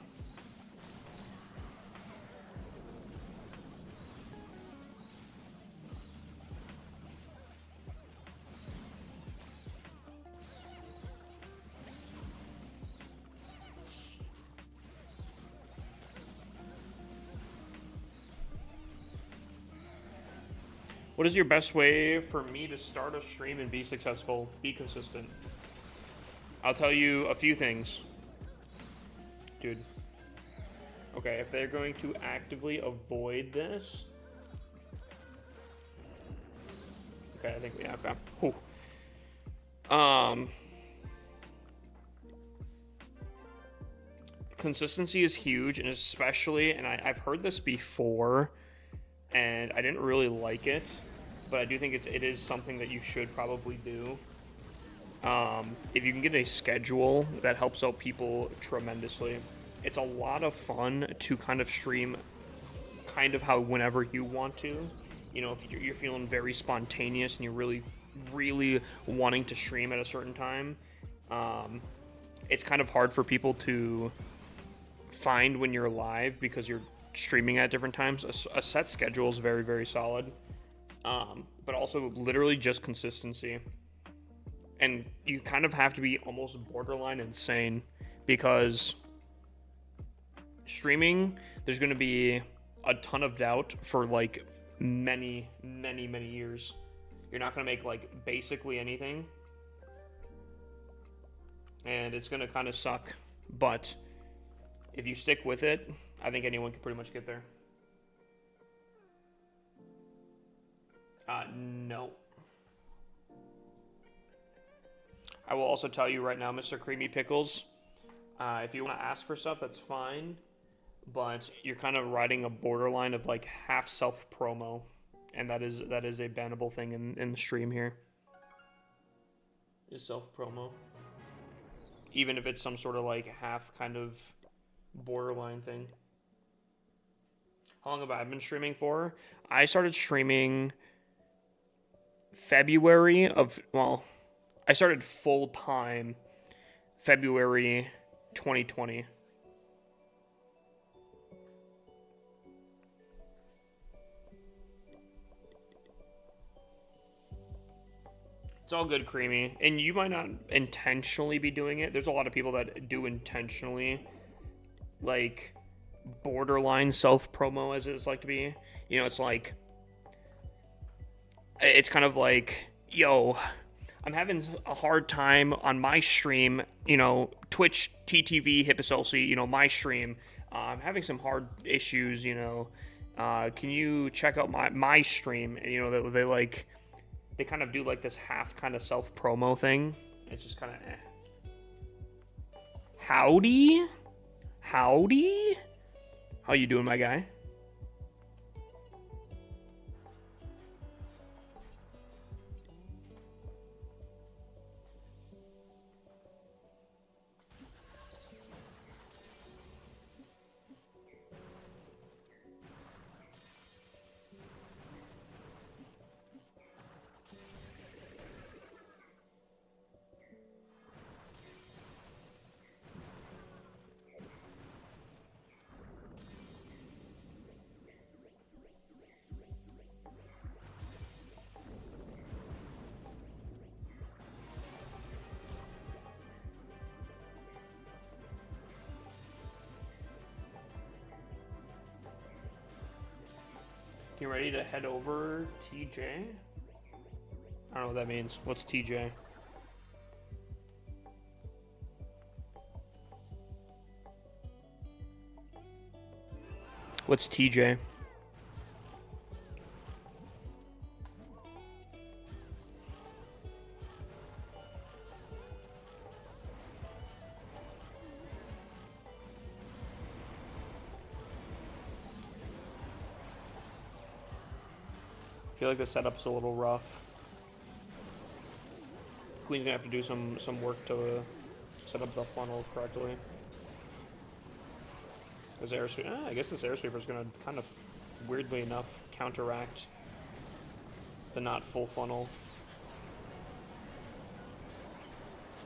What is your best way for me to start a stream and be successful? Be consistent. I'll tell you a few things. Dude. Okay, if they're going to actively avoid this. Okay, I think we have that. Whew. Consistency is huge, and especially, and I've heard this before, and I didn't really like it, but I do think it is something that you should probably do. If you can get a schedule, that helps out people tremendously. It's a lot of fun to kind of stream kind of how whenever you want to. You know, if you're feeling very spontaneous and you're really wanting to stream at a certain time, it's kind of hard for people to find when you're live because you're streaming at different times. A set schedule is very, very solid. But also literally just consistency. And you kind of have to be almost borderline insane because streaming, there's going to be a ton of doubt for like many years. You're not going to make like basically anything. And it's going to kind of suck. But if you stick with it, I think anyone can pretty much get there. No. I will also tell you right now, Mr. Creamy Pickles, if you want to ask for stuff, that's fine. But you're kind of riding a borderline of like half self-promo. And that is a bannable thing in the stream here. Is self-promo. Even if it's some sort of like half kind of borderline thing. How long have I been streaming for? I started streaming February of, well, I started full-time February 2020. It's all good, Creamy. And you might not intentionally be doing it. There's a lot of people that do intentionally, like, borderline self-promo, as it's like to be. You know, it's like, it's kind of like, yo, I'm having a hard time on my stream, you know, Twitch, TTV, HippoSelsi, you know, my stream. I'm having some hard issues, you know. Can you check out my stream? And, you know, they kind of do like this half kind of self-promo thing. It's just kind of Howdy? Howdy? How you doing, my guy? You ready to head over, TJ? I don't know what that means. What's TJ? What's TJ? I feel like the setup's a little rough. Queen's gonna have to do some work to set up the funnel correctly. This air sweep, I guess this air sweeper is gonna kind of, weirdly enough, counteract the not full funnel.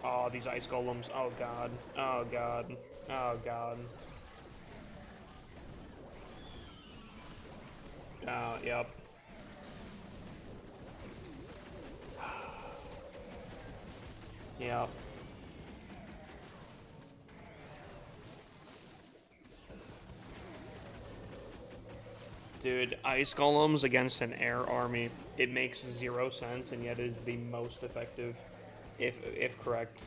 Oh, these ice golems! Oh god! Oh god! Oh god! Yep. Yep. Dude, ice golems against an air army. It makes 0 sense, and yet is the most effective, if correct.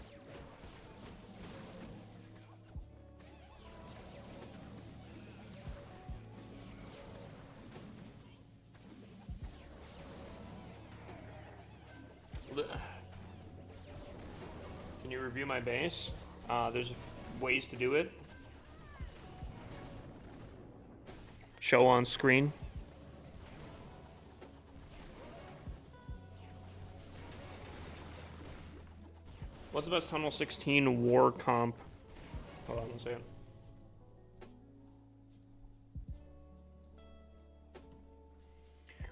Can you review my base? There's ways to do it. Show on screen. What's the best Tunnel 16 war comp? Hold on one second.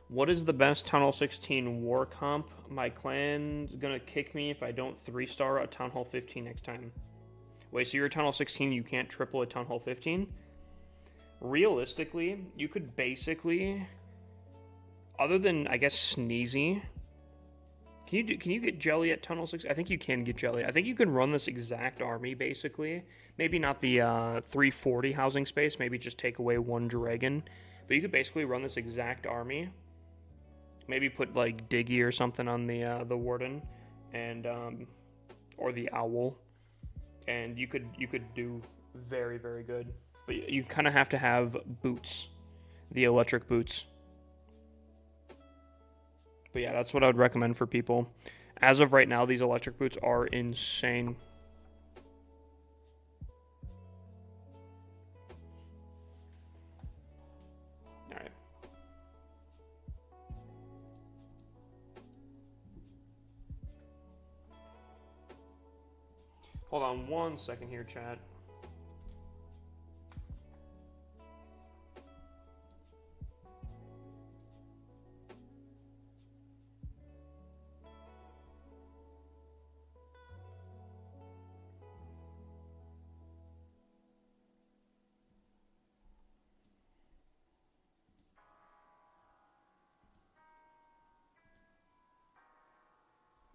What is the best Tunnel 16 war comp? My clan's gonna kick me if I don't 3-star a Town Hall 15 next time. Wait, so you're a Tunnel 16, you can't triple a Town Hall 15? Realistically, you could basically, other than, I guess, Sneezy, can you get Jelly at Tunnel 6? I think you can get Jelly. I think you can run this exact army, basically. Maybe not the 340 housing space, maybe just take away 1 dragon. But you could basically run this exact army. Maybe put, like, Diggy or something on the Warden, and, or the Owl. And you could do very, very good. But you kind of have to have boots, the electric boots. But yeah, that's what I would recommend for people. As of right now, these electric boots are insane. All right. Hold on one second here, chat.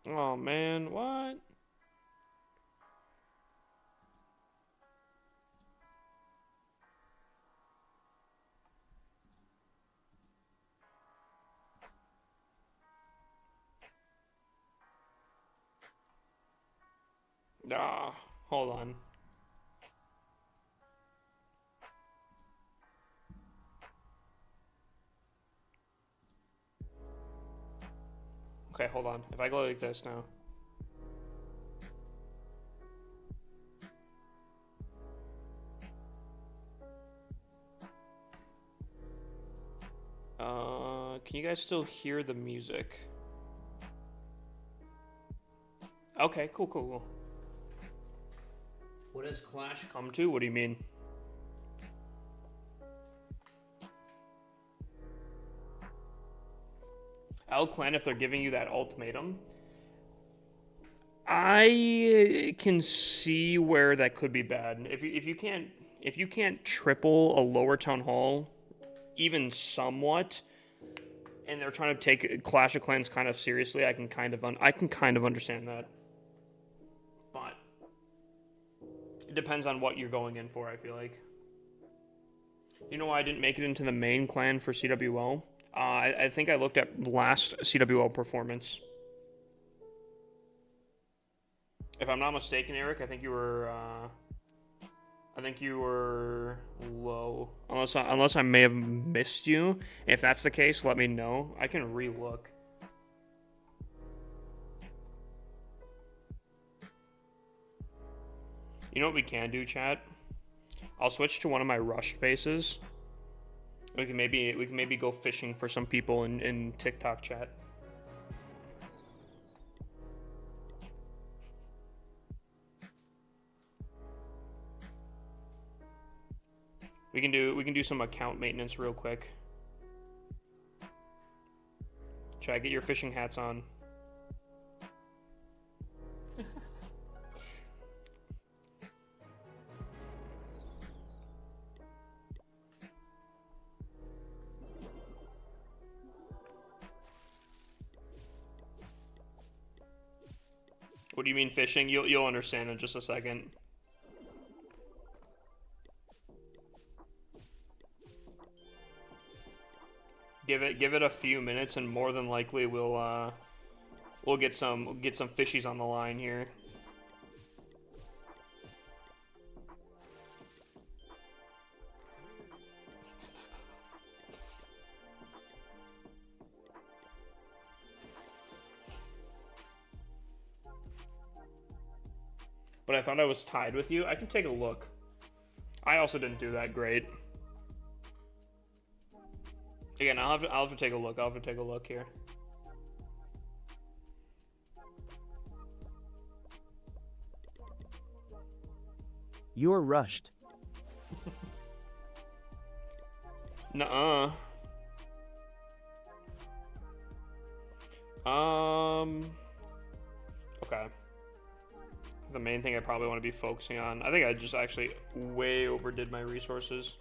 Oh man, what? Ah, hold on. Okay, hold on. If I go like this now. Can you guys still hear the music? Okay, cool. What has Clash come to? What do you mean? L-Clan, if they're giving you that ultimatum, I can see where that could be bad. If you can't triple a lower town hall, even somewhat, and they're trying to take Clash of Clans kind of seriously, I can kind of understand that. But it depends on what you're going in for, I feel like. You know why I didn't make it into the main clan for CWL? I think I looked at last CWL performance. If I'm not mistaken, Eric, I think you were low. Unless I may have missed you. If that's the case, let me know. I can re-look. You know what we can do, chat? I'll switch to one of my rushed bases. We can maybe go fishing for some people in TikTok chat. We can do some account maintenance real quick. Chat, get your fishing hats on. What do you mean fishing? You'll understand in just a second. Give it a few minutes, and more than likely we'll get some fishies on the line here. But I thought I was tied with you. I can take a look. I also didn't do that great. Again, I'll have to take a look. I'll have to take a look here. You're rushed. Nuh-uh. Okay. The main thing I probably want to be focusing on. I think I just actually way overdid my resources.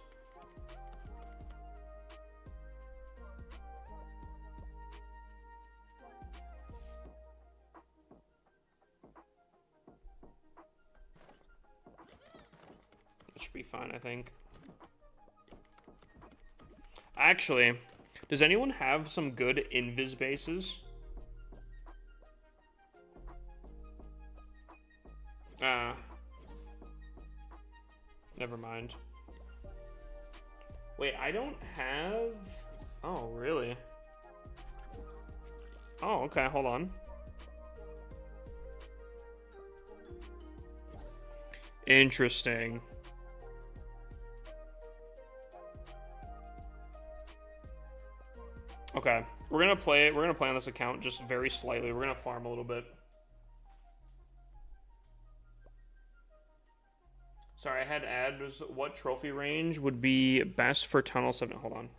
It should be fine, I think. Actually, does anyone have some good invis bases? Never mind. Wait, I don't have... Oh, really? Oh, okay, hold on. Interesting. Okay, we're gonna play on this account just very slightly. We're gonna farm a little bit. Sorry, I had to add what trophy range would be best for Tunnel 7. Hold on.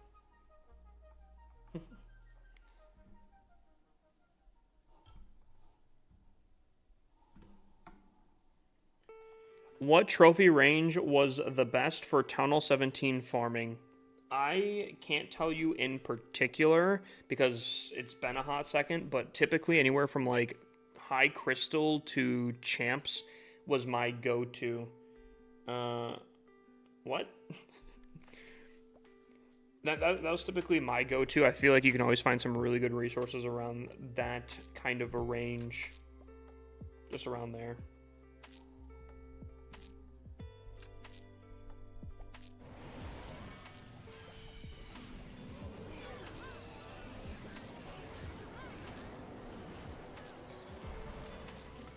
What trophy range was the best for Tunnel 17 farming? I can't tell you in particular because it's been a hot second, but typically anywhere from like high crystal to champs was my go-to. What? that was typically my go-to. I feel like you can always find some really good resources around that kind of a range. Just around there.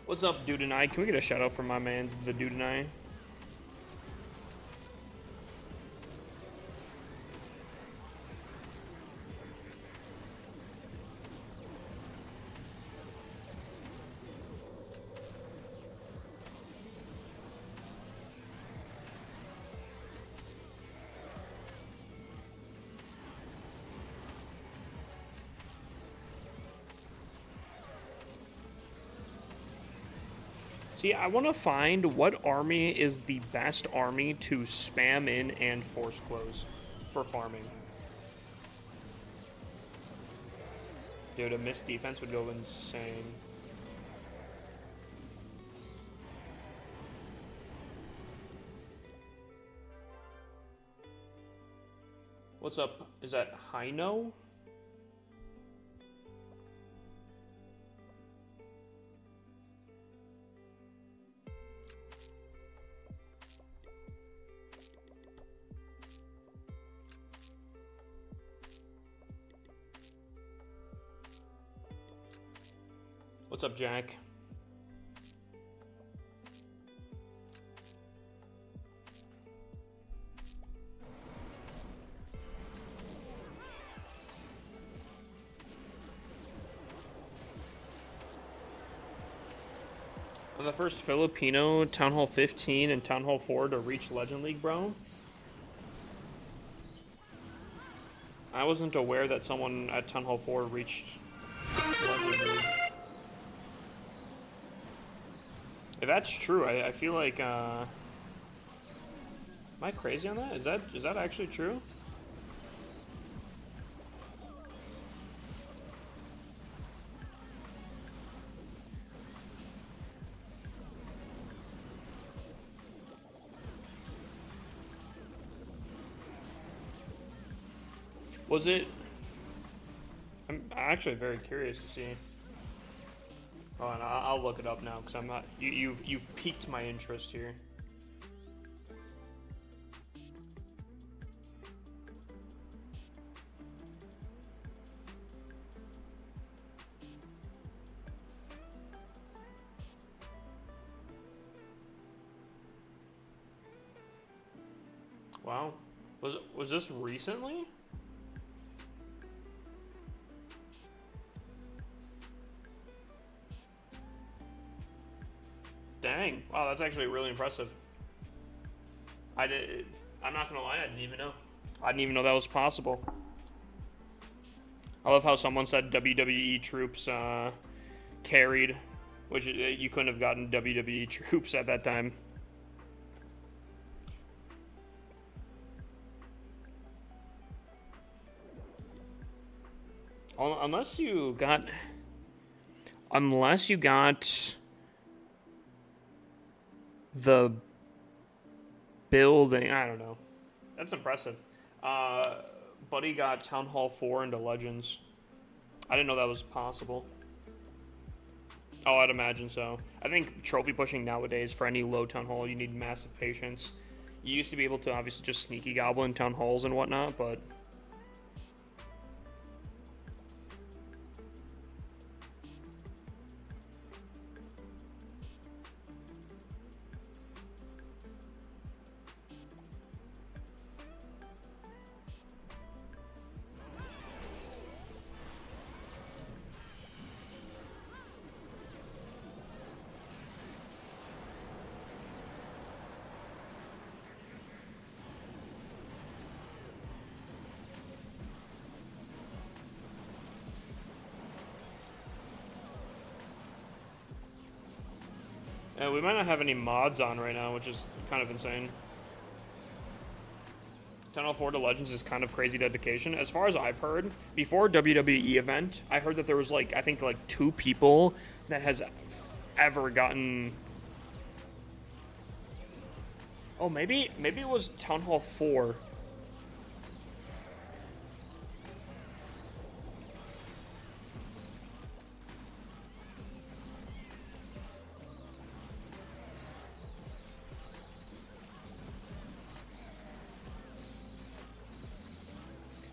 What's up, Dude and I? Can we get a shout out from my man's the Dude and I? See, I want to find what army is the best army to spam in and force close for farming. Dude, a missed defense would go insane. What's up? Is that Hino? What's up, Jack? I'm the first Filipino Town Hall 15 and Town Hall 4 to reach Legend League, bro. I wasn't aware that someone at Town Hall 4 reached Legend League. If that's true, I feel like, am I crazy on that? Is that actually true? Was it? I'm actually very curious to see. Oh, and I'll look it up now because I'm not. You've piqued my interest here. Wow, was this recently? Dang! Wow, that's actually really impressive. I'm not gonna lie, I didn't even know. I didn't even know that was possible. I love how someone said WWE troops carried, which you couldn't have gotten WWE troops at that time. Unless you got the building, I don't know. That's impressive. Buddy got Town Hall 4 into Legends. I didn't know that was possible. Oh, I'd imagine so. I think trophy pushing nowadays, for any low Town Hall, you need massive patience. You used to be able to obviously just sneaky goblin Town Halls and whatnot, but... we might not have any mods on right now, which is kind of insane. Town Hall 4 to Legends is kind of crazy dedication. As far as I've heard, before WWE event, I heard that there was like, I think like 2 people that has ever gotten... Oh, maybe it was Town Hall 4.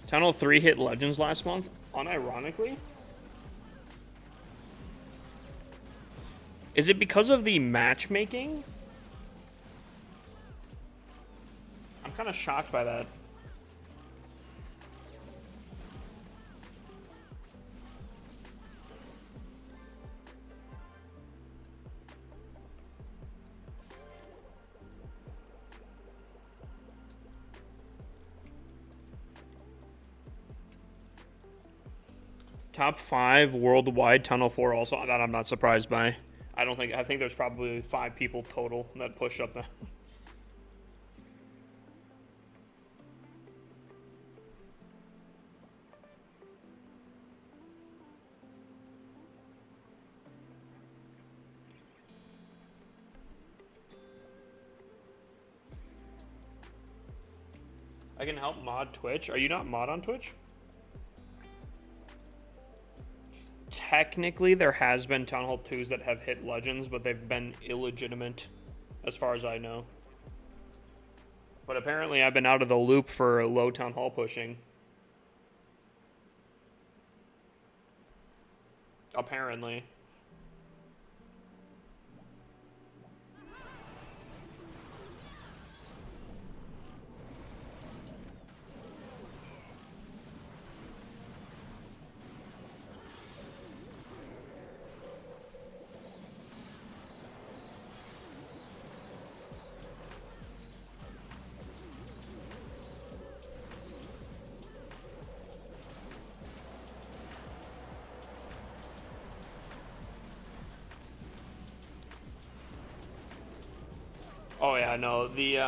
Town Hall 3 hit Legends last month, unironically. Is it because of the matchmaking? I'm kind of shocked by that. Top 5 worldwide Tunnel 4 also, that I'm not surprised by. I think there's probably 5 people total that push up that. I can help mod Twitch. Are you not mod on Twitch? Technically, there has been Town Hall 2s that have hit Legends, but they've been illegitimate, as far as I know. But apparently, I've been out of the loop for low Town Hall pushing. Apparently. Oh yeah, no, the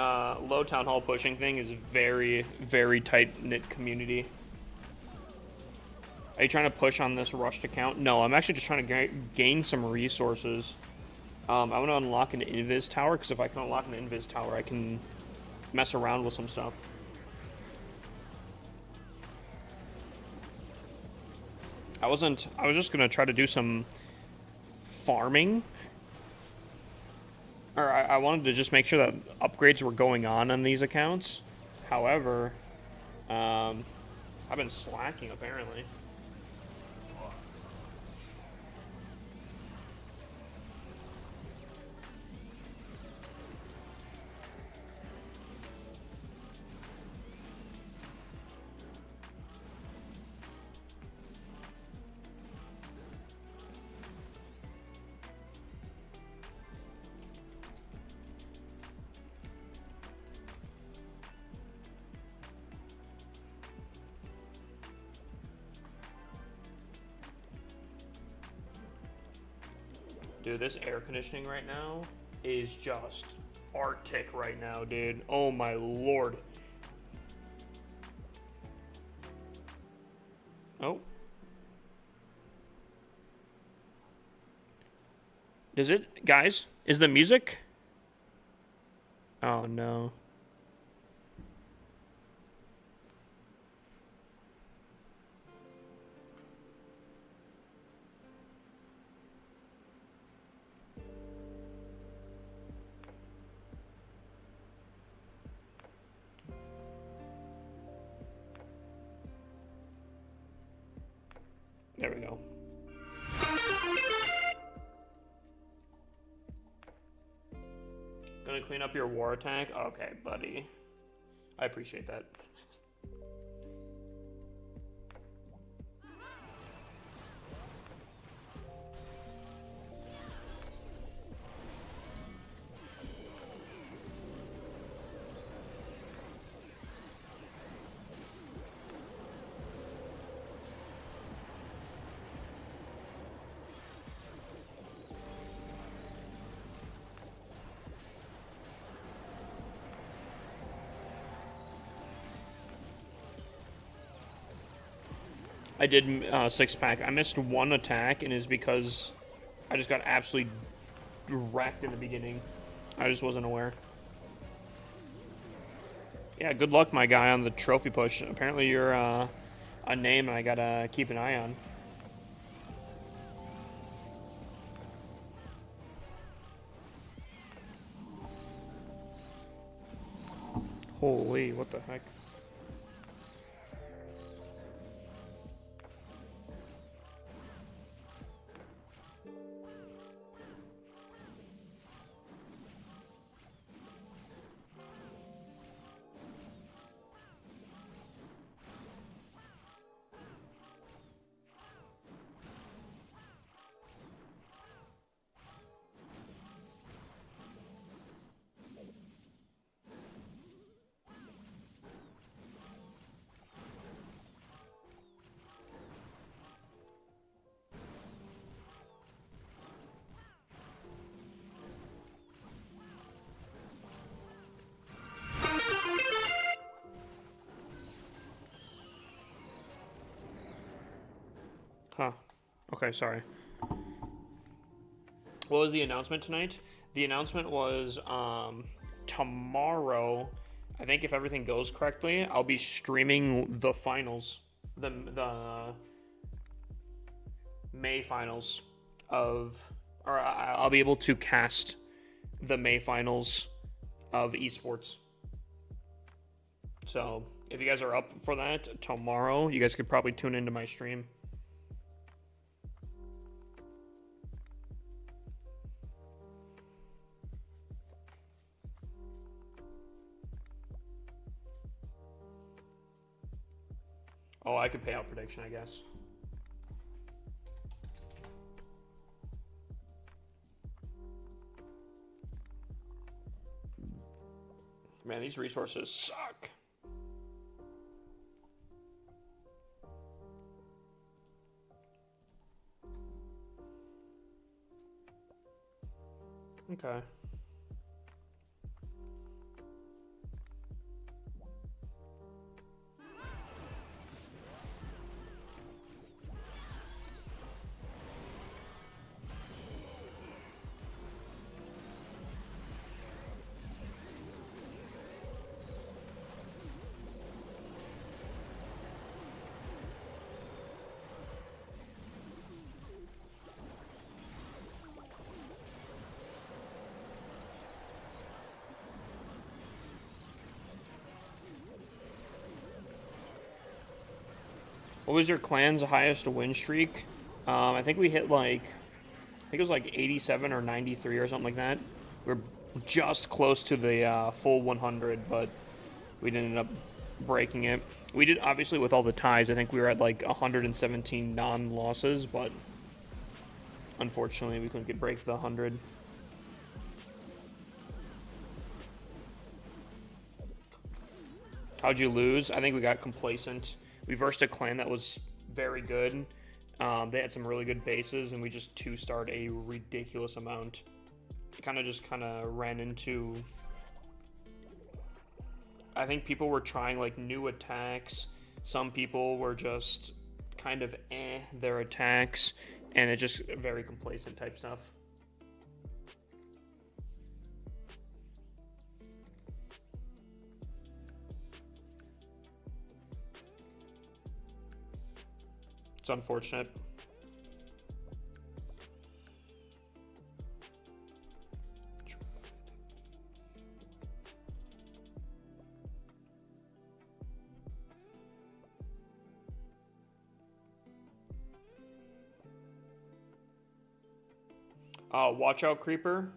low Town Hall pushing thing is very, very tight-knit community. Are you trying to push on this rushed account? No, I'm actually just trying to gain some resources. I want to unlock an Invis tower, because if I can unlock an Invis tower, I can mess around with some stuff. I was just going to try to do some farming. Or I wanted to just make sure that upgrades were going on these accounts. However, I've been slacking, apparently. Dude, this air conditioning right now is just Arctic right now, dude. Oh my lord. Oh. Does it, guys? Is the music? Oh no. There we go. Gonna clean up your war tank? Okay, buddy. I appreciate that. I did 6-pack. I missed one attack, and it's because I just got absolutely wrecked in the beginning. I just wasn't aware. Yeah, good luck, my guy, on the trophy push. Apparently you're a name I gotta keep an eye on. Holy, what the heck? Huh. Okay, sorry. What was the announcement tonight? The announcement was tomorrow. I think if everything goes correctly, I'll be streaming the finals, the May finals or I'll be able to cast the May finals of esports. So if you guys are up for that tomorrow, you guys could probably tune into my stream. Oh, I could pay out prediction, I guess. Man, these resources suck. Okay. What was your clan's highest win streak? I think we hit like, I think it was like 87 or 93 or something like that. We're just close to the full 100, but we didn't end up breaking it. We did, obviously, with all the ties. I think we were at like 117 non-losses, but unfortunately, we couldn't break the 100. How'd you lose? I think we got complacent. We versed a clan that was very good. They had some really good bases, and we just two-starred a ridiculous amount. Kind of ran into... I think people were trying like new attacks. Some people were just kind of their attacks, and it's just very complacent type stuff. It's unfortunate. Watch out, Creeper.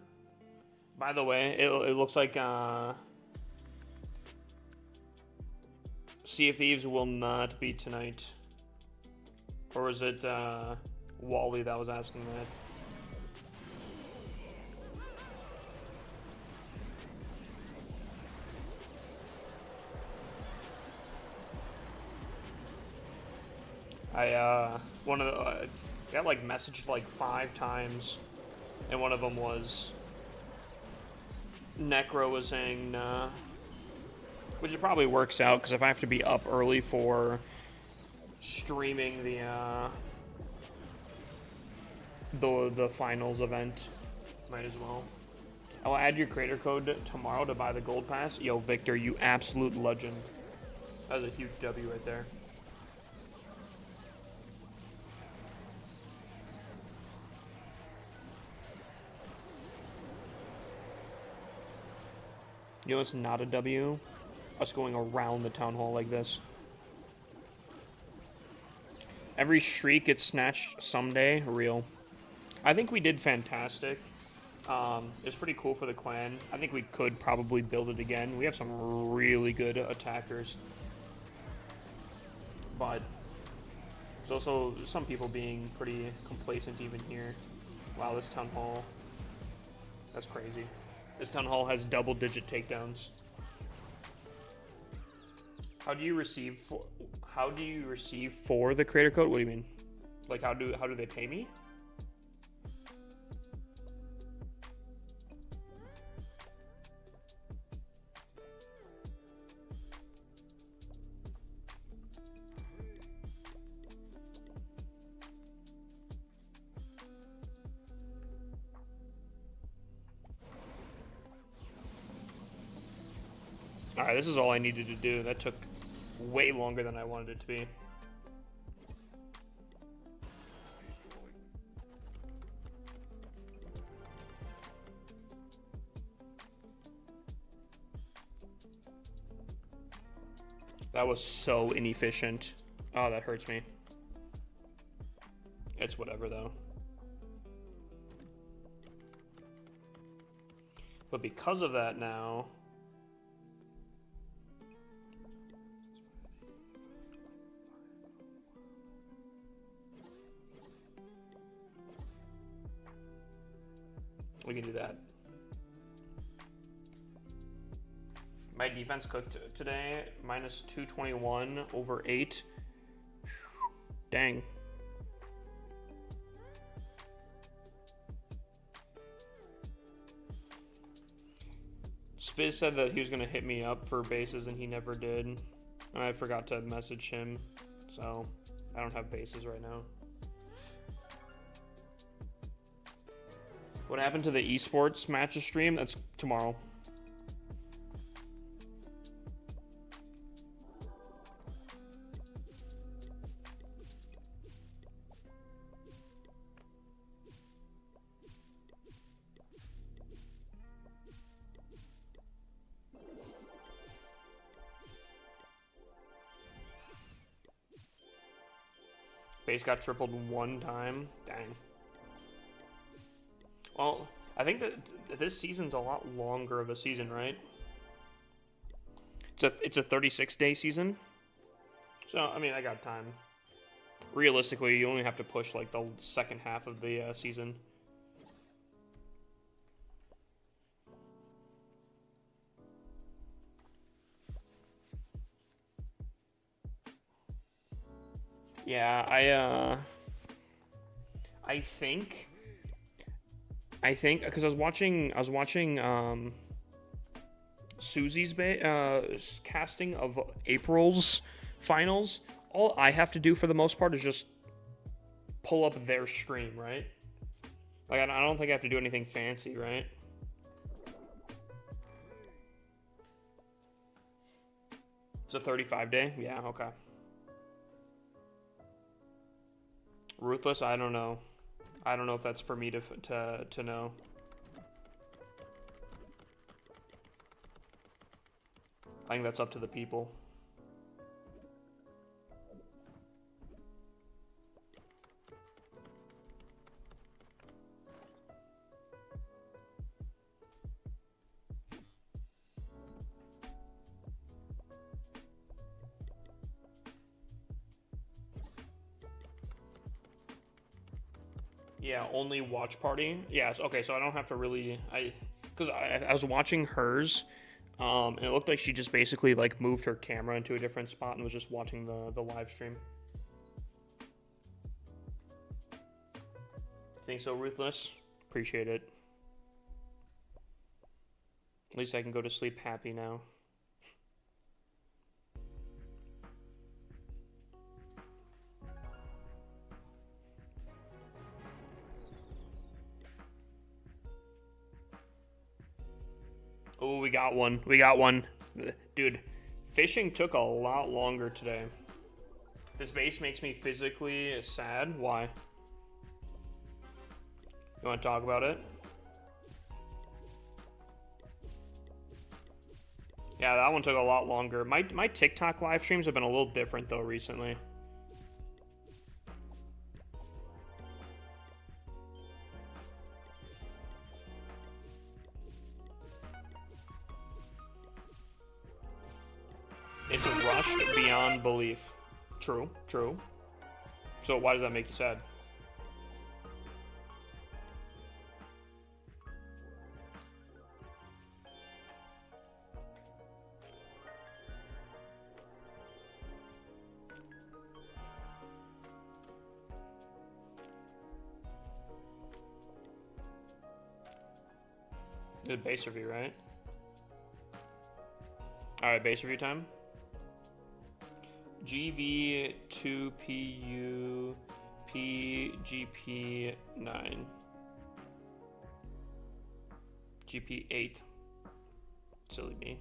By the way, it looks like Sea of Thieves will not be tonight. Or was it Wally that was asking that? I got like messaged like 5 times, and one of them was Necro was saying nah, which it probably works out because if I have to be up early for streaming the finals event, might as well. I'll add your creator code tomorrow to buy the gold pass. Yo, Victor, you absolute legend. That was a huge W right there. You know it's not a W? Us going around the town hall like this. Every streak gets snatched someday. Real. I think we did fantastic. It's pretty cool for the clan. I think we could probably build it again. We have some really good attackers. But there's also some people being pretty complacent even here. Wow, this town hall. That's crazy. This town hall has double-digit takedowns. How do you receive for the creator code? What do you mean? Like how do they pay me? Alright, this is all I needed to do. That took way longer than I wanted it to be. That was so inefficient. Oh, that hurts me. It's whatever, though. But because of that now... we can do that. My defense cooked today, minus 221 over 8. Dang. Spiz said that he was going to hit me up for bases and he never did. And I forgot to message him, so I don't have bases right now. What happened to the esports matches stream? That's tomorrow. Base got tripled one time. Dang. Well, I think that this season's a lot longer of a season, right? It's a 36-day season. So, I mean, I got time. Realistically, you only have to push like the second half of the season. Yeah, I think because I was watching Susie's casting of April's finals. All I have to do for the most part is just pull up their stream, right? Like I don't think I have to do anything fancy, right? It's a 35-day. Yeah, okay. Ruthless, I don't know. I don't know if that's for me to know. I think that's up to the people. Yeah, only watch party. Yes, okay, so I don't have to really... Because I was watching hers, and it looked like she just basically like moved her camera into a different spot and was just watching the live stream. Think so, Ruthless? Appreciate it. At least I can go to sleep happy now. Oh, we got one. We got one. Dude, fishing took a lot longer today. This base makes me physically sad. Why? You want to talk about it? Yeah, that one took a lot longer. My TikTok live streams have been a little different, though, recently. It's rushed beyond belief. True, true. So why does that make you sad? Good base review, right? Alright, base review time. GV2PU PGP9 GP8. Silly me.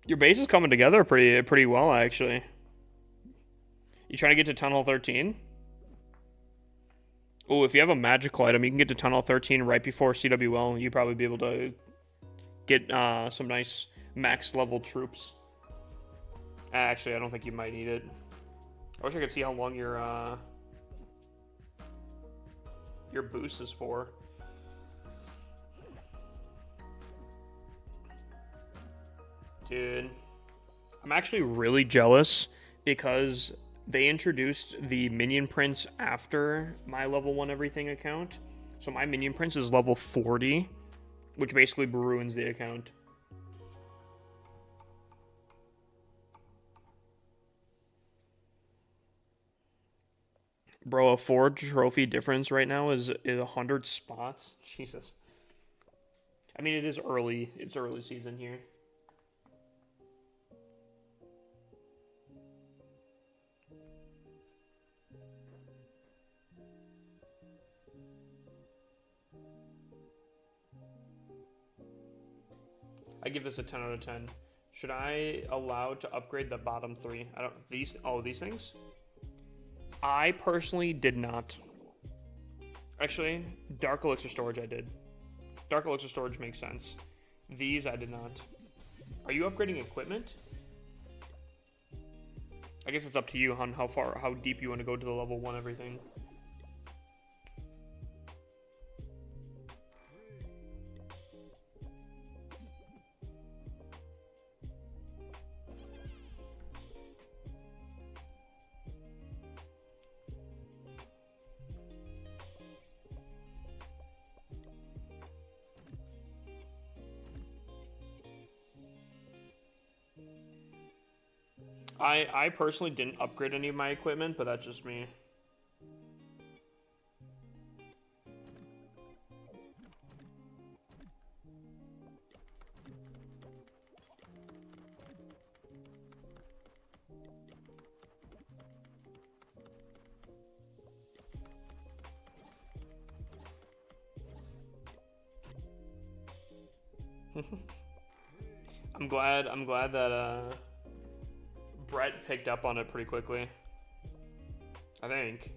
Your base is coming together pretty well, actually. You trying to get to Tunnel 13? Oh, if you have a magical item, you can get to Tunnel 13 right before CWL. You'd probably be able to get some nice max level troops. Actually, I don't think you might need it. I wish I could see how long your boost is for. Dude, I'm actually really jealous because they introduced the Minion Prince after my level 1 everything account. So my Minion Prince is level 40, which basically ruins the account. Bro, a 4 trophy difference right now is 100 spots. Jesus. I mean, it is early. It's early season here. I give this a 10 out of 10. Should I allow to upgrade the bottom 3? I don't these things? I personally did not. Actually, Dark Elixir Storage I did. Dark Elixir Storage makes sense. These I did not. Are you upgrading equipment? I guess it's up to you on how deep you want to go to the level 1 everything. I personally didn't upgrade any of my equipment, but that's just me. I'm glad that Brett picked up on it pretty quickly. I think.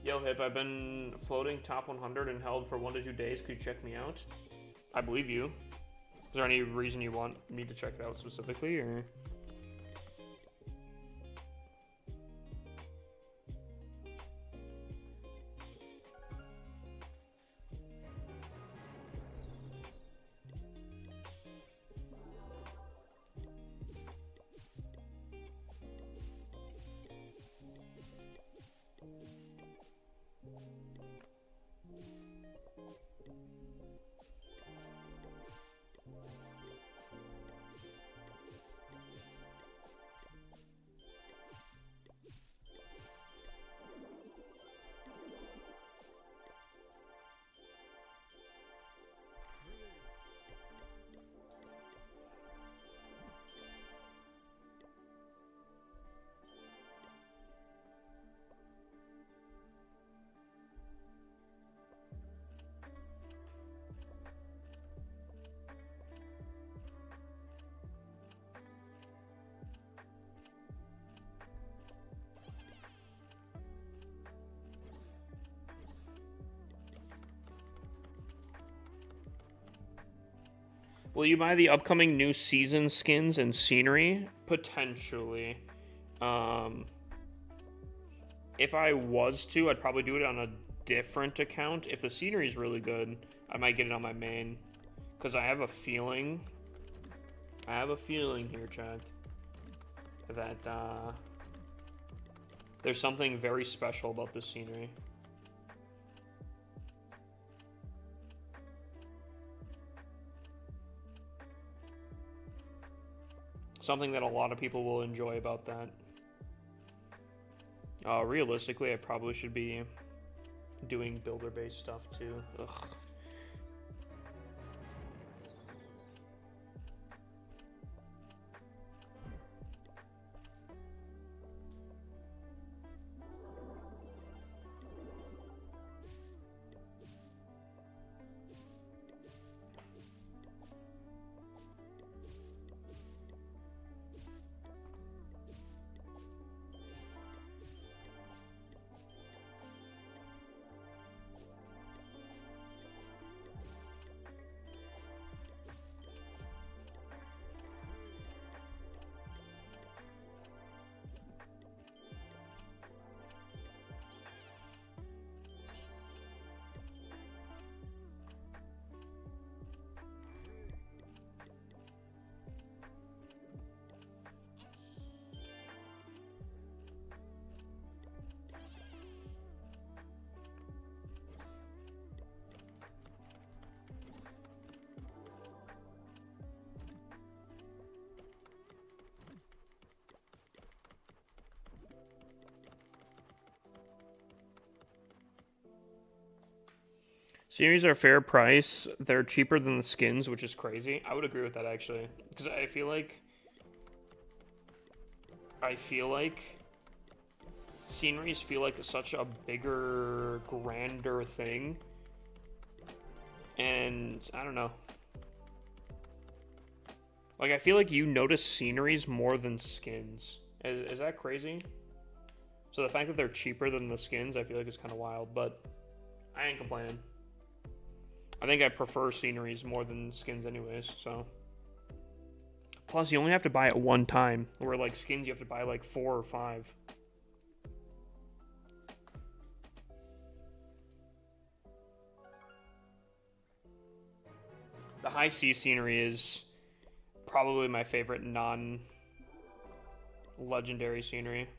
Yo, Hip, I've been floating top 100 and held for 1 to 2 days. Could you check me out? I believe you. Is there any reason you want me to check it out specifically, or? Will you buy the upcoming new season skins and scenery? Potentially. If I was to, I'd probably do it on a different account. If the scenery is really good, I might get it on my main. Because I have a feeling here, Chad, that there's something very special about this scenery. Something that a lot of people will enjoy about that. Realistically, I probably should be doing builder-based stuff too. Ugh. Series are fair price. They're cheaper than the skins, which is crazy. I would agree with that actually, because I feel like sceneries feel like such a bigger, grander thing, and I don't know. Like, I feel like you notice sceneries more than skins. Is that crazy? So the fact that they're cheaper than the skins, I feel like is kind of wild, but I ain't complaining. I think I prefer sceneries more than skins anyways, so. Plus, you only have to buy it one time, where, like, skins you have to buy, like, 4 or 5. The high sea scenery is probably my favorite non-legendary scenery.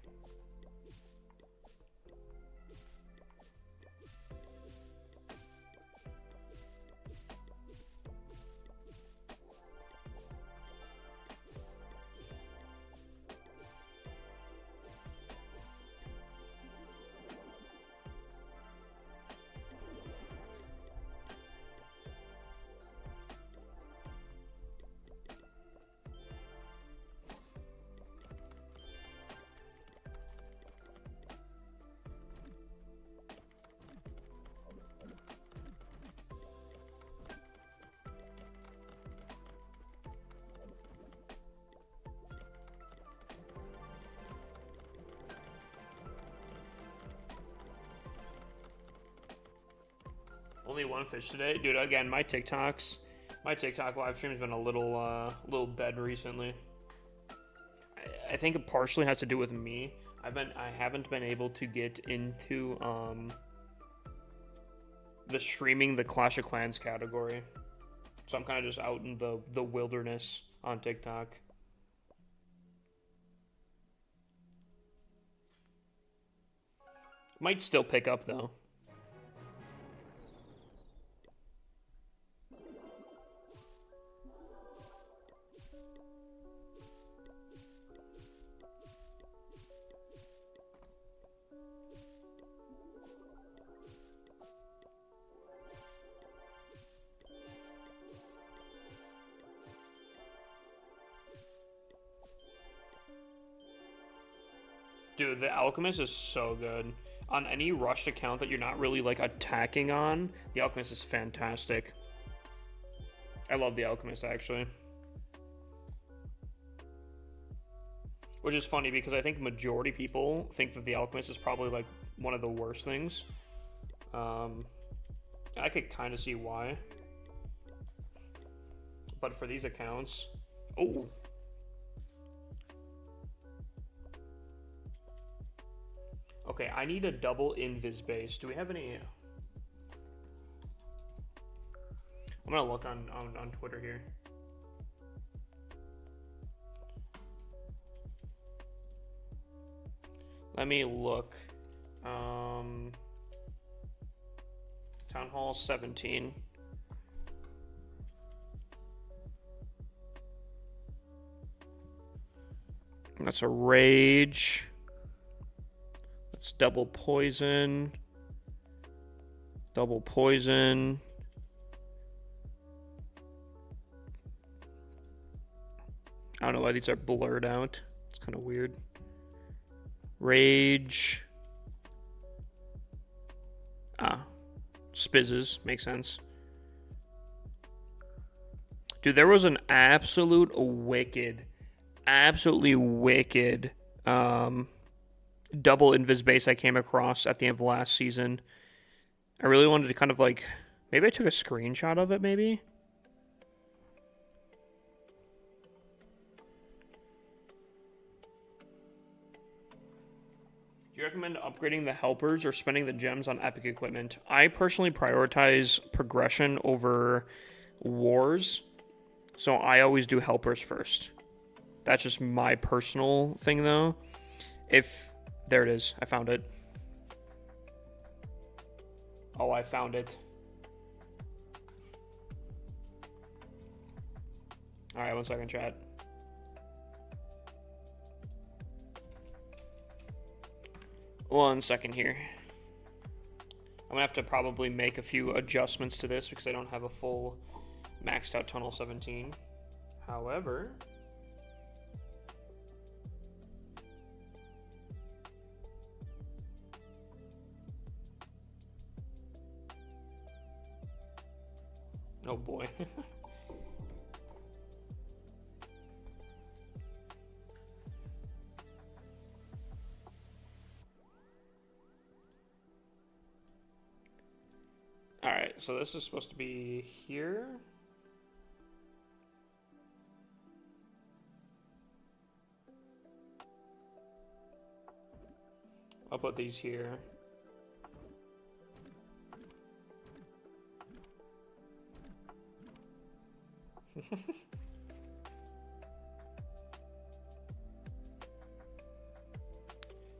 Only one fish today, dude. Again, my TikTok live stream has been a little dead recently. I think it partially has to do with me. I haven't been able to get into the streaming the Clash of Clans category, so I'm kind of just out in the wilderness on TikTok. Might still pick up though. Dude, the Alchemist is so good. On any rushed account that you're not really, like, attacking on, the Alchemist is fantastic. I love the Alchemist, actually. Which is funny, because I think majority people think that the Alchemist is probably, like, one of the worst things. I could kind of see why. But for these accounts... Oh! Okay, I need a double invis base. Do we have any? I'm gonna look on Twitter here. Let me look. Town Hall 17. That's a rage. Let's double poison. Double poison. I don't know why these are blurred out. It's kind of weird. Rage. Ah. Spizzes. Makes sense. Dude, there was an absolutely wicked double invis base I came across at the end of last season. I really wanted to kind of like, maybe I took a screenshot of it, maybe? Do you recommend upgrading the helpers or spending the gems on epic equipment? I personally prioritize progression over wars, so I always do helpers first. That's just my personal thing, though. There it is. I found it. Oh, I found it. Alright, 1 second, chat. One second here. I'm gonna have to probably make a few adjustments to this because I don't have a full maxed out Tunnel 17. However, oh boy. Alright, so this is supposed to be here. I'll put these here.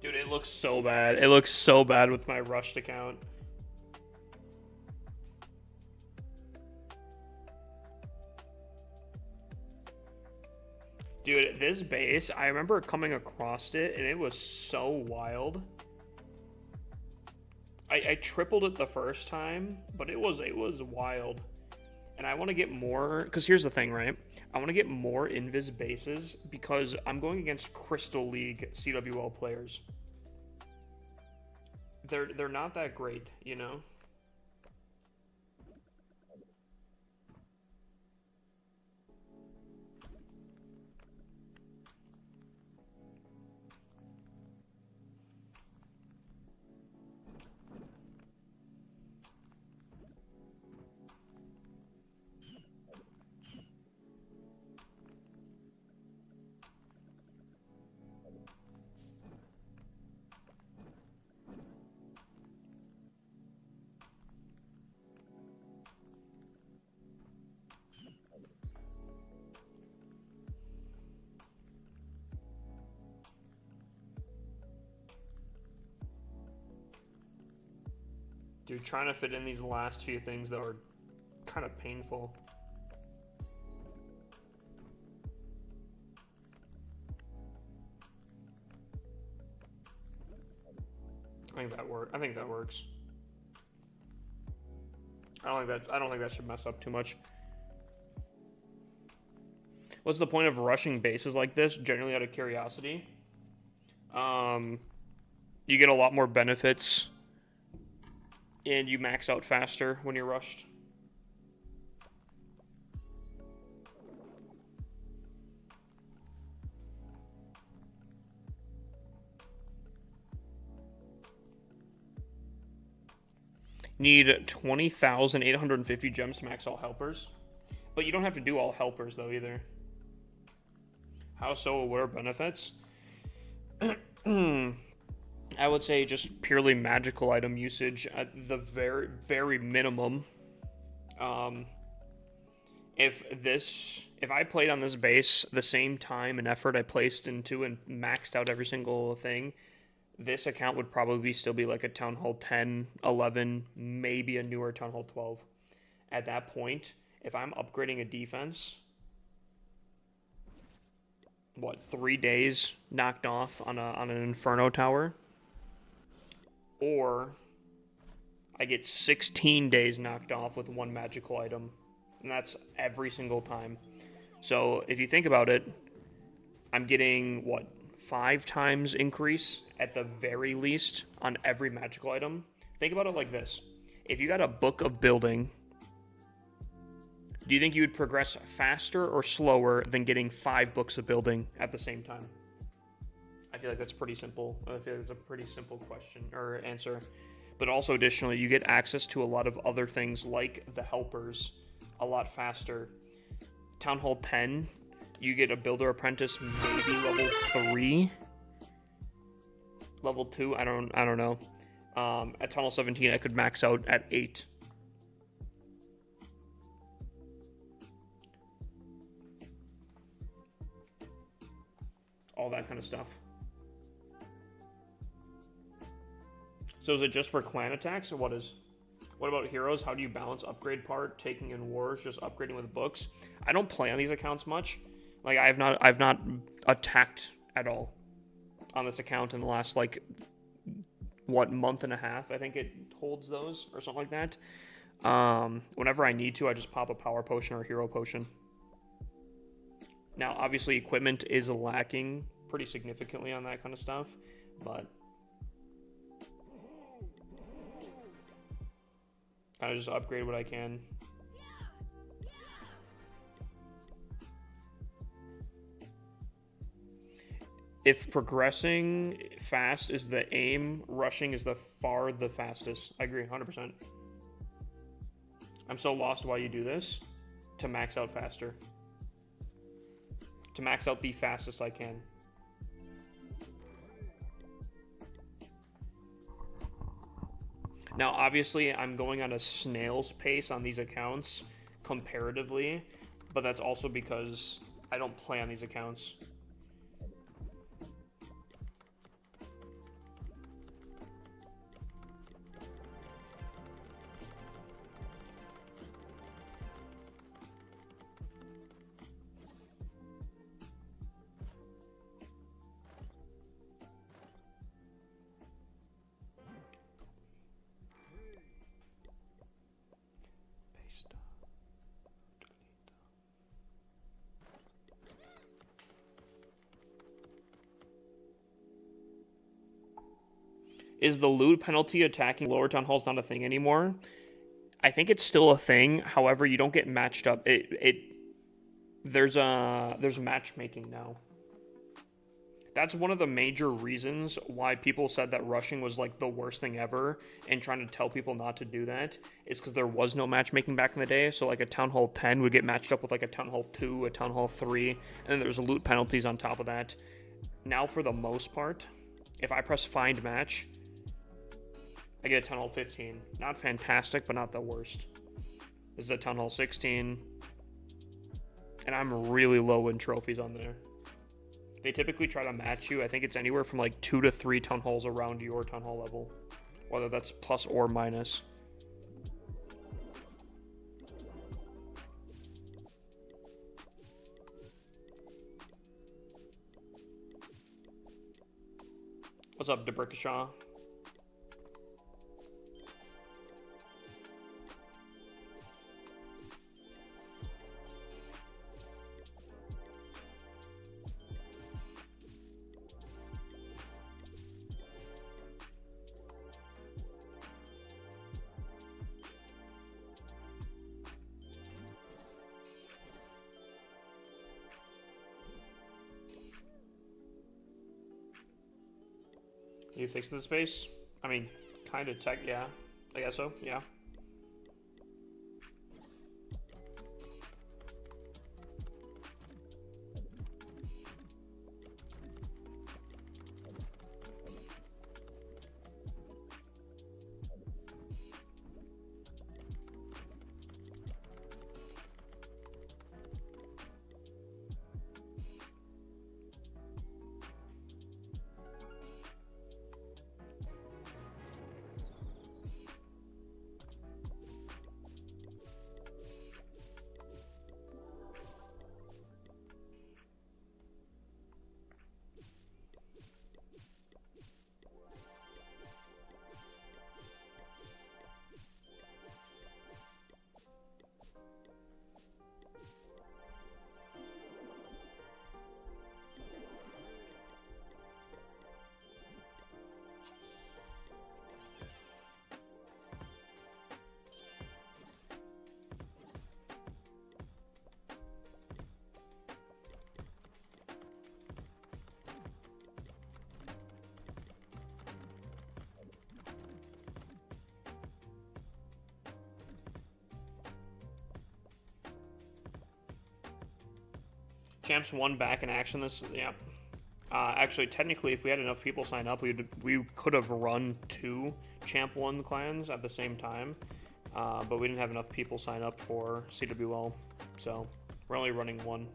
Dude, it looks so bad. It looks so bad with my rushed account. Dude, this base, I remember coming across it, and it was so wild. I tripled it the first time, but it was wild. And I want to get more, because here's the thing, right? I want to get more Invis bases because I'm going against Crystal League CWL players. They're not that great, you know? Dude, trying to fit in these last few things that are kind of painful. I think that works. I think that works. I don't think that should mess up too much. What's the point of rushing bases like this? Generally out of curiosity. You get a lot more benefits, and you max out faster when you're rushed. Need 20,850 gems to max all helpers. But you don't have to do all helpers, though, either. How so aware benefits? I would say just purely magical item usage at the very, very minimum. If I played on this base the same time and effort I placed into and maxed out every single thing, this account would probably still be like a Town Hall 10, 11, maybe a newer Town Hall 12. At that point, if I'm upgrading a defense, what, 3 days knocked off on an Inferno Tower? Or I get 16 days knocked off with one magical item. And that's every single time. So if you think about it, I'm getting, what, 5 times increase at the very least on every magical item. Think about it like this. If you got a book of building, do you think you would progress faster or slower than getting 5 books of building at the same time? I feel like that's pretty simple. I feel like it's a pretty simple question or answer. But also additionally, you get access to a lot of other things like the helpers a lot faster. Town Hall 10, you get a Builder Apprentice maybe level 3. Level 2, I don't know. At Tunnel 17, I could max out at 8. All that kind of stuff. So is it just for clan attacks, or what about heroes? How do you balance upgrade part, taking in wars, just upgrading with books? I don't play on these accounts much. Like I've not attacked at all on this account in the last like what, month and a half. I think it holds those or something like that. Whenever I need to, I just pop a power potion or a hero potion. Now, obviously, equipment is lacking pretty significantly on that kind of stuff, but kind of just upgrade what I can. If progressing fast is the aim, rushing is the fastest. I agree, 100%. I'm so lost why you do this. To max out faster. To max out the fastest I can. Now, obviously, I'm going on a snail's pace on these accounts comparatively, but that's also because I don't play on these accounts. Is the loot penalty attacking lower town halls not a thing anymore? I think it's still a thing. However, you don't get matched up. There's matchmaking now. That's one of the major reasons why people said that rushing was like the worst thing ever, and trying to tell people not to do that is because there was no matchmaking back in the day. So like a Town Hall 10 would get matched up with like a Town Hall 2, a Town Hall 3, and then there's loot penalties on top of that. Now, for the most part, if I press find match, I get a Town Hall 15. Not fantastic, but not the worst. This is a Town Hall 16. And I'm really low in trophies on there. They typically try to match you. I think it's anywhere from like 2 to 3 Town Halls around your Town Hall level. Whether that's plus or minus. What's up, Debrickashaw? You fixed the space? I mean, kind of tech, yeah. I guess so, yeah. Champs 1 back in action this, yeah. Actually, technically, if we had enough people sign up, we could have run 2 Champ 1 clans at the same time, but we didn't have enough people sign up for CWL, so we're only running 1.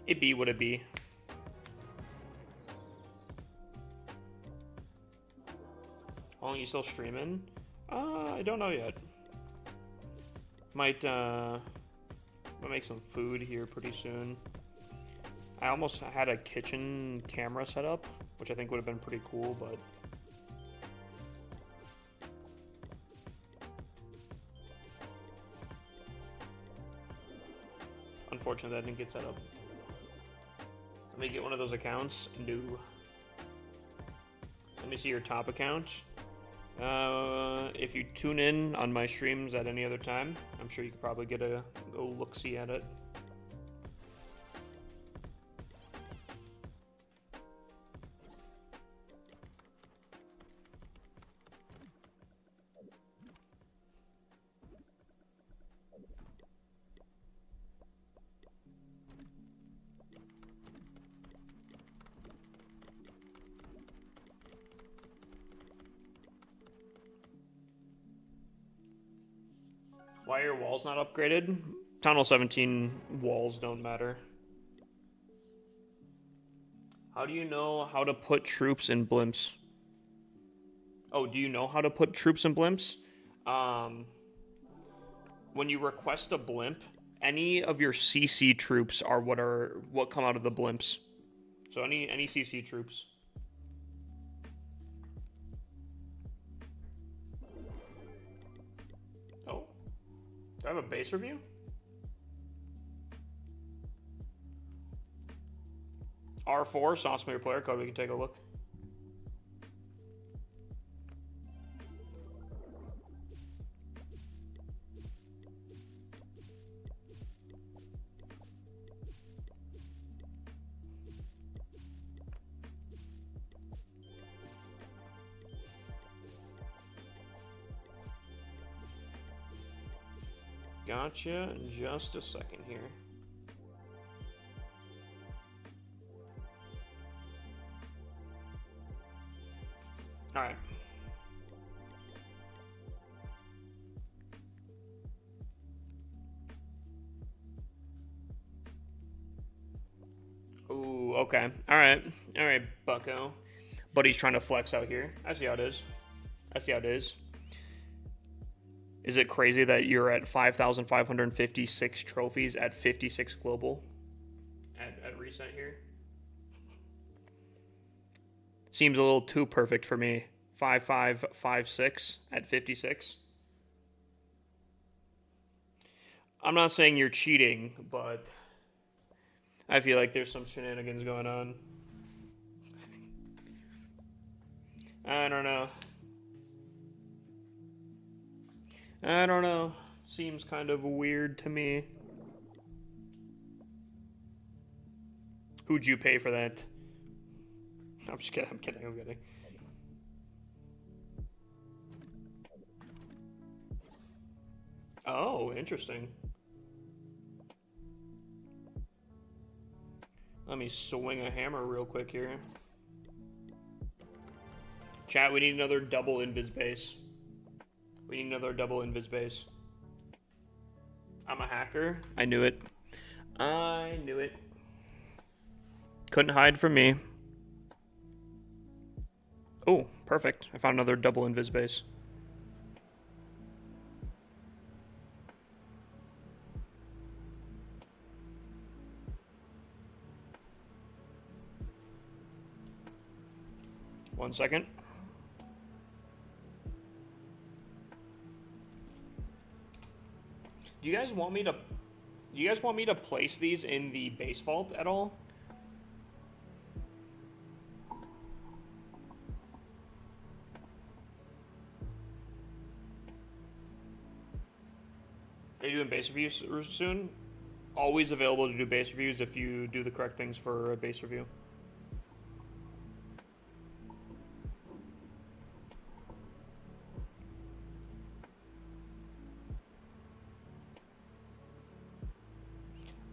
It be what it be. How long are you still streaming? I don't know yet. Might make some food here pretty soon. I almost had a kitchen camera set up, which I think would have been pretty cool, but... Unfortunately, that didn't get set up. Let me get one of those accounts. No. Let me see your top account. If you tune in on my streams at any other time, I'm sure you could probably get a go look-see at it. Why are your walls not upgraded? Tunnel 17 walls don't matter. How do you know how to put troops in blimps? Oh, do you know how to put troops in blimps? When you request a blimp, any of your CC troops are what come out of the blimps. So any CC troops. Oh. Do I have a base review? R4, sauce me your player code, we can take a look. Gotcha, in just a second here. All right. Ooh, okay. All right, bucko. Buddy's trying to flex out here. I see how it is. Is it crazy that you're at 5,556 trophies at 56 global? At reset here? Seems a little too perfect for me. 5,556 at 56. I'm not saying you're cheating, but I feel like there's some shenanigans going on. I don't know. Seems kind of weird to me. Who'd you pay for that? I'm just kidding. I'm kidding. Oh, interesting. Let me swing a hammer real quick here. Chat, we need another double invis base. I'm a hacker. I knew it. Couldn't hide from me. Oh, perfect. I found another double invis base. One second. Do you guys want me to place these in the base vault at all? Are you doing base reviews soon? Always available to do base reviews if you do the correct things for a base review.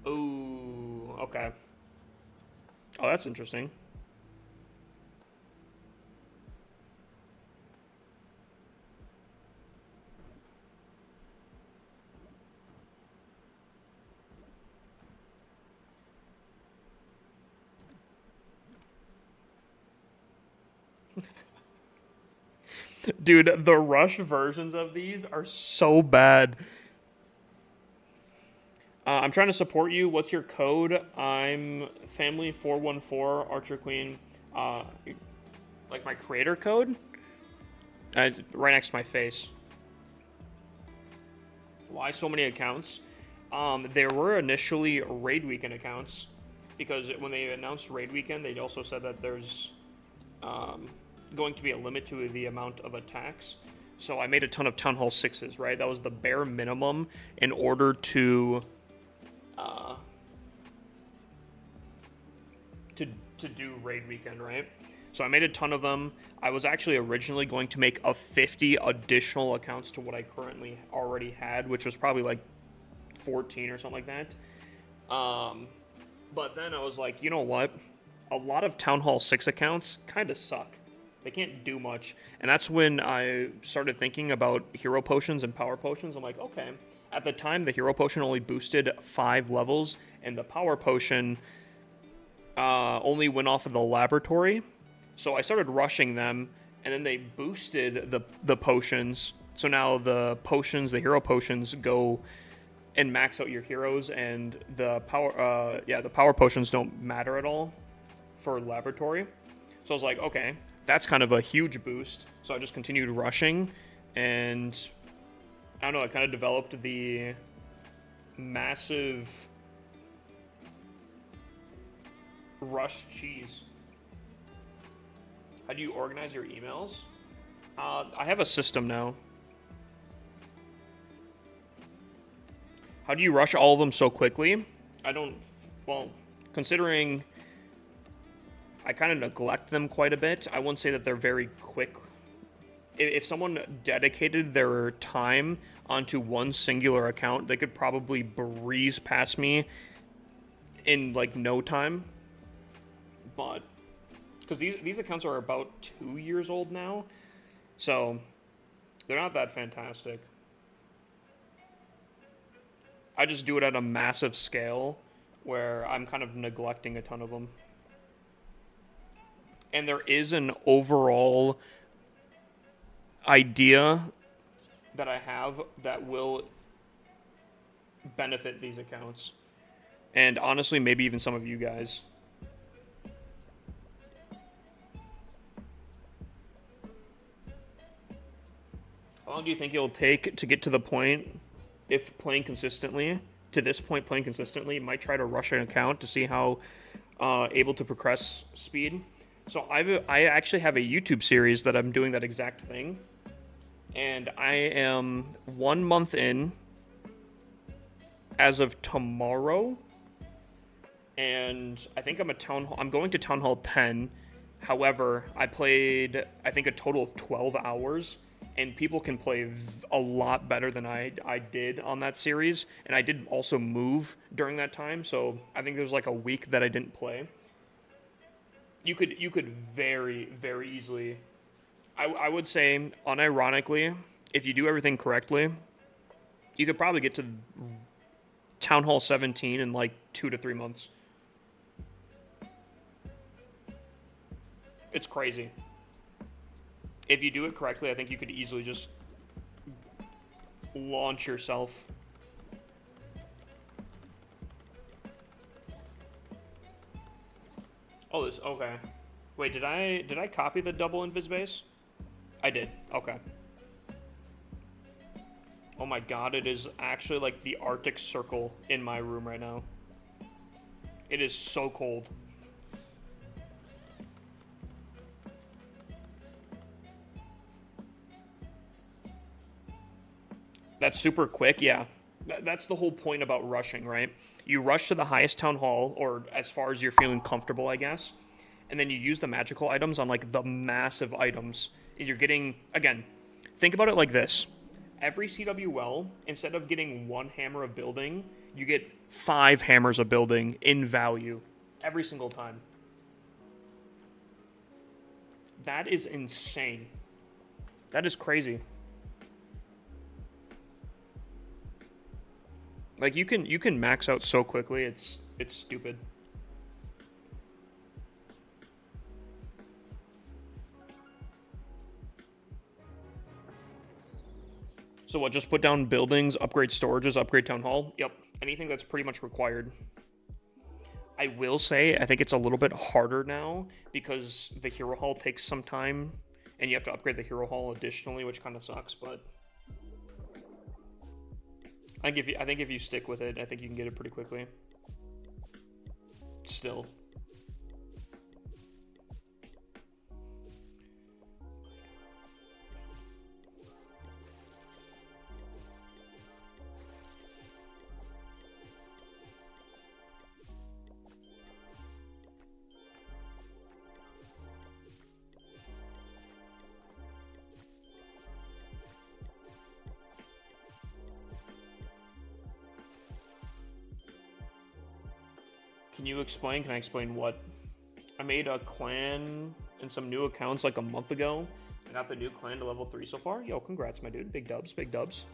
Ooh, okay. Oh, that's interesting. Dude, the rush versions of these are so bad. I'm trying to support you. What's your code? I'm family 414 Archer Queen. Uh, like my creator code? Right next to my face. Why so many accounts? There were initially Raid Weekend accounts, because when they announced Raid Weekend, they also said that there's going to be a limit to the amount of attacks. So I made a ton of Town Hall 6s, right? That was the bare minimum in order to do Raid Weekend, right? So I made a ton of them. I was actually originally going to make 50 additional accounts to what I currently already had, which was probably like 14 or something like that. But then I was like, you know what? A lot of Town Hall 6 accounts kind of suck. They can't do much. And that's when I started thinking about hero potions and power potions. I'm like, okay. At the time, the hero potion only boosted 5 levels, and the power potion only went off of the laboratory. So I started rushing them, and then they boosted the potions. So now the hero potions, go and max out your heroes, and the power potions don't matter at all for laboratory. So I was like, okay, that's kind of a huge boost. So I just continued rushing, and I don't know, I kind of developed the massive rush cheese. How do you organize your emails? I have a system now. How do you rush all of them so quickly? Well, considering I kind of neglect them quite a bit, I wouldn't say that they're very quick. If someone dedicated their time onto one singular account, they could probably breeze past me in like no time. But because these accounts are about 2 years old now, so they're not that fantastic. I just do it at a massive scale where I'm kind of neglecting a ton of them. And there is an overall idea that I have that will benefit these accounts. And honestly, maybe even some of you guys. How long do you think it'll take to get to the point, if playing consistently, to this point playing consistently, might try to rush an account to see how able to progress speed? So I actually have a YouTube series that I'm doing that exact thing. And I am 1 month in as of tomorrow. And I think I'm going to Town Hall 10. However, I played, I think, a total of 12 hours. And people can play a lot better than I did on that series. And I did also move during that time. So I think there's like a week that I didn't play. You could very, very easily, I would say, unironically, if you do everything correctly, you could probably get to Town Hall 17 in like 2 to 3 months. It's crazy. If you do it correctly, I think you could easily just launch yourself. Oh, okay. Wait, did I copy the double invis base? I did. Okay. Oh my god, it is actually like the Arctic Circle in my room right now. It is so cold. That's super quick, yeah. That's the whole point about rushing, right? You rush to the highest town hall, or as far as you're feeling comfortable, I guess. And then you use the magical items on like the massive items. And you're getting, again, think about it like this. Every CW well, instead of getting 1 hammer of building, you get 5 hammers of building in value every single time. That is insane. That is crazy. Like you can max out so quickly, it's stupid. So what, just put down buildings, upgrade storages, upgrade town hall? Yep. Anything that's pretty much required. I will say, I think it's a little bit harder now because the Hero Hall takes some time, and you have to upgrade the Hero Hall additionally, which kind of sucks, but I think if you stick with it, I think you can get it pretty quickly. Still. Can you explain? Can I explain what? I made a clan and some new accounts like a month ago. I got the new clan to level 3 so far. Yo, congrats, my dude. Big dubs, big dubs.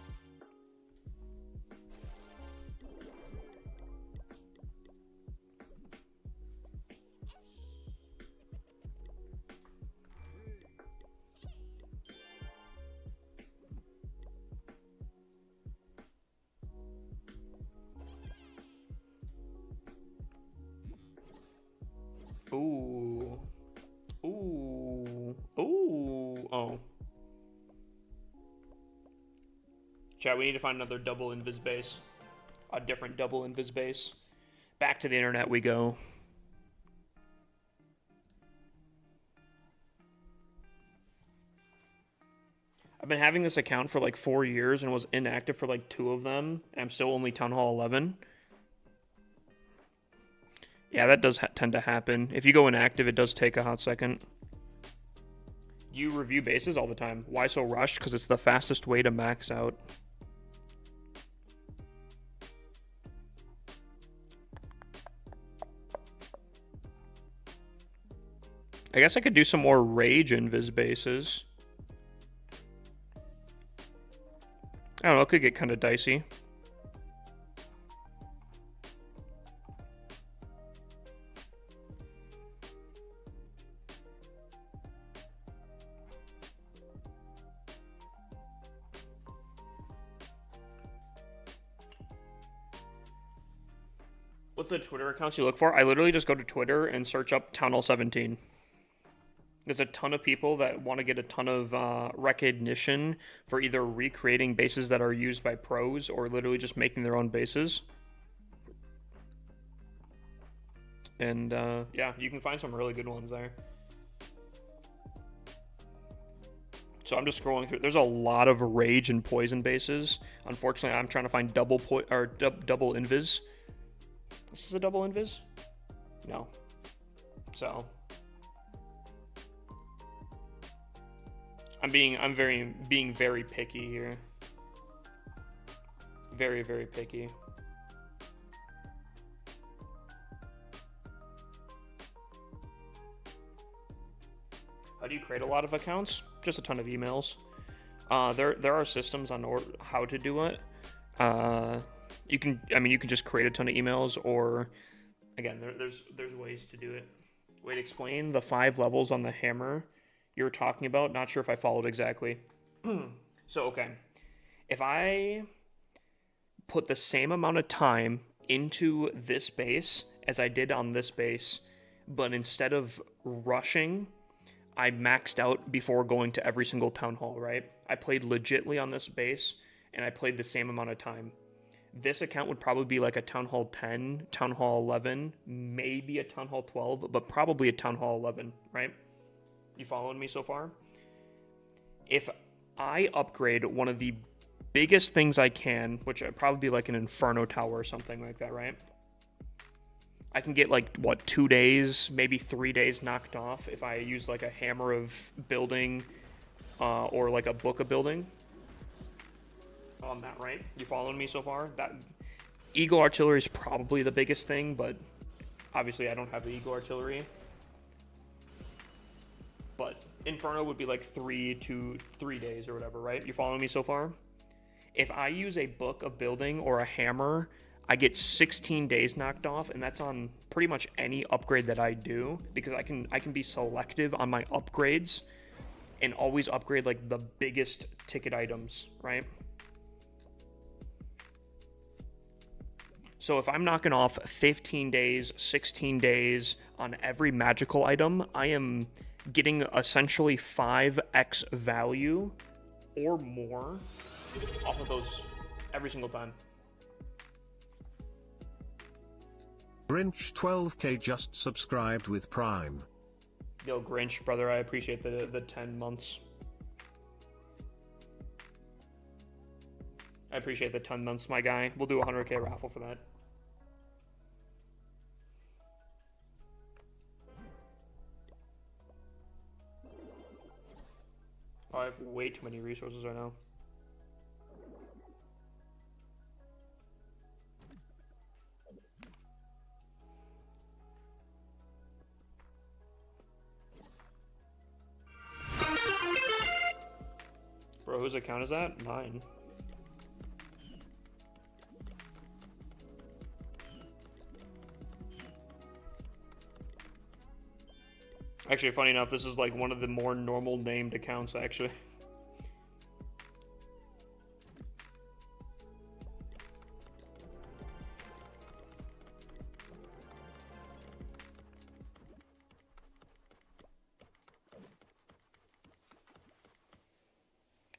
Ooh. Ooh. Ooh. Oh. Chat, we need to find another double invis base. A different double invis base. Back to the internet we go. I've been having this account for like 4 years and was inactive for like 2 of them. And I'm still only Town Hall 11. Yeah, that does tend to happen. If you go inactive, it does take a hot second. You review bases all the time. Why so rushed? Because it's the fastest way to max out. I guess I could do some more rage invis bases. I don't know, it could get kind of dicey. What's the Twitter accounts you look for? I literally just go to Twitter and search up Town Hall 17. There's a ton of people that want to get a ton of recognition for either recreating bases that are used by pros or literally just making their own bases. And yeah, you can find some really good ones there. So I'm just scrolling through. There's a lot of rage and poison bases. Unfortunately, I'm trying to find double invis. This is a double invis? No. So I'm being very picky here. Very, very picky. How do you create a lot of accounts? Just a ton of emails. There are systems on how to do it. You can just create a ton of emails, or again, there's ways to do it. Wait, explain the 5 levels on the hammer you were talking about. Not sure if I followed exactly. So, okay. If I put the same amount of time into this base as I did on this base, but instead of rushing, I maxed out before going to every single town hall, right? I played legitly on this base, and I played the same amount of time. This account would probably be like a Town Hall 10, Town Hall 11, maybe a Town Hall 12, but probably a Town Hall 11, right? You following me so far? If I upgrade one of the biggest things I can, which would probably be like an Inferno Tower or something like that, right? I can get like, what, 2 days, maybe 3 days knocked off if I use like a hammer of building or like a book of building. On that, right? You following me so far? That Eagle Artillery is probably the biggest thing, but obviously I don't have the Eagle Artillery. But Inferno would be like 3 days or whatever, right? You following me so far? If I use a book of building or a hammer, I get 16 days knocked off, and that's on pretty much any upgrade that I do, because I can be selective on my upgrades and always upgrade like the biggest ticket items, right? So if I'm knocking off 15 days, 16 days on every magical item, I am getting essentially 5x value or more off of those every single time. Grinch 12k just subscribed with Prime. Yo, Grinch, brother, I appreciate the 10 months. I appreciate the 10 months, my guy. We'll do a 100k raffle for that. Oh, I have way too many resources right now. Bro, whose account is that? Mine. Actually, funny enough, this is like one of the more normal named accounts, actually.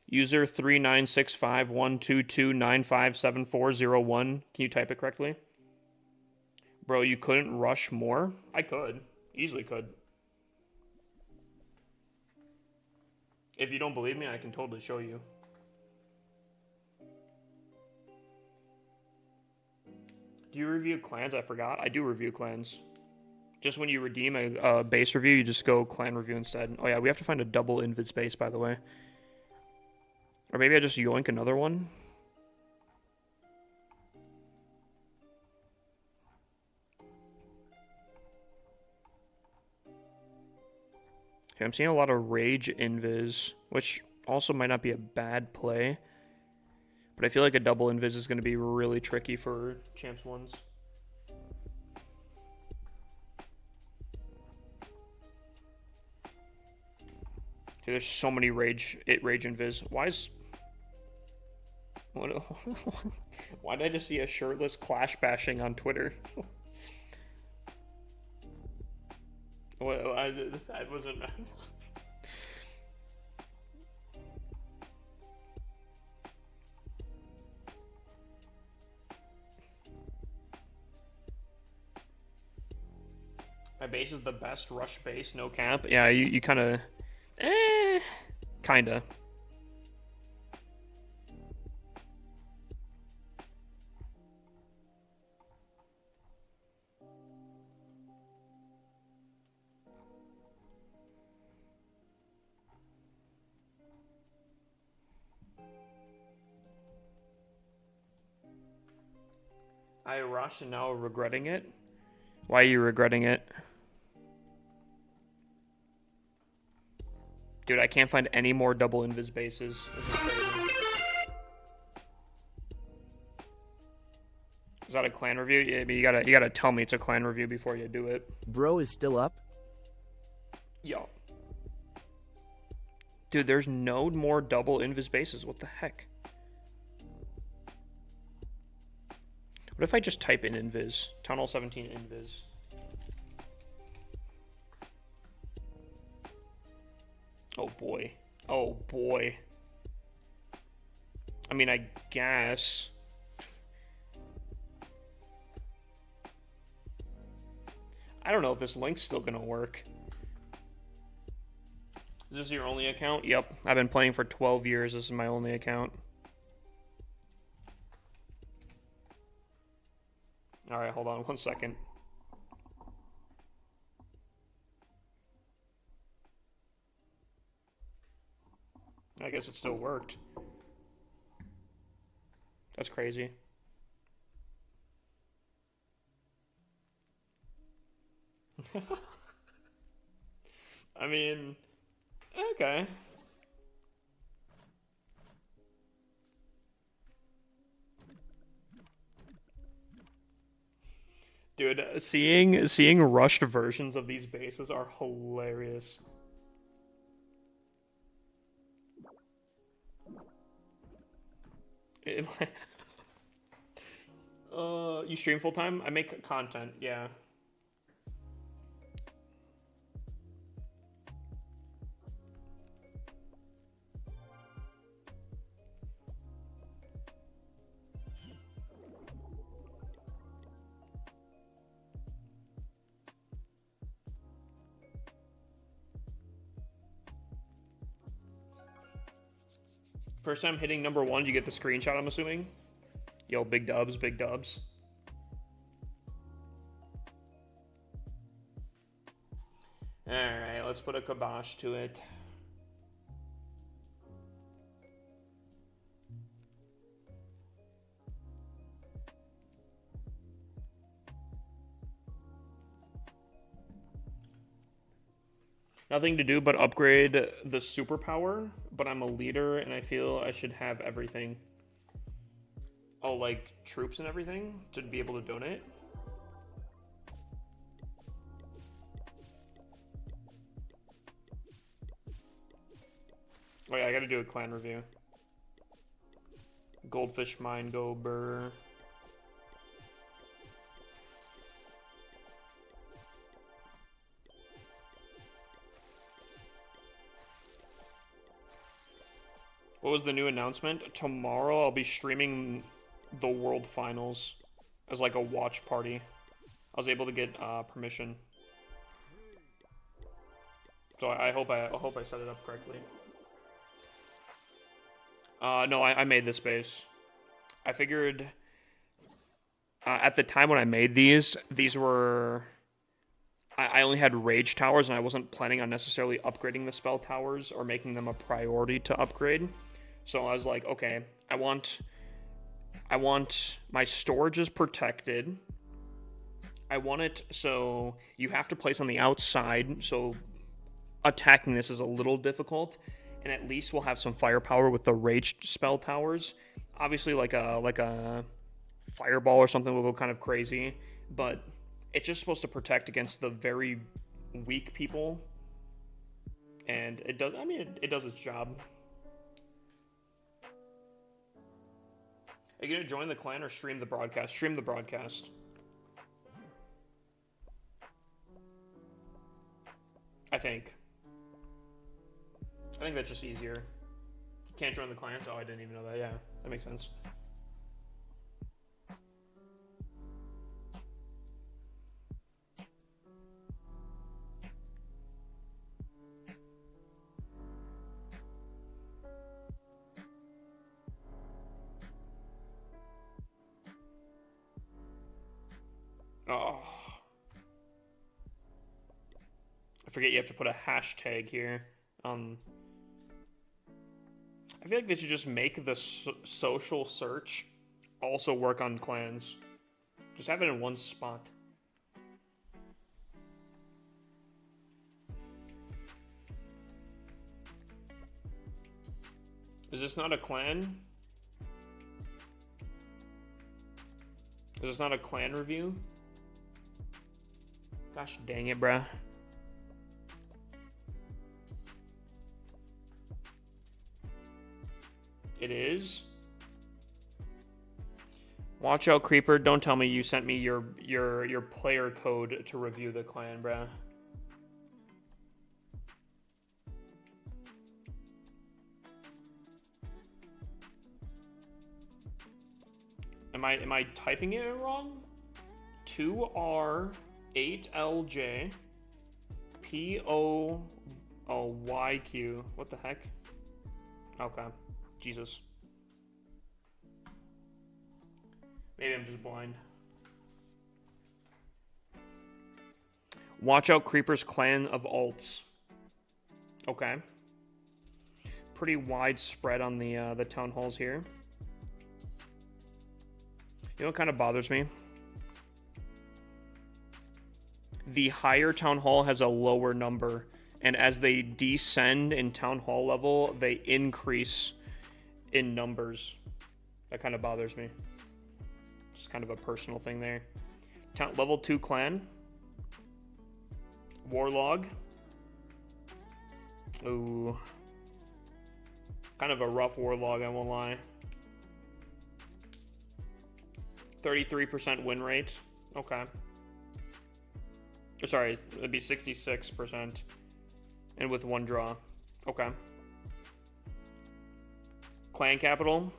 User 39651229574001. Can you type it correctly? Bro, you couldn't rush more? I could. Easily could. If you don't believe me, I can totally show you. Do you review clans? I forgot. I do review clans. Just when you redeem a base review, you just go clan review instead. Oh yeah, we have to find a double invis base, by the way. Or maybe I just yoink another one. Okay, I'm seeing a lot of rage invis, which also might not be a bad play. But I feel like a double invis is going to be really tricky for champs ones. Dude, there's so many rage invis. Why is... What, why did I just see a shirtless Clash bashing on Twitter? Well, I wasn't... My base is the best rush base, no cap. Yeah, you kind of... kinda. I rushed and now regretting it. Why are you regretting it? Dude, I can't find any more double invis bases. This is crazy. Is that a clan review? Yeah, but you gotta tell me it's a clan review before you do it. Bro is still up? Yo. Dude, there's no more double invis bases. What the heck? What if I just type in invis? Tunnel 17 invis. Oh boy. Oh boy. I mean, I guess. I don't know if this link's still gonna work. Is this your only account? Yep. I've been playing for 12 years. This is my only account. Alright, hold on 1 second. I guess it still worked. That's crazy. I mean, okay. Dude, seeing rushed versions of these bases are hilarious. You stream full time? I make content, yeah. First time hitting number 1, did you get the screenshot, I'm assuming? Yo, big dubs, big dubs. Alright, let's put a kibosh to it. Nothing to do but upgrade the superpower, but I'm a leader and I feel I should have everything. Oh, like troops and everything to be able to donate? Oh yeah, I gotta do a clan review. Goldfish mine, go burr. What was the new announcement? Tomorrow I'll be streaming the World Finals as like a watch party. I was able to get permission. So I hope I set it up correctly. No, I made this base. I figured at the time when I made these were... I only had rage towers and I wasn't planning on necessarily upgrading the spell towers or making them a priority to upgrade. So I was like, okay, I want my storages protected. I want it so you have to place on the outside, so attacking this is a little difficult, and at least we'll have some firepower with the rage spell towers. Obviously, like a fireball or something will go kind of crazy, but it's just supposed to protect against the very weak people, and it does. I mean, it does its job. Are you gonna join the clan or stream the broadcast? Stream the broadcast. I think that's just easier. Can't join the clans? Oh, I didn't even know that. Yeah, that makes sense. Oh. I forget you have to put a hashtag here. I feel like they should just make the social search also work on clans. Just have it in one spot. Is this not a clan? Is this not a clan review? Gosh dang it, bruh. It is. Watch out, Creeper. Don't tell me you sent me your player code to review the clan, bruh. Am I typing it wrong? 2R8LJ POYQ. What the heck? Okay. Jesus. Maybe I'm just blind. Watch out, Creeper's clan of alts. Okay. Pretty widespread on the town halls here. You know what kind of bothers me? The higher town hall has a lower number, and as they descend in town hall level, they increase in numbers. That kind of bothers me. Just kind of a personal thing there. Level 2 clan. Warlog. Ooh. Kind of a rough warlog, I won't lie. 33% win rate. Okay. Sorry, it'd be 66%. And with 1 draw. Okay. Clan capital.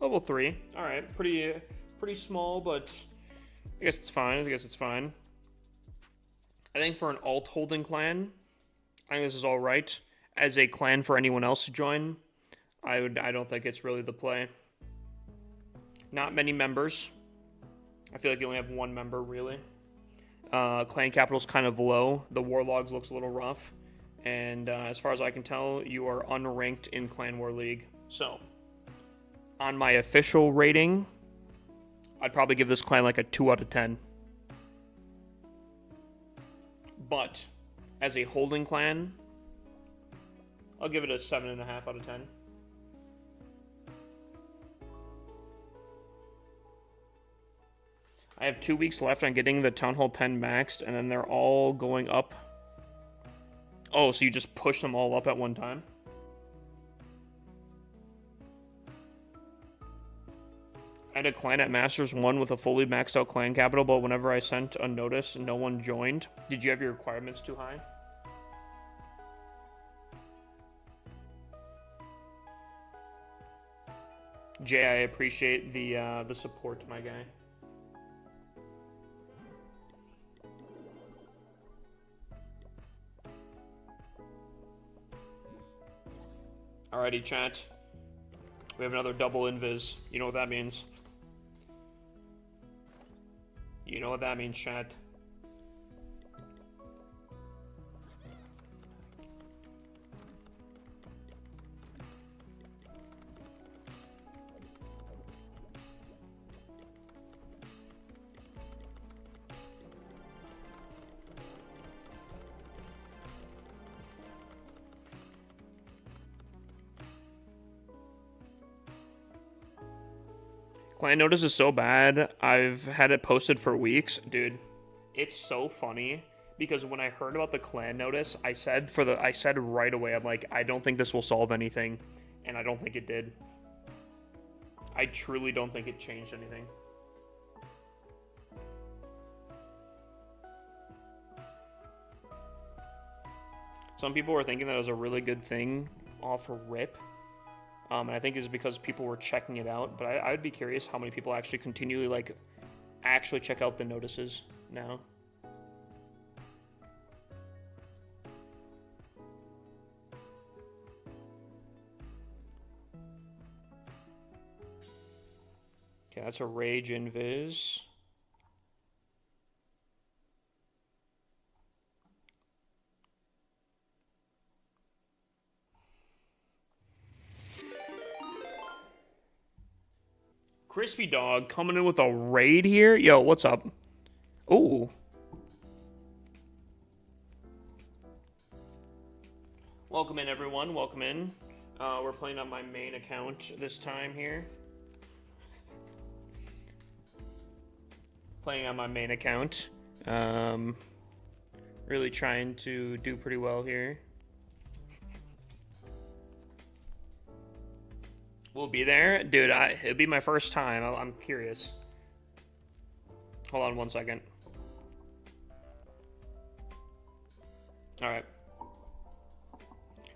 Level 3. Alright, pretty small, but I guess it's fine. I think for an alt holding clan, I think this is alright. As a clan for anyone else to join, I don't think it's really the play. Not many members. I feel like you only have 1 member, really. Clan capital's kind of low. The Warlogs looks a little rough. And as far as I can tell, you are unranked in Clan War League. So, on my official rating, I'd probably give this clan like a 2 out of 10. But, as a holding clan, I'll give it a 7.5 out of 10. I have 2 weeks left on getting the Town Hall 10 maxed, and then they're all going up. Oh, so you just push them all up at one time? I had a clan at Masters 1 with a fully maxed out clan capital, but whenever I sent a notice, no one joined. Did you have your requirements too high? Jay, I appreciate the support, my guy. Alrighty, chat. We have another double invis. You know what that means. You know what that means, chat. Clan notice is so bad. I've had it posted for weeks. Dude, it's so funny because when I heard about the clan notice, I said right away, I'm like, I don't think this will solve anything. And I don't think it did. I truly don't think it changed anything. Some people were thinking that it was a really good thing off a rip. And I think it's because people were checking it out. But I would be curious how many people actually continually, like, actually check out the notices now. Okay, that's a Rage Invis. Crispy Dog coming in with a raid here. Yo, what's up? Ooh. Welcome in, everyone. Welcome in. We're playing on my main account this time here. Playing on my main account. Really trying to do pretty well here. We'll be there. Dude, it'll be my first time. I'm curious. Hold on 1 second. Alright.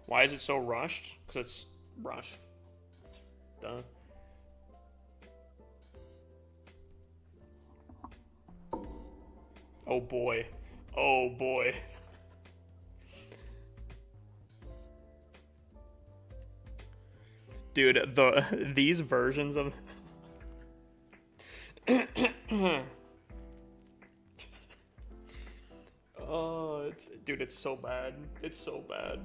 Why is it so rushed? Because it's rushed. Duh. Oh boy. Oh boy. Dude, these versions of oh, it's so bad. It's so bad.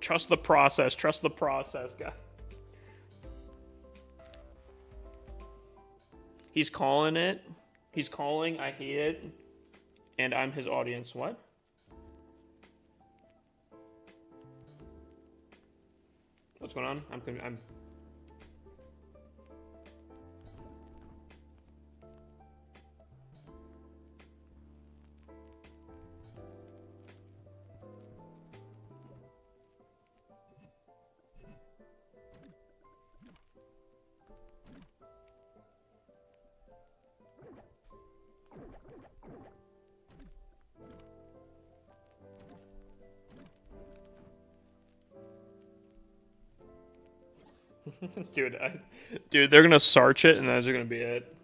Trust the process. Trust the process, guy. He's calling it. He's calling. I hate it. And I'm his audience. What? What's going on? I'm dude, dude, they're gonna search it and those are gonna be it.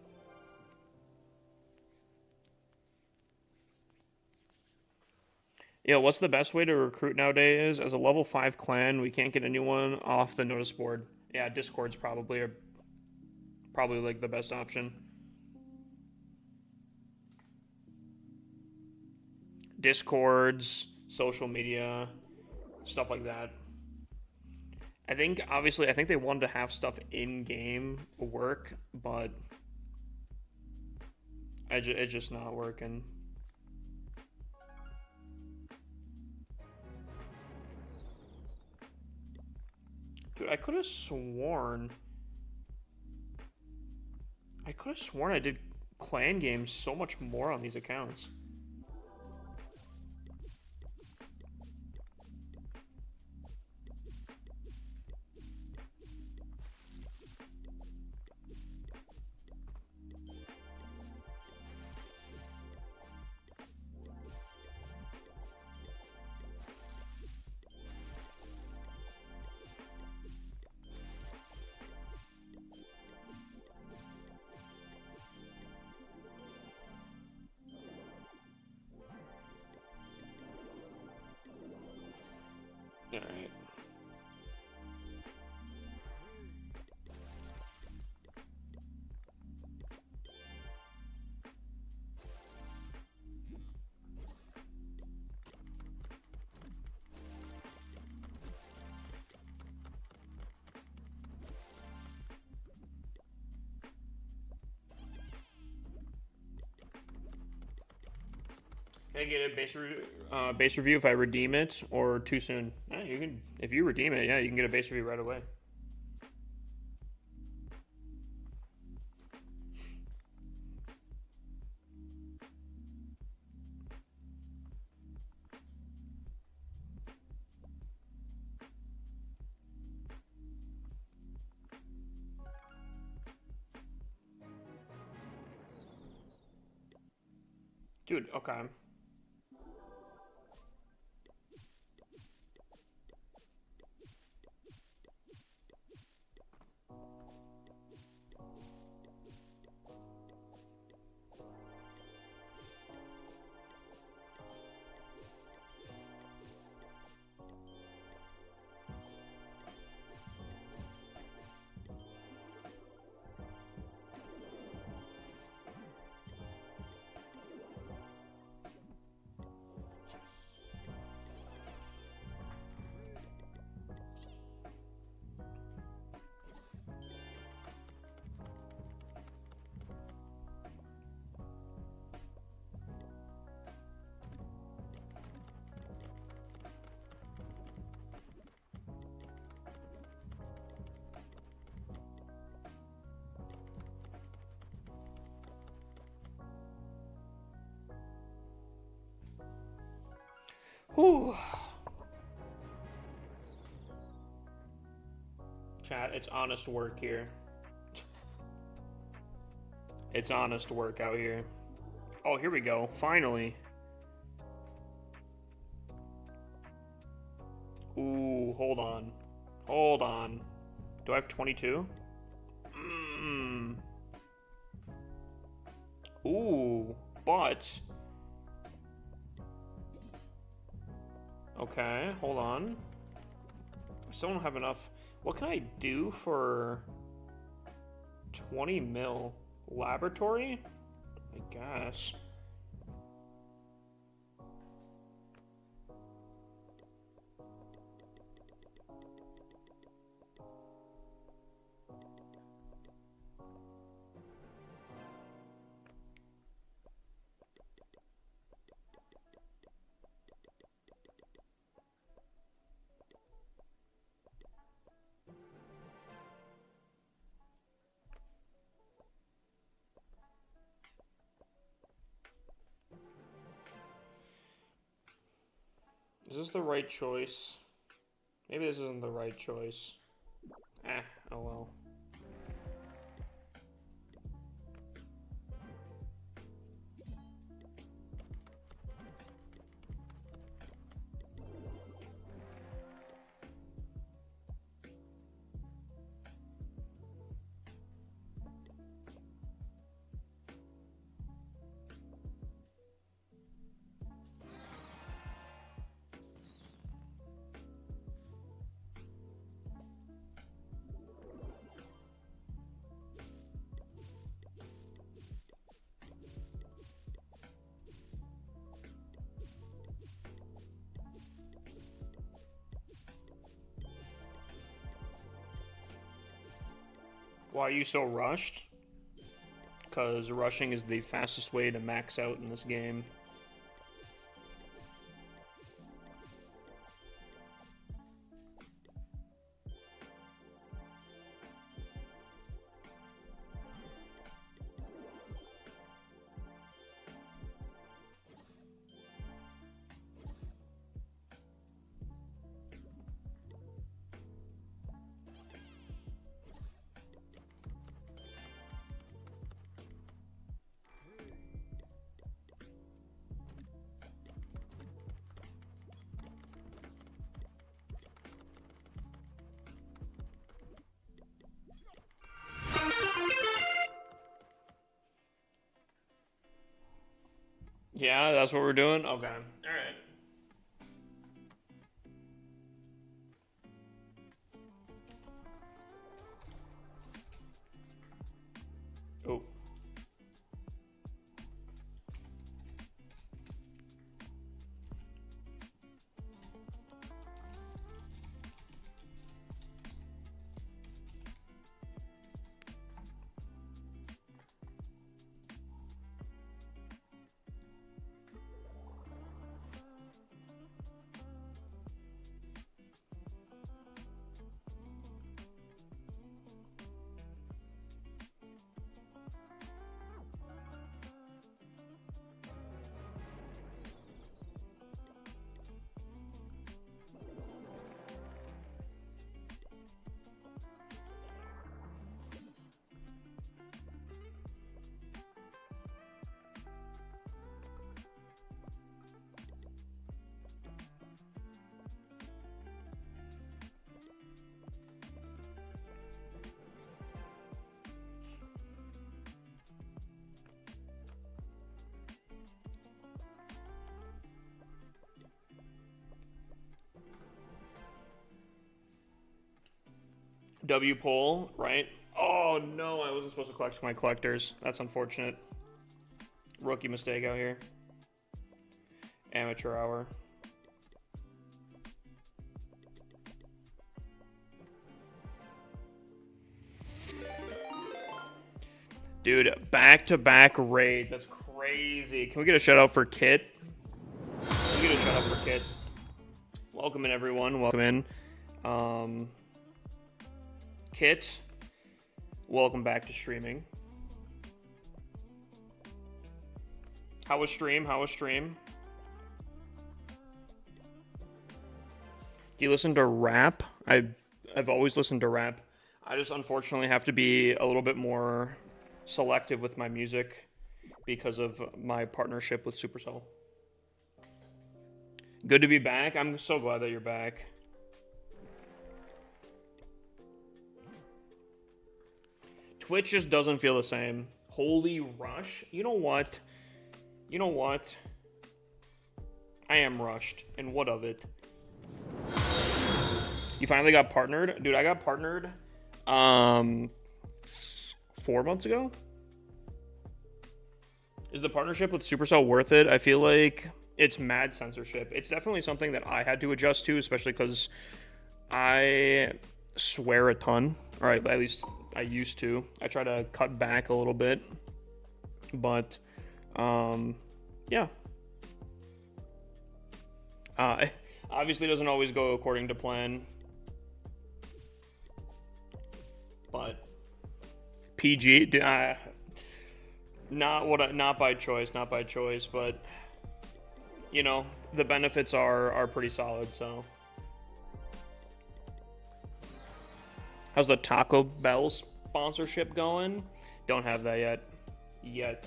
Yeah, what's the best way to recruit nowadays? As a level 5 clan, we can't get anyone off the notice board. Yeah, Discord's probably like the best option. Discords, social media, stuff like that. I think obviously I think they wanted to have stuff in game work, but it's just not working. Dude, I could have sworn I did clan games so much more on these accounts. Alright. Can I get a base review if I redeem it, or too soon? Yeah, you can. If you redeem it, yeah, you can get a base review right away. Dude, okay. Whew. Chat, it's honest work here. It's honest work out here. Oh, here we go. Finally. Ooh, hold on. Hold on. Do I have 22? Ooh, but... Okay, hold on. I still don't have enough. What can I do for 20 mil? Laboratory? I guess. Is this the right choice? Maybe this isn't the right choice. Oh well. Why are you so rushed? Because rushing is the fastest way to max out in this game. Yeah, that's what we're doing? Okay. Alright. Oh. W poll, right? Oh no, I wasn't supposed to collect my collectors. That's unfortunate. Rookie mistake out here. Amateur hour. Dude, back-to-back raids. That's crazy. Can we get a shout out for Kit? Can we get a shout out for Kit? Welcome in, everyone. Welcome in. Kit, welcome back to streaming. How was stream? How was stream? Do you listen to rap? I've always listened to rap. I just unfortunately have to be a little bit more selective with my music because of my partnership with Supercell. Good to be back. I'm so glad that you're back. Twitch just doesn't feel the same. Holy rush. You know what? You know what? I am rushed. And what of it? You finally got partnered? Dude, I got partnered 4 months ago. Is the partnership with Supercell worth it? I feel like it's mad censorship. It's definitely something that I had to adjust to, especially because I swear a ton. Or at least I used to. I try to cut back a little bit. But, yeah. Obviously doesn't always go according to plan. But PG, not by choice, but you know, the benefits are pretty solid. So, how's the Taco Bell sponsorship going? Don't have that yet.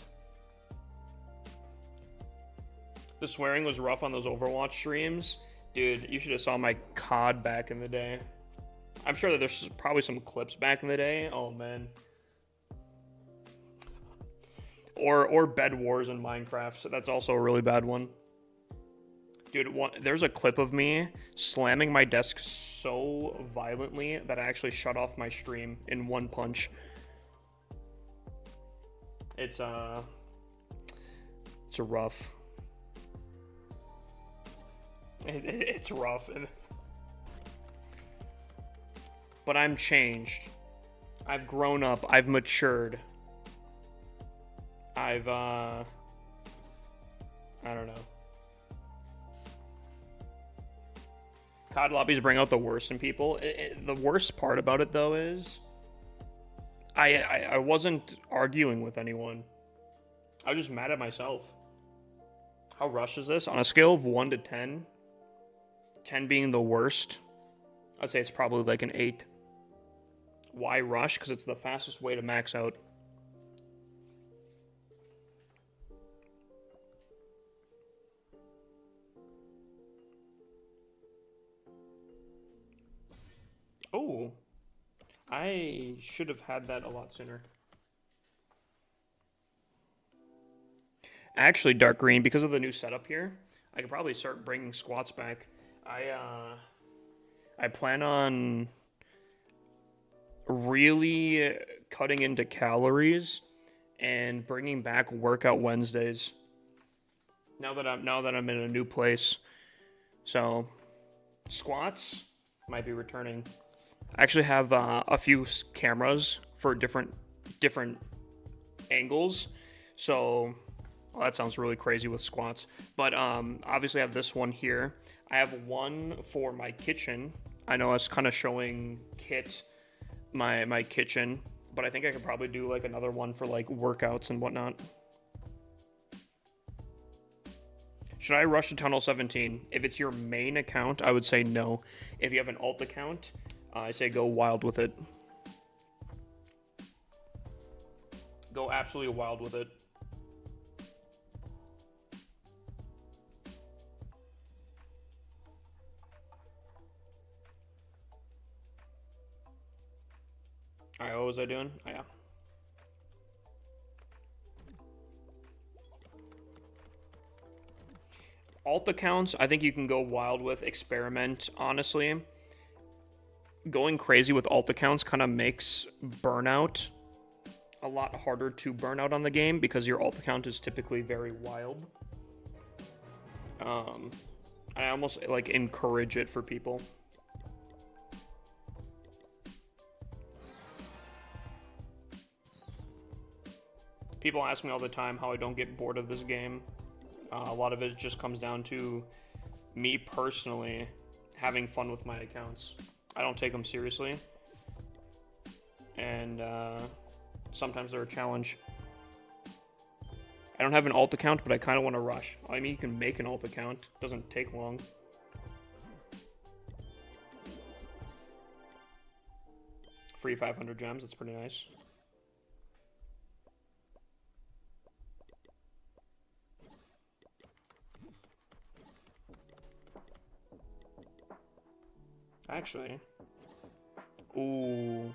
The swearing was rough on those Overwatch streams. Dude, you should have saw my COD back in the day. I'm sure that there's probably some clips back in the day. Oh, man. Or Bed Wars in Minecraft. So that's also a really bad one. Dude, there's a clip of me slamming my desk so violently that I actually shut off my stream in one punch. It's rough. It's rough. But I'm changed. I've grown up. I've matured. I don't know. COD lobbies bring out the worst in people. The worst part about it, though, is I wasn't arguing with anyone. I was just mad at myself. How rushed is this? On a scale of 1 to 10, 10 being the worst, I'd say it's probably like an 8. Why rush? Because it's the fastest way to max out. Oh, I should have had that a lot sooner. Actually, Dark Green, because of the new setup here, I could probably start bringing squats back. I plan on really cutting into calories and bringing back workout Wednesdays. Now that I'm in a new place, so squats might be returning. I actually have a few cameras for different angles, so well, that sounds really crazy with squats. But obviously I have this one here. I have one for my kitchen. I know it's kind of showing my kitchen, but I think I could probably do like another one for like workouts and whatnot. Should I rush to Tunnel 17? If it's your main account, I would say no. If you have an alt account, I say go wild with it. Go absolutely wild with it. Alright, what was I doing? Oh, yeah. Alt accounts, I think you can go wild with, experiment, honestly. Going crazy with alt accounts kind of makes burnout a lot harder to burn out on the game because your alt account is typically very wild. I almost like encourage it for people. People ask me all the time how I don't get bored of this game. A lot of it just comes down to me personally having fun with my accounts. I don't take them seriously, and sometimes they're a challenge. I don't have an alt account, but I kind of want to rush. I mean, you can make an alt account. It doesn't take long. Free 500 gems, that's pretty nice. Actually. Ooh.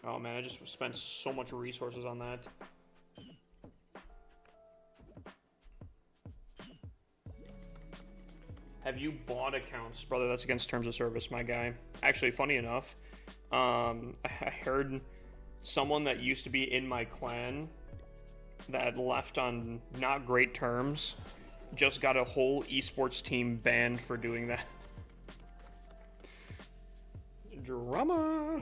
Oh man, I just spent so much resources on that. Have you bought accounts? Brother, that's against terms of service, my guy. Actually, funny enough, I heard someone that used to be in my clan that left on not great terms just got a whole esports team banned for doing that. Drama.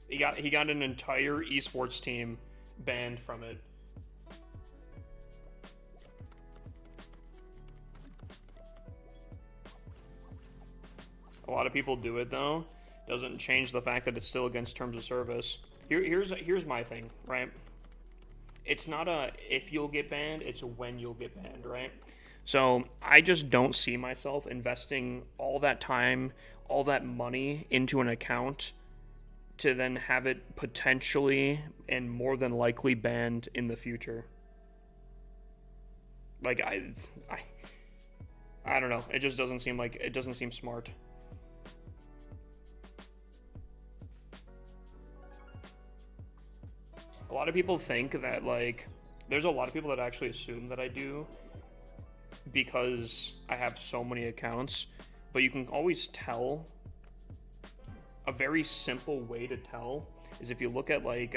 He got an entire esports team banned from it. A lot of people do it though. Doesn't change the fact that it's still against terms of service. Here's my thing, right? It's not a if you'll get banned, it's when you'll get banned, right? So I just don't see myself investing all that time, all that money into an account to then have it potentially and more than likely banned in the future. Like I don't know. It just doesn't seem like it doesn't seem smart. A lot of people think that like there's a lot of people that actually assume that I do because I have so many accounts, but you can always tell. A very simple way to tell is if you look at like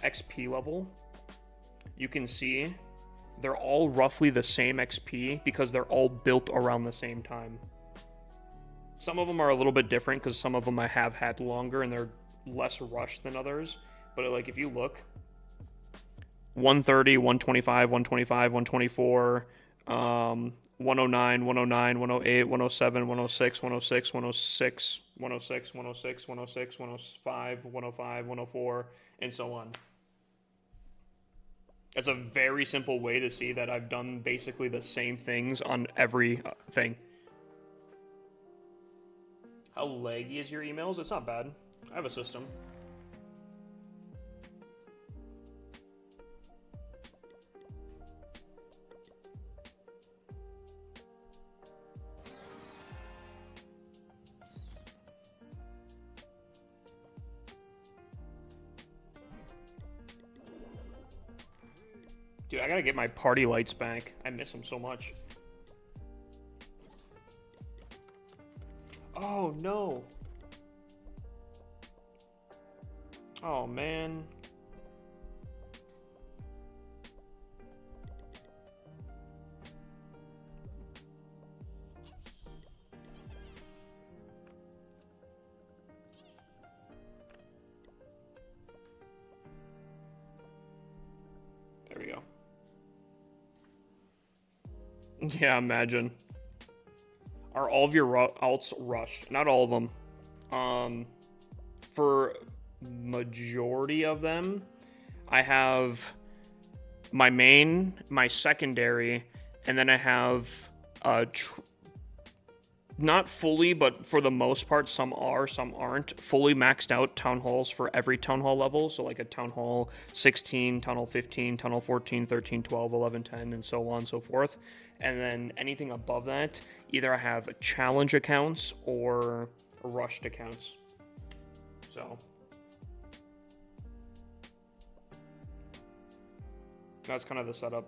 XP level, you can see they're all roughly the same XP because they're all built around the same time. Some of them are a little bit different because some of them I have had longer and they're less rushed than others. But like if you look, 130, 125, 125, 124, 109, 109, 108, 107, 106, 106, 106, 106, 106, 106, 105, 105, 104, and so on. That's a very simple way to see that I've done basically the same things on every thing. How laggy is your emails? It's not bad. I have a system. Dude, I gotta get my party lights back. I miss them so much. Oh, no. Oh, man. There we go. Yeah, imagine. Are all of your alts rushed? Not all of them. For majority of them, I have my main, my secondary, and then I have not fully, but for the most part, some are, some aren't, fully maxed out town halls for every town hall level. So like a town hall 16, town hall 15, town hall 14, 13, 12, 11, 10, and so on and so forth. And then anything above that, either I have challenge accounts or rushed accounts. So that's kind of the setup.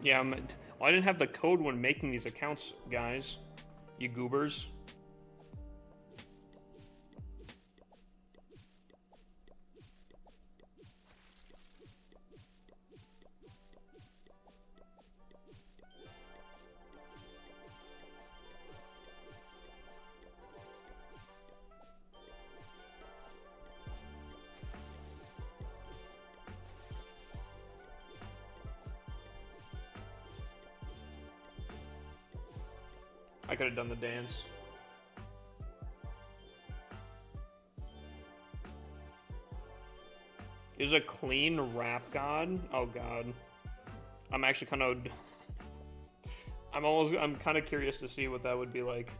Yeah, well, I didn't have the code when making these accounts, guys. You goobers. I could have done the dance. Is a clean rap god? Oh god. I'm actually kind of... I'm kind of curious to see what that would be like.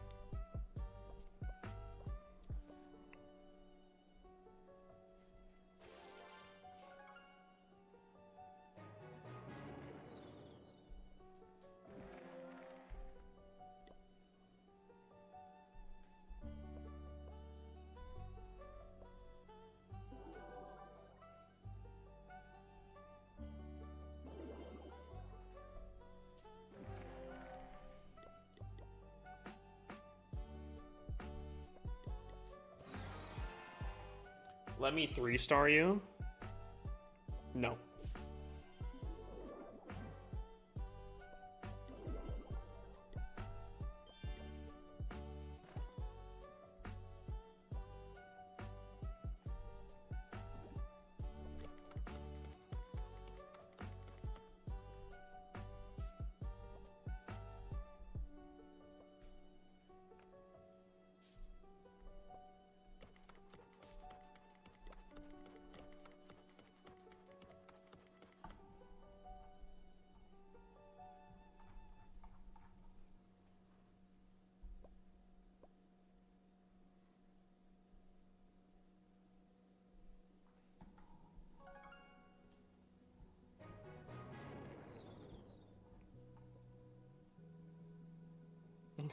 Let me 3-star you? No.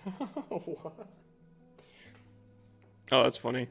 What? Oh, that's funny.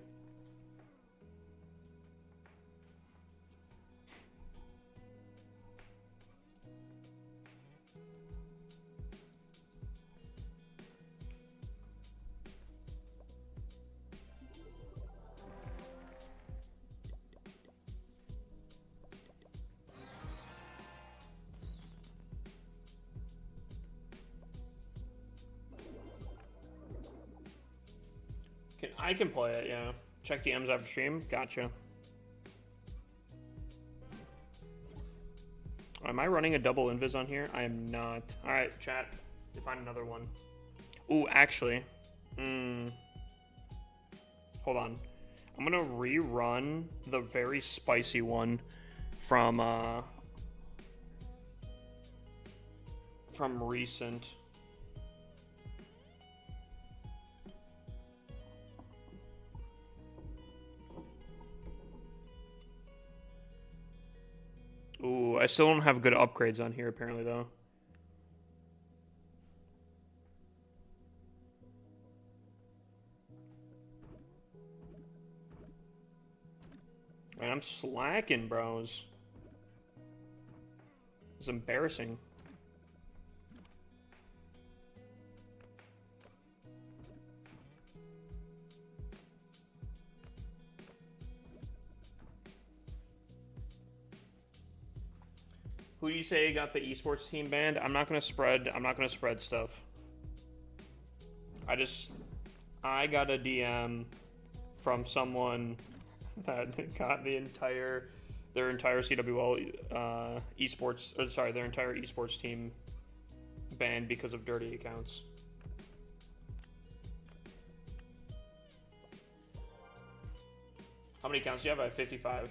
I can play it, yeah. Check DMs after stream. Gotcha. Am I running a double invis on here? I am not. All right, chat. Find another one. Ooh, actually. Hold on. I'm gonna rerun the very spicy one from recent. Ooh, I still don't have good upgrades on here apparently though. Man, I'm slacking, bros. It's embarrassing. Who do you say got the esports team banned? I'm not gonna spread stuff. I got a DM from someone that got their entire CWL esports, or sorry, their entire esports team banned because of dirty accounts. How many accounts do you have? I have 55.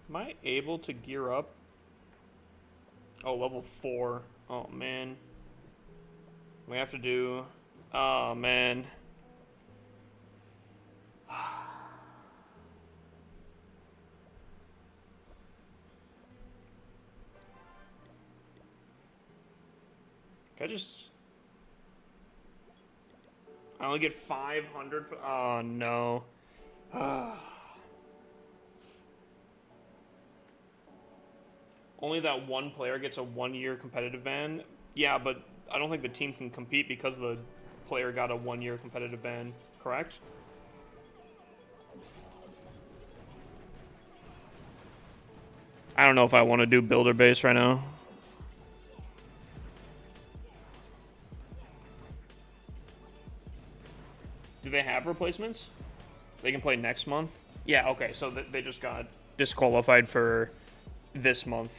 Am I able to gear up? Oh, level 4. Oh, man. We have to do... Oh, man. Can I just... I only get 500 for... Oh, no. Only that one player gets a 1-year competitive ban. Yeah, but I don't think the team can compete because the player got a 1-year competitive ban, correct? I don't know if I want to do builder base right now. Do they have replacements? They can play next month? Yeah, okay, so they just got disqualified for this month.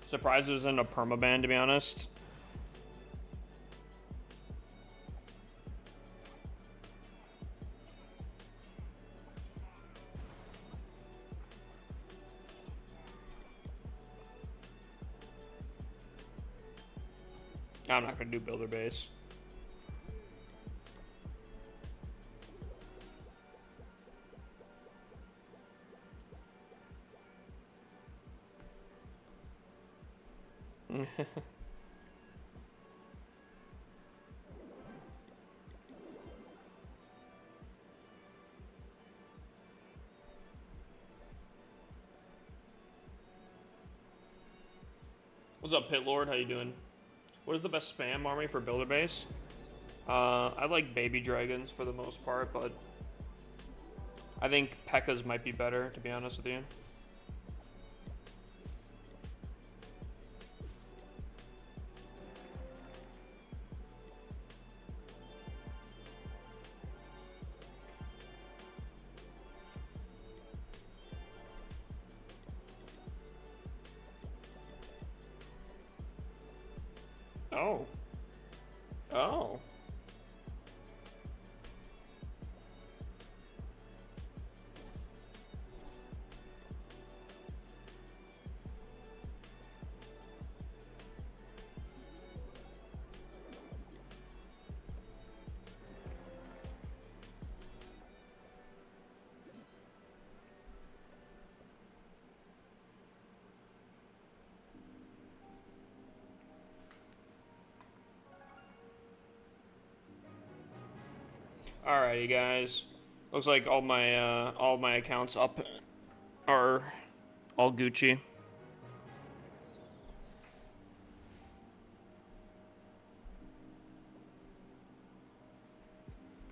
Surprised it wasn't a permaban, to be honest. I'm not gonna do builder base. What's up, Pit Lord? How you doing? What is the best spam army for builder base? I like baby dragons for the most part, but I think P.E.K.K.A.s might be better, to be honest with you. Oh. Oh. Alrighty, guys. Looks like all my accounts up are all Gucci.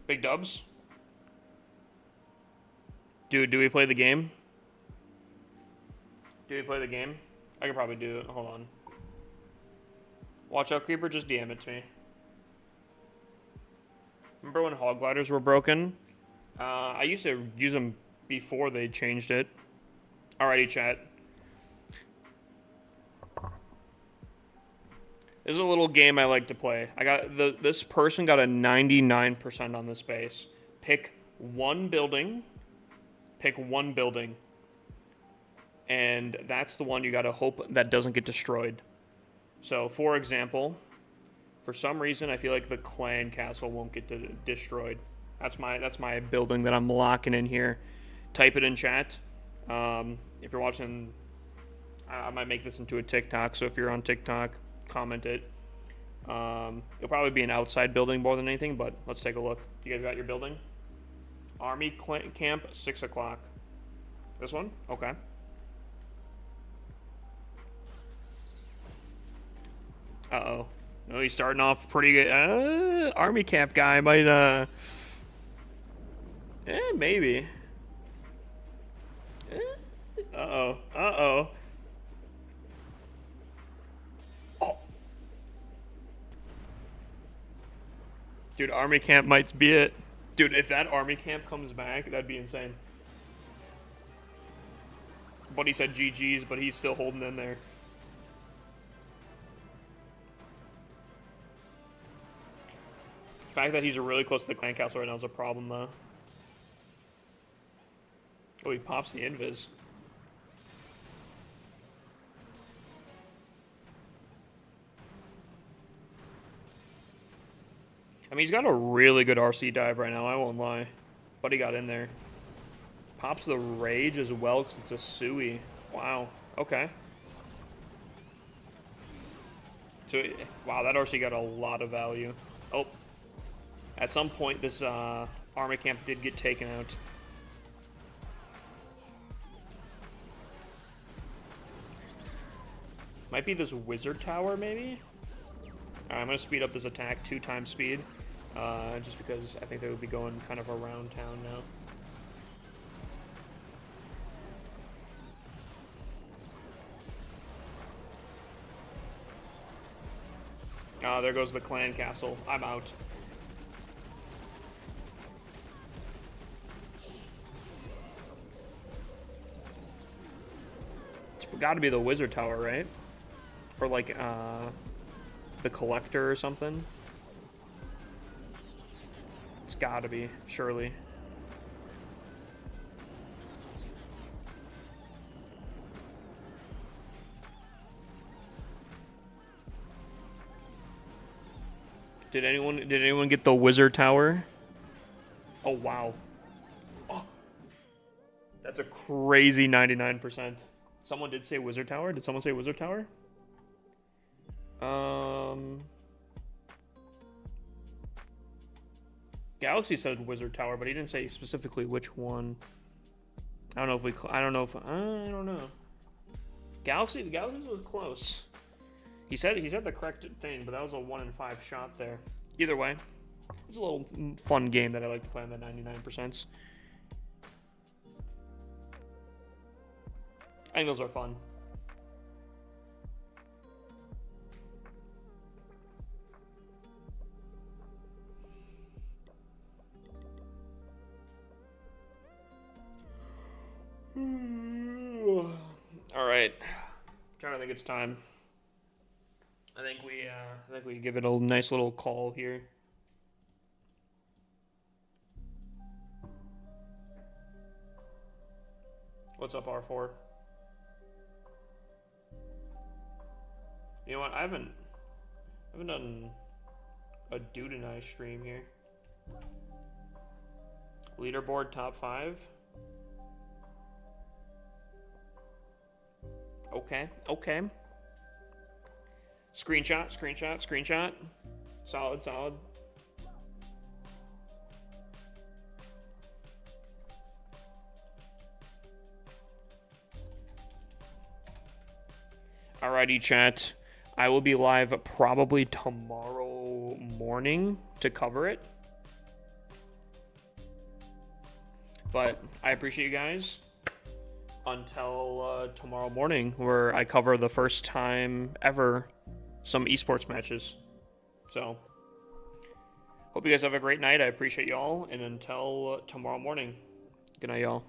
Big dubs. Dude, do we play the game? Do we play the game? I could probably do it. Hold on. Watch out, Creeper. Just DM it to me. Remember when hog gliders were broken? I used to use them before they changed it. Alrighty, chat. This is a little game I like to play. I got this person got a 99% on this base. Pick one building. Pick one building. And that's the one you gotta hope that doesn't get destroyed. So, for example, for some reason I feel like the clan castle won't get destroyed. That's my building that I'm locking in here. Type it in chat. If you're watching, I might make this into a TikTok. So if you're on TikTok, comment it. It'll probably be an outside building more than anything, but let's take a look. You guys got your building? Army camp, 6 o'clock. This one? Okay. Uh-oh. No, he's starting off pretty good. Army camp guy might, maybe. Uh-oh. Uh-oh. Oh. Dude, army camp might be it. Dude, if that army camp comes back, that'd be insane. Buddy said GG's, but he's still holding in there. The fact that he's really close to the clan castle right now is a problem, though. Oh, he pops the invis. I mean, he's got a really good RC dive right now, I won't lie. But he got in there. Pops the rage as well, because it's a Sui. Wow, okay. So, wow, that RC got a lot of value. Oh. At some point, this army camp did get taken out. Might be this wizard tower, maybe? Alright, I'm going to speed up this attack 2 times speed. Just because I think they would be going kind of around town now. There goes the clan castle. I'm out. It's got to be the wizard tower, right? Or like, the collector or something. It's gotta be, surely. Did anyone get the wizard tower? Oh wow. Oh. That's a crazy 99%. Someone did say wizard tower? Did someone say wizard tower? Galaxy said wizard tower, but he didn't say specifically which one. I don't know if I don't know. Galaxy was close. He said the correct thing, but that was a 1 in 5 shot there. Either way, it's a little fun game that I like to play on the 99%. I think those are fun. All right, trying to think it's time. I I think we give it a nice little call here. What's up, R4? You know what? I haven't done a Dude and I stream here. Leaderboard top 5. Okay, okay. Screenshot, screenshot, screenshot. Solid, solid. Alrighty, chat. I will be live probably tomorrow morning to cover it. But I appreciate you guys. Until tomorrow morning, where I cover the first time ever some esports matches. So, hope you guys have a great night. I appreciate y'all. And until tomorrow morning, good night, y'all.